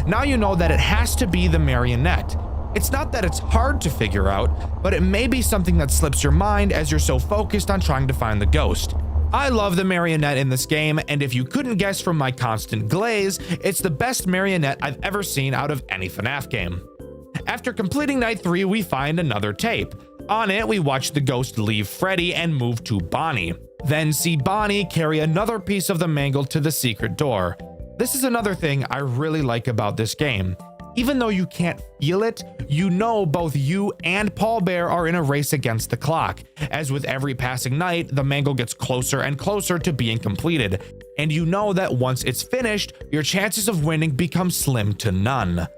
Now you know that it has to be the marionette. It's not that it's hard to figure out, but it may be something that slips your mind as you're so focused on trying to find the ghost. I love the marionette in this game, and if you couldn't guess from my constant glaze, it's the best marionette I've ever seen out of any FNAF game. After completing night 3, we find another tape. On it, we watch the ghost leave Freddy and move to Bonnie. Then see Bonnie carry another piece of the mangle to the secret door. This is another thing I really like about this game. Even though you can't feel it, you know both you and Paul Bear are in a race against the clock, as with every passing night, the mangle gets closer and closer to being completed, and you know that once it's finished, your chances of winning become slim to none.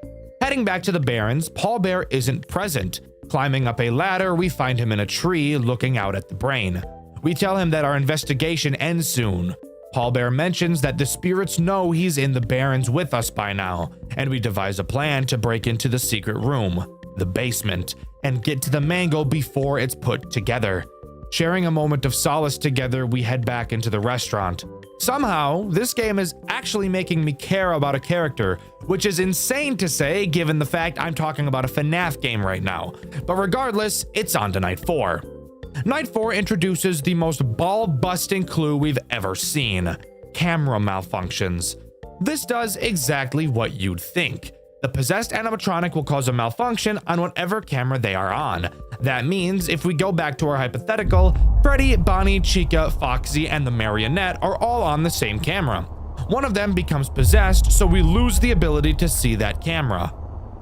Heading back to the Barrens, Paul Bear isn't present. Climbing up a ladder, we find him in a tree looking out at the brain. We tell him that our investigation ends soon. Paul Bear mentions that the spirits know he's in the Barrens with us by now, and we devise a plan to break into the secret room, the basement, and get to the mangle before it's put together. Sharing a moment of solace together, we head back into the restaurant. Somehow, this game is actually making me care about a character, which is insane to say given the fact I'm talking about a FNAF game right now. But regardless, it's on to night 4. Night 4 introduces the most ball-busting clue we've ever seen: camera malfunctions. This does exactly what you'd think. The possessed animatronic will cause a malfunction on whatever camera they are on. That means if we go back to our hypothetical, Freddy, Bonnie, Chica, Foxy, and the marionette are all on the same camera. One of them becomes possessed, so we lose the ability to see that camera.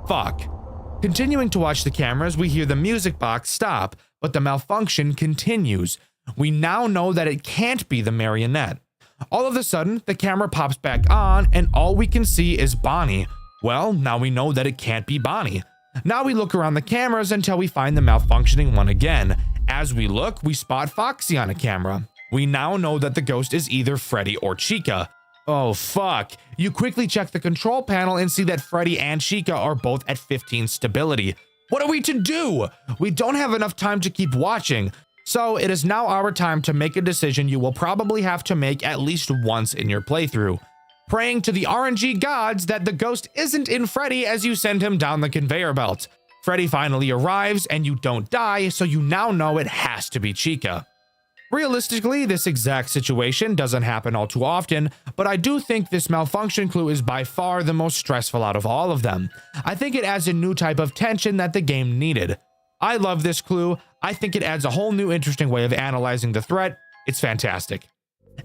Fuck. Continuing to watch the cameras, we hear the music box stop, but the malfunction continues. We now know that it can't be the marionette. All of a sudden, the camera pops back on, and all we can see is Bonnie. Well, now we know that it can't be Bonnie. Now we look around the cameras until we find the malfunctioning one again. As we look, we spot Foxy on a camera. We now know that the ghost is either Freddy or Chica. Oh fuck. You quickly check the control panel and see that Freddy and Chica are both at 15 stability. What are we to do? We don't have enough time to keep watching. So it is now our time to make a decision you will probably have to make at least once in your playthrough. Praying to the RNG gods that the ghost isn't in Freddy as you send him down the conveyor belt. Freddy finally arrives and you don't die, so you now know it has to be Chica. Realistically, this exact situation doesn't happen all too often, but I do think this malfunction clue is by far the most stressful out of all of them. I think it adds a new type of tension that the game needed. I love this clue. I think it adds a whole new interesting way of analyzing the threat. It's fantastic.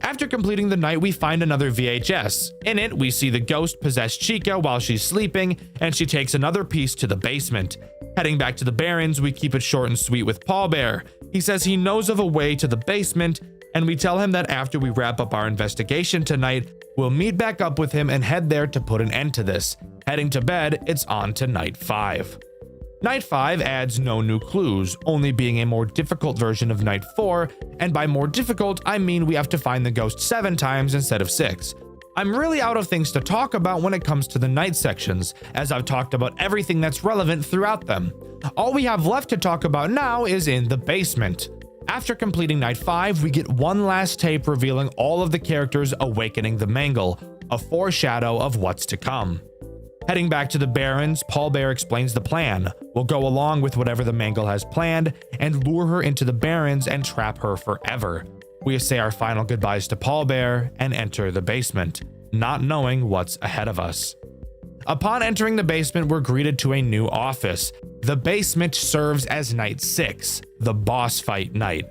After completing the night, we find another VHS. In it, we see the ghost possess Chica while she's sleeping, and she takes another piece to the basement. Heading back to the Barrens, we keep it short and sweet with Paul Bear. He says he knows of a way to the basement, and we tell him that after we wrap up our investigation tonight, We'll meet back up with him and head there to put an end to this. Heading to bed, it's on to night 5. Night 5 adds no new clues, only being a more difficult version of night 4, and by more difficult, I mean we have to find the ghost 7 times instead of 6. I'm really out of things to talk about when it comes to the night sections, as I've talked about everything that's relevant throughout them. All we have left to talk about now is in the basement. After completing night 5, we get one last tape revealing all of the characters awakening the Mangle, a foreshadow of what's to come. Heading back to the Barrens, Pallbear explains the plan. We'll go along with whatever the Mangle has planned and lure her into the Barrens and trap her forever. We say our final goodbyes to Pallbear and enter the basement, not knowing what's ahead of us. Upon entering the basement, we're greeted to a new office. The basement serves as night 6, the boss fight night.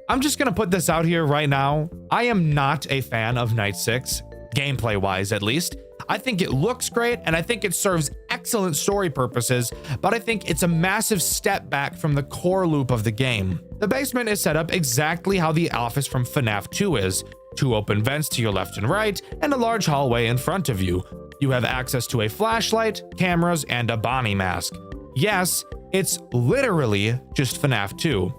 I'm just gonna put this out here right now. I am not a fan of night 6, gameplay-wise at least. I think it looks great and I think it serves excellent story purposes, but I think it's a massive step back from the core loop of the game. The basement is set up exactly how the office from FNAF 2 is. 2 open vents to your left and right, and a large hallway in front of you. You have access to a flashlight, cameras, and a Bonnie mask. Yes, it's literally just FNAF 2,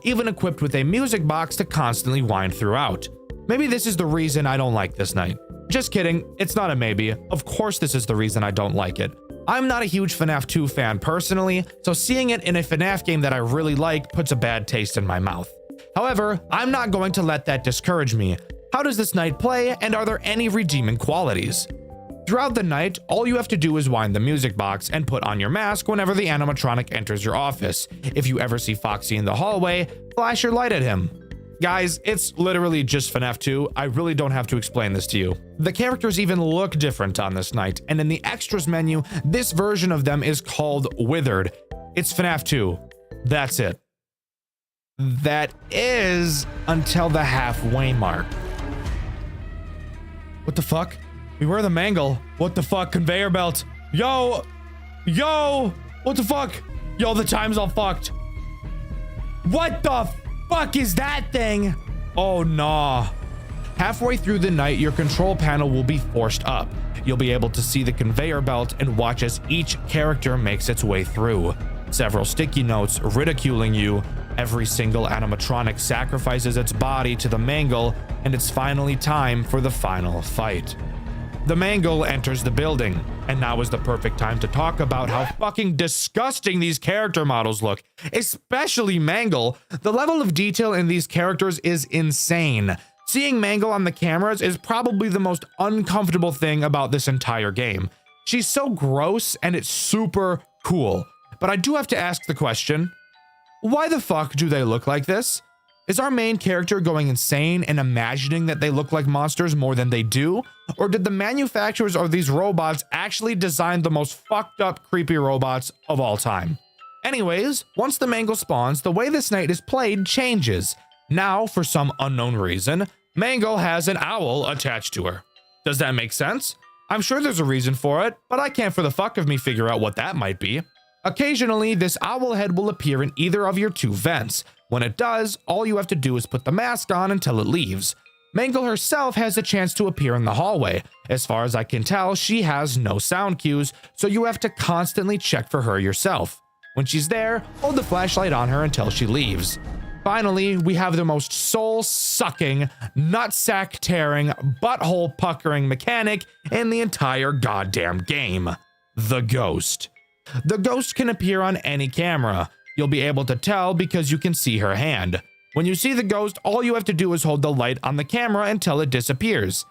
even equipped with a music box to constantly wind throughout. Maybe this is the reason I don't like this night. Just kidding, it's not a maybe. Of course this is the reason I don't like it. I'm not a huge FNAF 2 fan personally, so seeing it in a FNAF game that I really like puts a bad taste in my mouth. However, I'm not going to let that discourage me. How does this night play, and are there any redeeming qualities? Throughout the night, all you have to do is wind the music box and put on your mask whenever the animatronic enters your office. If you ever see Foxy in the hallway, flash your light at him. Guys, it's literally just FNAF 2. I really don't have to explain this to you. The characters even look different on this night, and in the extras menu, this version of them is called Withered. It's FNAF 2. That's it. That is until the halfway mark. What the fuck? We were the Mangle. What the fuck? Conveyor belt. Yo! What the fuck? Yo, the time's all fucked. What the fuck is that thing? Oh, nah. Halfway through the night, your control panel will be forced up. You'll be able to see the conveyor belt and watch as each character makes its way through. Several sticky notes ridiculing you. Every single animatronic sacrifices its body to the Mangle, and it's finally time for the final fight. The Mangle enters the building, and now is the perfect time to talk about how fucking disgusting these character models look, especially Mangle. The level of detail in these characters is insane. Seeing Mangle on the cameras is probably the most uncomfortable thing about this entire game. She's so gross and it's super cool. But I do have to ask the question, why the fuck do they look like this? Is our main character going insane and imagining that they look like monsters more than they do? Or did the manufacturers of these robots actually design the most fucked up creepy robots of all time? Anyways, once the Mangle spawns, the way this night is played changes. Now, for some unknown reason, Mangle has an owl attached to her. Does that make sense? I'm sure there's a reason for it, but I can't for the fuck of me figure out what that might be. Occasionally, this owl head will appear in either of your 2 vents. When it does, all you have to do is put the mask on until it leaves. Mangle herself has a chance to appear in the hallway. As far as I can tell, she has no sound cues, so you have to constantly check for her yourself. When she's there, hold the flashlight on her until she leaves. Finally, we have the most soul-sucking, nutsack-tearing, butthole-puckering mechanic in the entire goddamn game. The Ghost. The Ghost can appear on any camera. You'll be able to tell because you can see her hand. When you see the Ghost, all you have to do is hold the light on the camera until it disappears.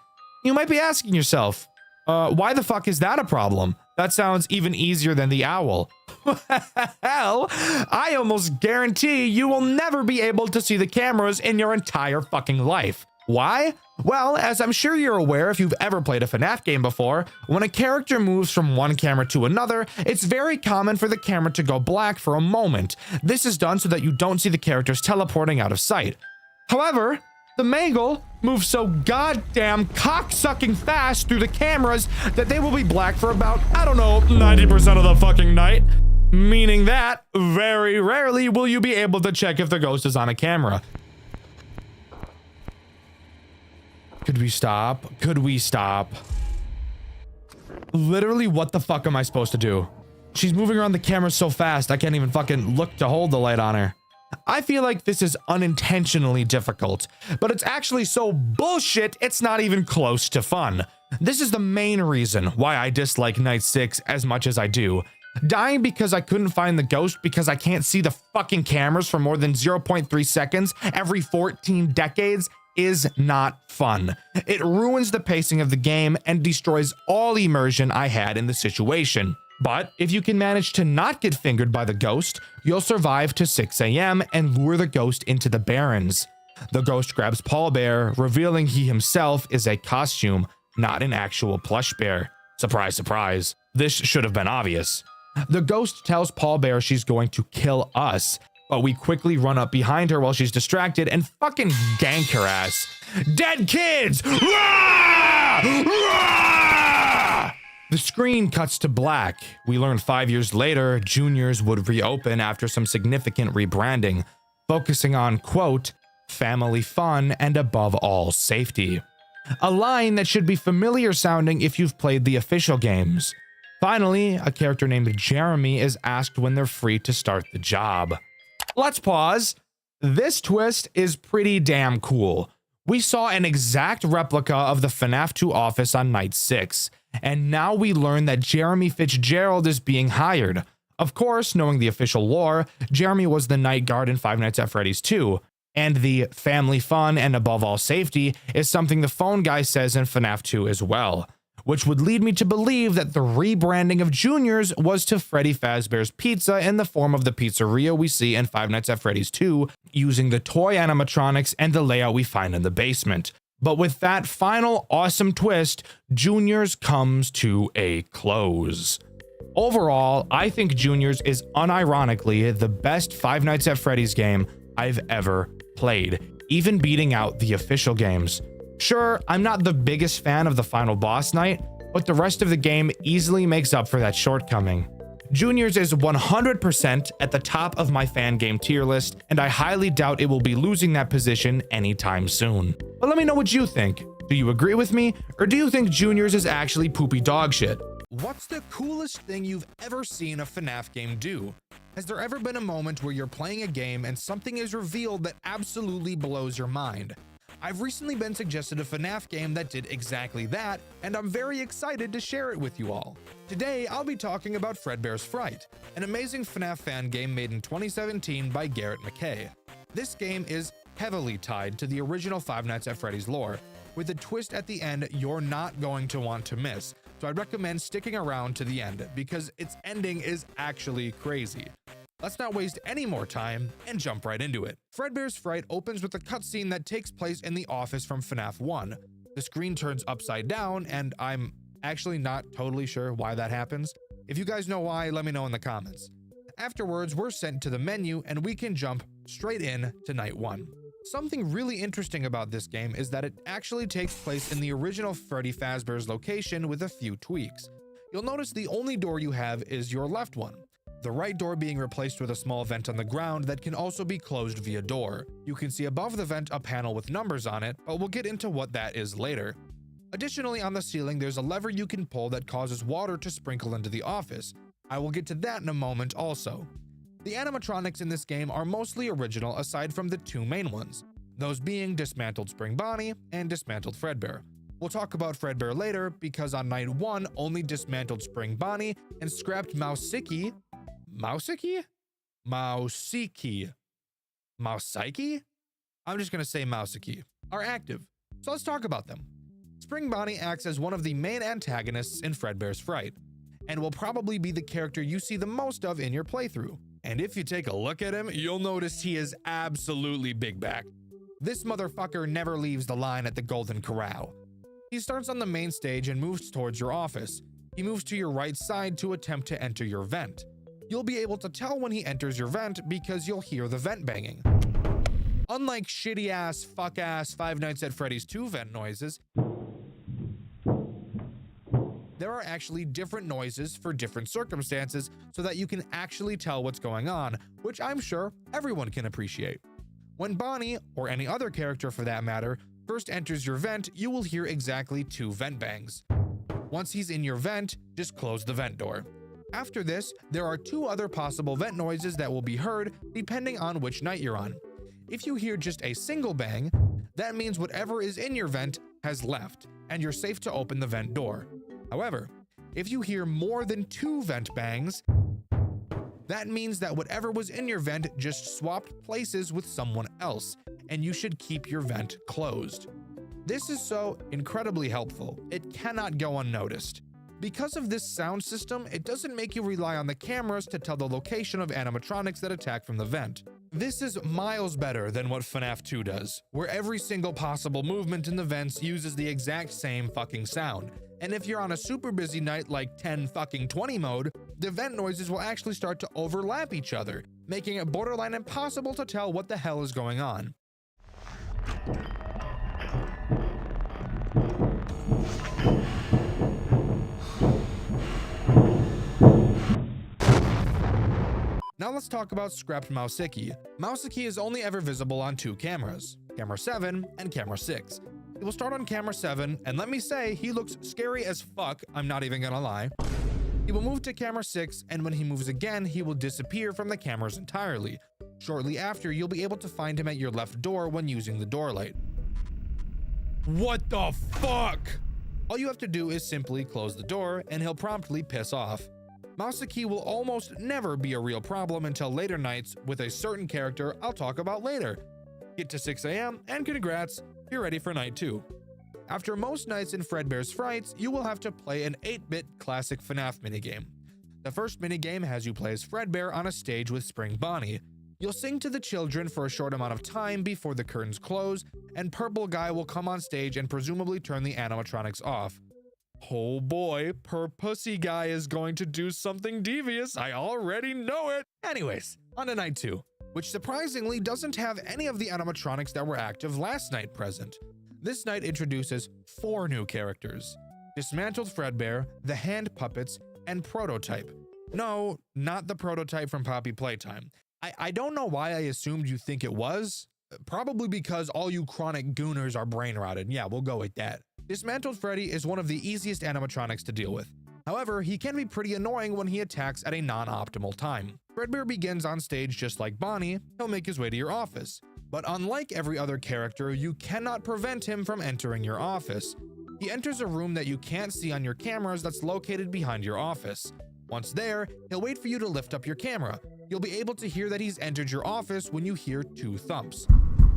You might be asking yourself, why the fuck is that a problem? That sounds even easier than the owl. Hell, I almost guarantee you will never be able to see the cameras in your entire fucking life. Why? Well, as I'm sure you're aware if you've ever played a FNAF game before, when a character moves from one camera to another, it's very common for the camera to go black for a moment. This is done so that you don't see the characters teleporting out of sight. However, the Mangle moves so goddamn cocksucking fast through the cameras that they will be black for about, 90% of the fucking night. Meaning that, very rarely will you be able to check if the Ghost is on a camera. Could we stop? Could we stop? Literally, what the fuck am I supposed to do? She's moving around the camera so fast, I can't even fucking look to hold the light on her. I feel like this is unintentionally difficult, but it's actually so bullshit, it's not even close to fun. This is the main reason why I dislike Night 6 as much as I do. Dying because I couldn't find the ghost because I can't see the fucking cameras for more than 0.3 seconds every 14 decades is not fun. It ruins the pacing of the game and destroys all immersion I had in the situation. But if you can manage to not get fingered by the ghost, you'll survive to 6 AM and lure the ghost into the Barrens. The ghost grabs Paul Bear, revealing he himself is a costume, not an actual plush bear. Surprise, surprise. This should have been obvious. The ghost tells Paul Bear she's going to kill us, but we quickly run up behind her while she's distracted and fucking gank her ass. Dead kids! Rah! Rah! The screen cuts to black. We learn 5 years later, Juniors would reopen after some significant rebranding, focusing on, quote, family fun and above all safety. A line that should be familiar sounding if you've played the official games. Finally, a character named Jeremy is asked when they're free to start the job. Let's pause. This twist is pretty damn cool. We saw an exact replica of the FNAF 2 office on Night 6, and now we learn that Jeremy Fitzgerald is being hired. Of course, knowing the official lore, Jeremy was the night guard in Five Nights at Freddy's 2, and the family fun and above all safety is something the phone guy says in FNAF 2 as well, which would lead me to believe that the rebranding of Juniors was to Freddy Fazbear's Pizza in the form of the pizzeria we see in Five Nights at Freddy's 2, using the toy animatronics and the layout we find in the basement. But with that final awesome twist, Juniors comes to a close. Overall, I think Juniors is unironically the best Five Nights at Freddy's game I've ever played, even beating out the official games. Sure, I'm not the biggest fan of the final boss night, but the rest of the game easily makes up for that shortcoming. Juniors is 100% at the top of my fan game tier list, and I highly doubt it will be losing that position anytime soon. But let me know what you think. Do you agree with me, or do you think Juniors is actually poopy dog shit? What's the coolest thing you've ever seen a FNAF game do? Has there ever been a moment where you're playing a game and something is revealed that absolutely blows your mind? I've recently been suggested a FNAF game that did exactly that, and I'm very excited to share it with you all. Today, I'll be talking about Fredbear's Fright, an amazing FNAF fan game made in 2017 by Garrett McKay. This game is heavily tied to the original Five Nights at Freddy's lore, with a twist at the end you're not going to want to miss, so I recommend sticking around to the end because its ending is actually crazy. Let's not waste any more time and jump right into it. Fredbear's Fright opens with a cutscene that takes place in the office from FNAF 1. The screen turns upside down, and I'm actually not totally sure why that happens. If you guys know why, let me know in the comments. Afterwards, we're sent to the menu and we can jump straight in to night 1. Something really interesting about this game is that it actually takes place in the original Freddy Fazbear's location with a few tweaks. You'll notice the only door you have is your left one, the right door being replaced with a small vent on the ground that can also be closed via door. You can see above the vent a panel with numbers on it, but we'll get into what that is later. Additionally, on the ceiling there's a lever you can pull that causes water to sprinkle into the office. I will get to that in a moment also. The animatronics in this game are mostly original aside from the two main ones, those being Dismantled Spring Bonnie and Dismantled Fredbear. We'll talk about Fredbear later because on night 1 only Dismantled Spring Bonnie and scrapped Mousiki? I'm just gonna say Mousiki are active, so let's talk about them. Spring Bonnie acts as one of the main antagonists in Fredbear's Fright, and will probably be the character you see the most of in your playthrough. And if you take a look at him, you'll notice he is absolutely big back. This motherfucker never leaves the line at the Golden Corral. He starts on the main stage and moves towards your office. He moves to your right side to attempt to enter your vent. You'll be able to tell when he enters your vent because you'll hear the vent banging. Unlike shitty ass, fuck ass Five Nights at Freddy's 2 vent noises, there are actually different noises for different circumstances so that you can actually tell what's going on, which I'm sure everyone can appreciate. When Bonnie, or any other character for that matter, first enters your vent, you will hear exactly 2 vent bangs. Once he's in your vent, just close the vent door. After this, there are 2 other possible vent noises that will be heard depending on which night you're on. If you hear just a single bang, that means whatever is in your vent has left, and you're safe to open the vent door. However, if you hear more than 2 vent bangs, that means that whatever was in your vent just swapped places with someone else, and you should keep your vent closed. This is so incredibly helpful, it cannot go unnoticed. Because of this sound system, it doesn't make you rely on the cameras to tell the location of animatronics that attack from the vent. This is miles better than what FNAF 2 does, where every single possible movement in the vents uses the exact same fucking sound. And if you're on a super busy night like 10-20 mode, the vent noises will actually start to overlap each other, making it borderline impossible to tell what the hell is going on. Now let's talk about scrapped Mouseikie. Mouseikie is only ever visible on 2 cameras, camera 7 and camera 6. He will start on camera 7, and let me say, he looks scary as fuck, I'm not even gonna lie. He will move to camera 6, and when he moves again, he will disappear from the cameras entirely. Shortly after, you'll be able to find him at your left door when using the door light. What the fuck? All you have to do is simply close the door, and he'll promptly piss off. Mouseikie will almost never be a real problem until later nights with a certain character I'll talk about later. Get to 6 AM and congrats, you're ready for night 2. After most nights in Fredbear's Frights, you will have to play an 8-bit classic FNAF minigame. The first minigame has you play as Fredbear on a stage with Spring Bonnie. You'll sing to the children for a short amount of time before the curtains close, and Purple Guy will come on stage and presumably turn the animatronics off. Oh boy, Pussy Guy is going to do something devious, I already know it! Anyways, on to night 2, which surprisingly doesn't have any of the animatronics that were active last night present. This night introduces 4 new characters: Dismantled Fredbear, the Hand Puppets, and Prototype. No, not the Prototype from Poppy Playtime. I don't know why I assumed you think it was. Probably because all you chronic gooners are brain rotted. Yeah, we'll go with that. Dismantled Freddy is one of the easiest animatronics to deal with. However, he can be pretty annoying when he attacks at a non-optimal time. Fredbear begins on stage just like Bonnie, he'll make his way to your office. But unlike every other character, you cannot prevent him from entering your office. He enters a room that you can't see on your cameras that's located behind your office. Once there, he'll wait for you to lift up your camera. You'll be able to hear that he's entered your office when you hear 2 thumps.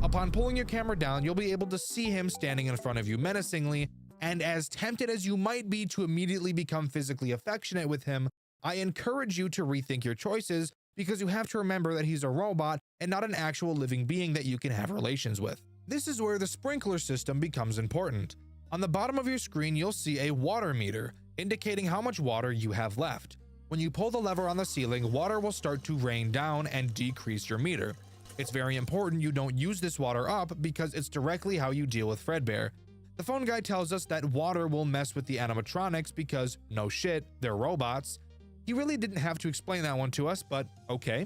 Upon pulling your camera down, you'll be able to see him standing in front of you menacingly, and as tempted as you might be to immediately become physically affectionate with him, I encourage you to rethink your choices because you have to remember that he's a robot and not an actual living being that you can have relations with. This is where the sprinkler system becomes important. On the bottom of your screen, you'll see a water meter, indicating how much water you have left. When you pull the lever on the ceiling, water will start to rain down and decrease your meter. It's very important you don't use this water up because it's directly how you deal with Fredbear. The phone guy tells us that water will mess with the animatronics because, no shit, they're robots. He really didn't have to explain that one to us, but okay.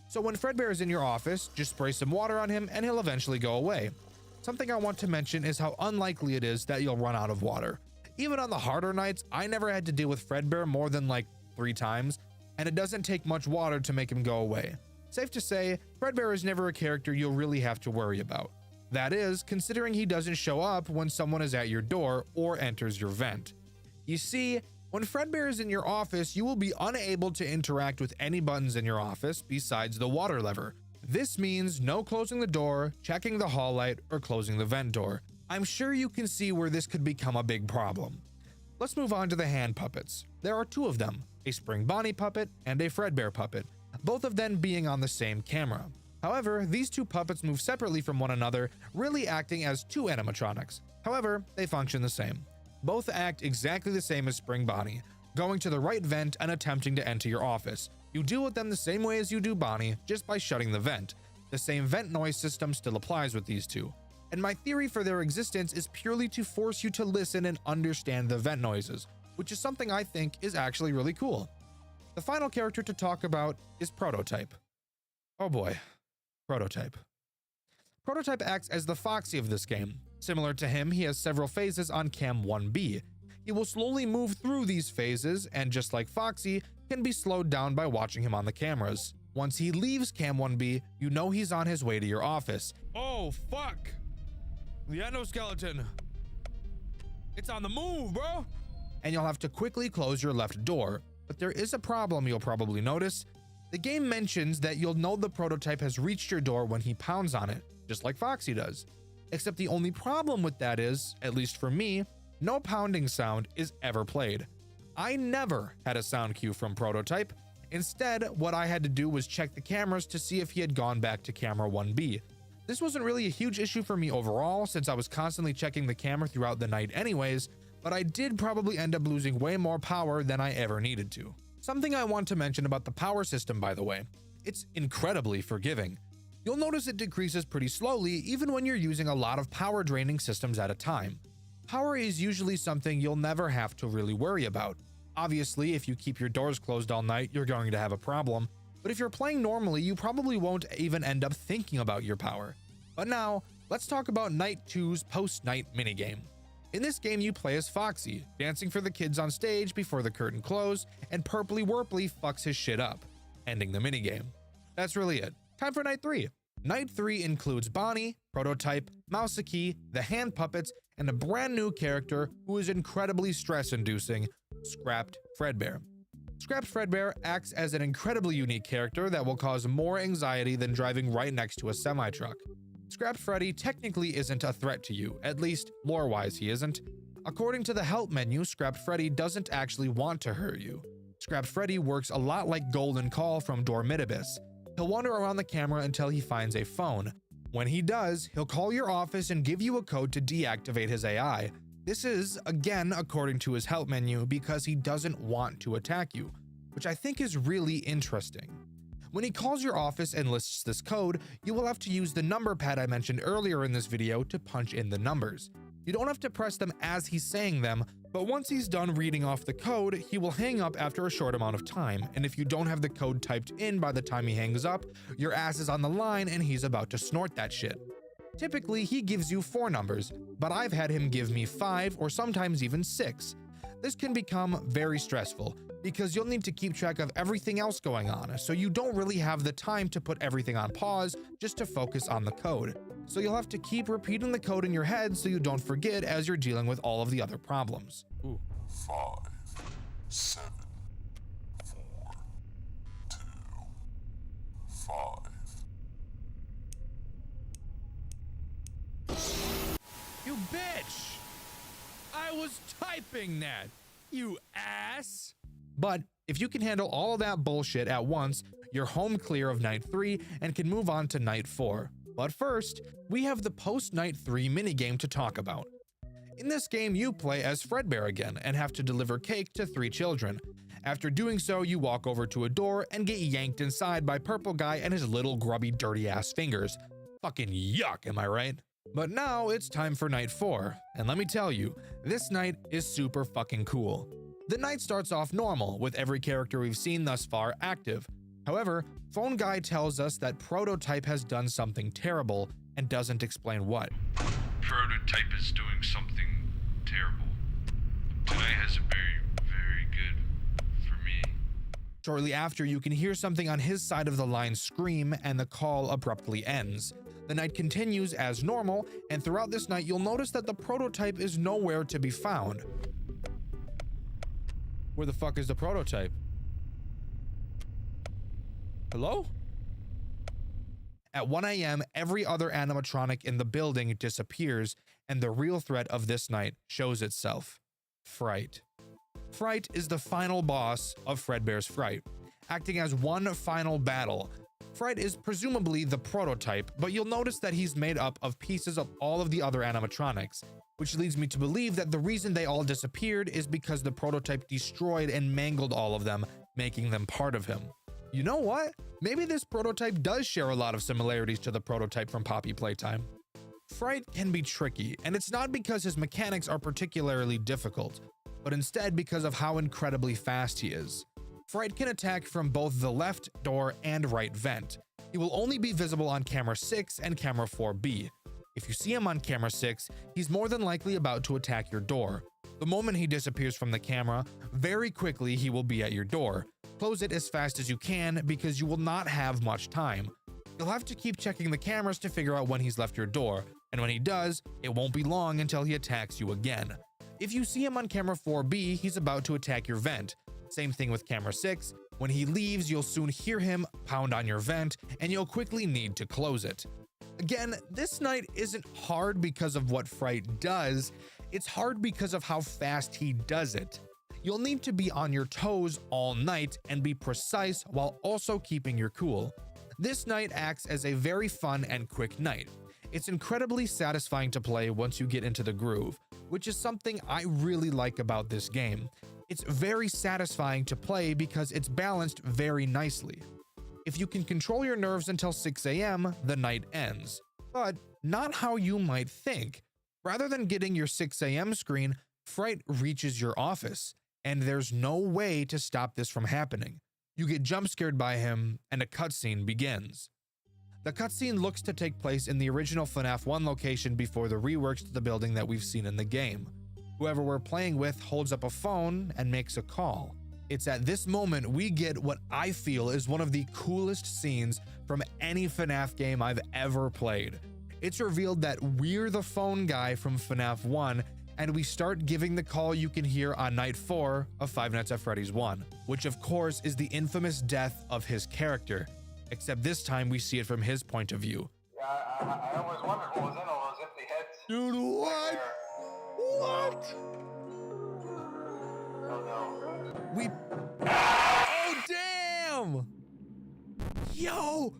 So when Fredbear is in your office, just spray some water on him and he'll eventually go away. Something I want to mention is how unlikely it is that you'll run out of water. Even on the harder nights, I never had to deal with Fredbear more than like 3 times, and it doesn't take much water to make him go away. Safe to say, Fredbear is never a character you'll really have to worry about. That is, considering he doesn't show up when someone is at your door or enters your vent. You see, when Fredbear is in your office, you will be unable to interact with any buttons in your office besides the water lever. This means no closing the door, checking the hall light, or closing the vent door. I'm sure you can see where this could become a big problem. Let's move on to the hand puppets. There are 2 of them, a Spring Bonnie puppet and a Fredbear puppet, both of them being on the same camera. However, these 2 puppets move separately from one another, really acting as 2 animatronics. However, they function the same. Both act exactly the same as Spring Bonnie, going to the right vent and attempting to enter your office. You deal with them the same way as you do Bonnie, just by shutting the vent. The same vent noise system still applies with these 2. And my theory for their existence is purely to force you to listen and understand the vent noises, which is something I think is actually really cool. The final character to talk about is Prototype. Oh boy, Prototype. Prototype acts as the Foxy of this game. Similar to him, he has several phases on Cam 1B. He will slowly move through these phases, and just like Foxy, can be slowed down by watching him on the cameras. Once he leaves Cam 1B, you know he's on his way to your office. Oh, fuck! The endoskeleton! It's on the move, bro! And you'll have to quickly close your left door. But there is a problem you'll probably notice. The game mentions that you'll know the prototype has reached your door when he pounds on it, just like Foxy does. Except the only problem with that is, at least for me, no pounding sound is ever played. I never had a sound cue from Prototype. Instead, what I had to do was check the cameras to see if he had gone back to camera 1B. This wasn't really a huge issue for me overall, since I was constantly checking the camera throughout the night anyways, but I did probably end up losing way more power than I ever needed to. Something I want to mention about the power system, by the way. It's incredibly forgiving. You'll notice it decreases pretty slowly even when you're using a lot of power draining systems at a time. Power is usually something you'll never have to really worry about. Obviously, if you keep your doors closed all night, you're going to have a problem, but if you're playing normally, you probably won't even end up thinking about your power. But now, let's talk about Night 2's post-night minigame. In this game, you play as Foxy, dancing for the kids on stage before the curtain close, and Purpley Werpley fucks his shit up, ending the minigame. That's really it. Time for Night 3. Night 3 includes Bonnie, Prototype, Mousakey, the hand puppets, and a brand new character who is incredibly stress-inducing, Scrapped Fredbear. Scrapped Fredbear acts as an incredibly unique character that will cause more anxiety than driving right next to a semi-truck. Scrapped Freddy technically isn't a threat to you, at least lore-wise he isn't. According to the help menu, Scrapped Freddy doesn't actually want to hurt you. Scrapped Freddy works a lot like Golden Call from Dormitibus. He'll wander around the camera until he finds a phone. When he does, he'll call your office and give you a code to deactivate his AI. This is, again, according to his help menu, because he doesn't want to attack you, which I think is really interesting. When he calls your office and lists this code, you will have to use the number pad I mentioned earlier in this video to punch in the numbers. You don't have to press them as he's saying them, but once he's done reading off the code, he will hang up after a short amount of time, and if you don't have the code typed in by the time he hangs up, your ass is on the line and he's about to snort that shit. Typically, he gives you 4 numbers, but I've had him give me 5 or sometimes even 6. This can become very stressful, because you'll need to keep track of everything else going on, so you don't really have the time to put everything on pause just to focus on the code. So you'll have to keep repeating the code in your head so you don't forget as you're dealing with all of the other problems. Ooh. 5, 7, 4, 2, 5. You bitch! I was typing that, you ass! But if you can handle all of that bullshit at once, you're home clear of Night 3 and can move on to Night 4. But first, we have the post-Night 3 minigame to talk about. In this game, you play as Fredbear again and have to deliver cake to 3 children. After doing so, you walk over to a door and get yanked inside by Purple Guy and his little grubby dirty ass fingers. Fucking yuck, am I right? But now it's time for Night 4, and let me tell you, this night is super fucking cool. The night starts off normal, with every character we've seen thus far active. However, Phone Guy tells us that Prototype has done something terrible and doesn't explain what. Prototype is doing something terrible. Tonight has been very good for me. Shortly after, you can hear something on his side of the line scream, and the call abruptly ends. The night continues as normal, and throughout this night, you'll notice that the Prototype is nowhere to be found. Where the fuck is the Prototype? Hello? At 1 a.m., every other animatronic in the building disappears, and the real threat of this night shows itself. Fright. Fright is the final boss of Fredbear's Fright, acting as one final battle. Fright is presumably the Prototype, but you'll notice that he's made up of pieces of all of the other animatronics, which leads me to believe that the reason they all disappeared is because the Prototype destroyed and mangled all of them, making them part of him. You know what? Maybe this Prototype does share a lot of similarities to the Prototype from Poppy Playtime. Fright can be tricky, and it's not because his mechanics are particularly difficult, but instead because of how incredibly fast he is. Fright can attack from both the left door and right vent. He will only be visible on camera 6 and camera 4B. If you see him on camera 6, he's more than likely about to attack your door. The moment he disappears from the camera, very quickly he will be at your door. Close it as fast as you can because you will not have much time. You'll have to keep checking the cameras to figure out when he's left your door, and when he does, it won't be long until he attacks you again. If you see him on camera 4B, he's about to attack your vent. Same thing with camera 6. When he leaves, you'll soon hear him pound on your vent, and you'll quickly need to close it. Again, this night isn't hard because of what Fright does, it's hard because of how fast he does it. You'll need to be on your toes all night and be precise while also keeping your cool. This night acts as a very fun and quick night. It's incredibly satisfying to play once you get into the groove, which is something I really like about this game. It's very satisfying to play because it's balanced very nicely. If you can control your nerves until 6 a.m., the night ends. But not how you might think. Rather than getting your 6 a.m. screen, Fright reaches your office, and there's no way to stop this from happening. You get jump scared by him, and a cutscene begins. The cutscene looks to take place in the original FNAF 1 location before the reworks to the building that we've seen in the game. Whoever we're playing with holds up a phone and makes a call. It's at this moment we get what I feel is one of the coolest scenes from any FNAF game I've ever played. It's revealed that we're the phone guy from FNAF 1, and we start giving the call you can hear on night 4 of Five Nights at Freddy's 1, which of course is the infamous death of his character, except this time we see it from his point of view. Yeah, I always wondered what was in all those empty heads. Dude, what? What? Oh no. Oh damn! Yo,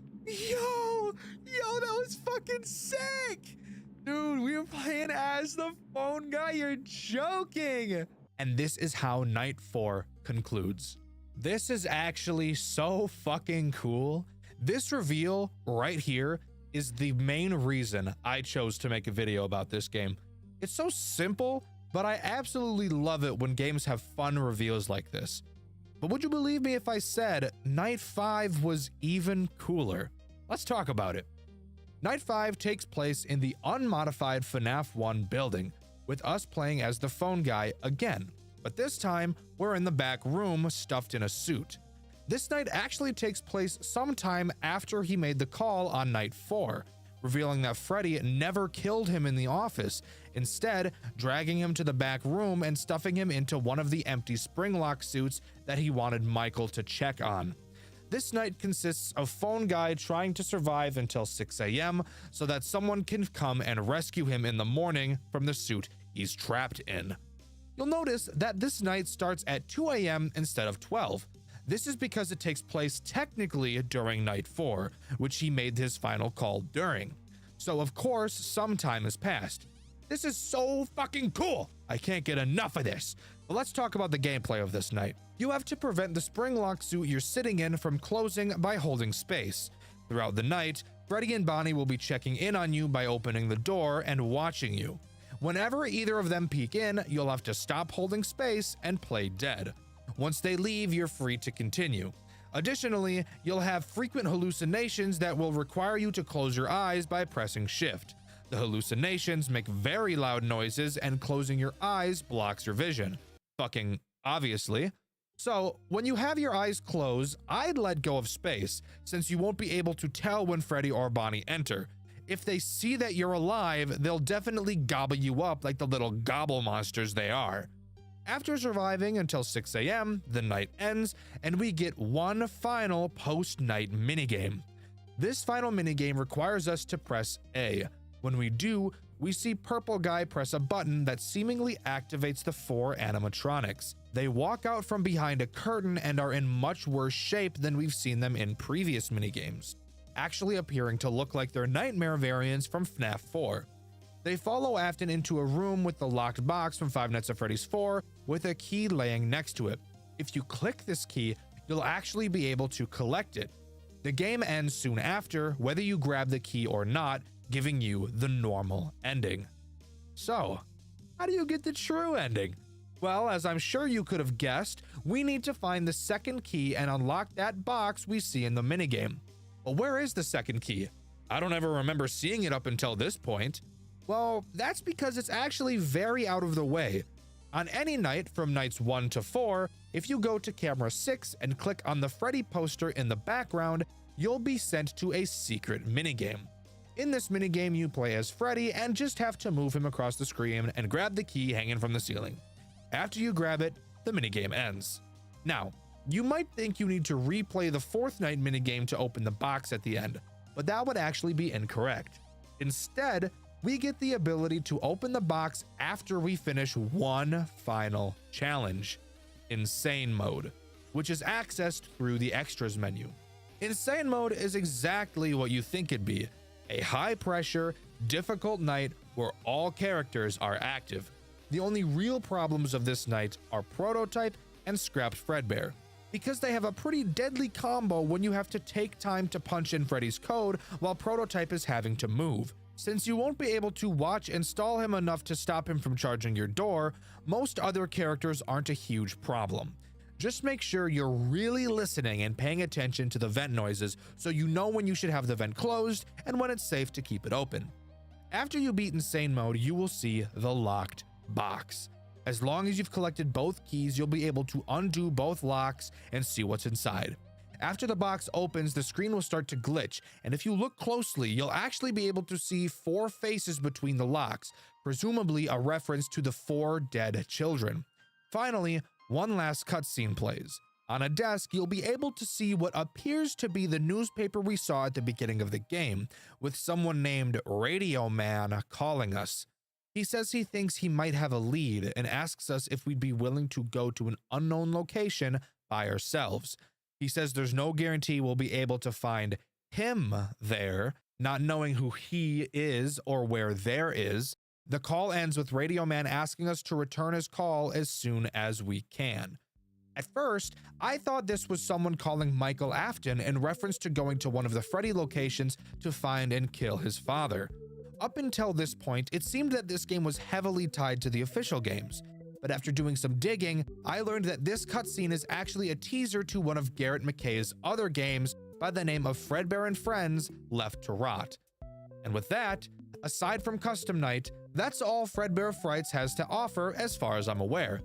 that was fucking sick! Dude, we were playing as the phone guy, you're joking! And this is how night 4 concludes. This is actually so fucking cool. This reveal right here is the main reason I chose to make a video about this game. It's so simple, but I absolutely love it when games have fun reveals like this. But would you believe me if I said Night 5 was even cooler? Let's talk about it. Night 5 takes place in the unmodified FNAF 1 building, with us playing as the phone guy again. But this time, we're in the back room stuffed in a suit. This night actually takes place sometime after he made the call on night 4, revealing that Freddy never killed him in the office, instead dragging him to the back room and stuffing him into one of the empty spring lock suits that he wanted Michael to check on. This night consists of phone guy trying to survive until 6 a.m. so that someone can come and rescue him in the morning from the suit he's trapped in. You'll notice that this night starts at 2 a.m. instead of 12. This is because it takes place technically during night 4, which he made his final call during. So of course, some time has passed. This is so fucking cool! I can't get enough of this. But let's talk about the gameplay of this night. You have to prevent the spring lock suit you're sitting in from closing by holding space. Throughout the night, Freddy and Bonnie will be checking in on you by opening the door and watching you. Whenever either of them peek in, you'll have to stop holding space and play dead. Once they leave, you're free to continue. Additionally, you'll have frequent hallucinations that will require you to close your eyes by pressing shift. The hallucinations make very loud noises and closing your eyes blocks your vision. Fucking obviously. So, when you have your eyes closed, I'd let go of space, since you won't be able to tell when Freddy or Bonnie enter. If they see that you're alive, they'll definitely gobble you up like the little gobble monsters they are. After surviving until 6 a.m., the night ends, and we get one final post-night minigame. This final minigame requires us to press A. When we do, we see Purple Guy press a button that seemingly activates the 4 animatronics. They walk out from behind a curtain and are in much worse shape than we've seen them in previous minigames, actually appearing to look like their nightmare variants from FNAF 4. They follow Afton into a room with the locked box from Five Nights at Freddy's 4 with a key laying next to it. If you click this key, you'll actually be able to collect it. The game ends soon after, whether you grab the key or not, giving you the normal ending. So, how do you get the true ending? Well, as I'm sure you could have guessed, we need to find the second key and unlock that box we see in the minigame. But where is the second key? I don't ever remember seeing it up until this point. Well, that's because it's actually very out of the way. On any night from nights 1 to 4, if you go to camera 6 and click on the Freddy poster in the background, you'll be sent to a secret minigame. In this minigame, you play as Freddy and just have to move him across the screen and grab the key hanging from the ceiling. After you grab it, the minigame ends. Now, you might think you need to replay the 4th night minigame to open the box at the end, but that would actually be incorrect. Instead, we get the ability to open the box after we finish one final challenge, Insane Mode, which is accessed through the Extras menu. Insane Mode is exactly what you think it'd be, a high-pressure, difficult night where all characters are active. The only real problems of this night are Prototype and Scrapped Fredbear, because they have a pretty deadly combo when you have to take time to punch in Freddy's code while Prototype is having to move. Since you won't be able to watch and stall him enough to stop him from charging your door, most other characters aren't a huge problem. Just make sure you're really listening and paying attention to the vent noises so you know when you should have the vent closed and when it's safe to keep it open. After you beat Insane Mode, you will see the locked box. As long as you've collected both keys, you'll be able to undo both locks and see what's inside. After the box opens, the screen will start to glitch, and if you look closely, you'll actually be able to see 4 faces between the locks, presumably a reference to the 4 dead children. Finally, one last cutscene plays. On a desk, you'll be able to see what appears to be the newspaper we saw at the beginning of the game, with someone named Radio Man calling us. He says he thinks he might have a lead and asks us if we'd be willing to go to an unknown location by ourselves. He says there's no guarantee we'll be able to find him there, not knowing who he is or where there is. The call ends with Radio Man asking us to return his call as soon as we can. At first, I thought this was someone calling Michael Afton in reference to going to one of the Freddy locations to find and kill his father. Up until this point, it seemed that this game was heavily tied to the official games. But after doing some digging, I learned that this cutscene is actually a teaser to one of Garrett McKay's other games by the name of Fredbear and Friends Left to Rot. And with that, aside from Custom Night, that's all Fredbear Frights has to offer as far as I'm aware.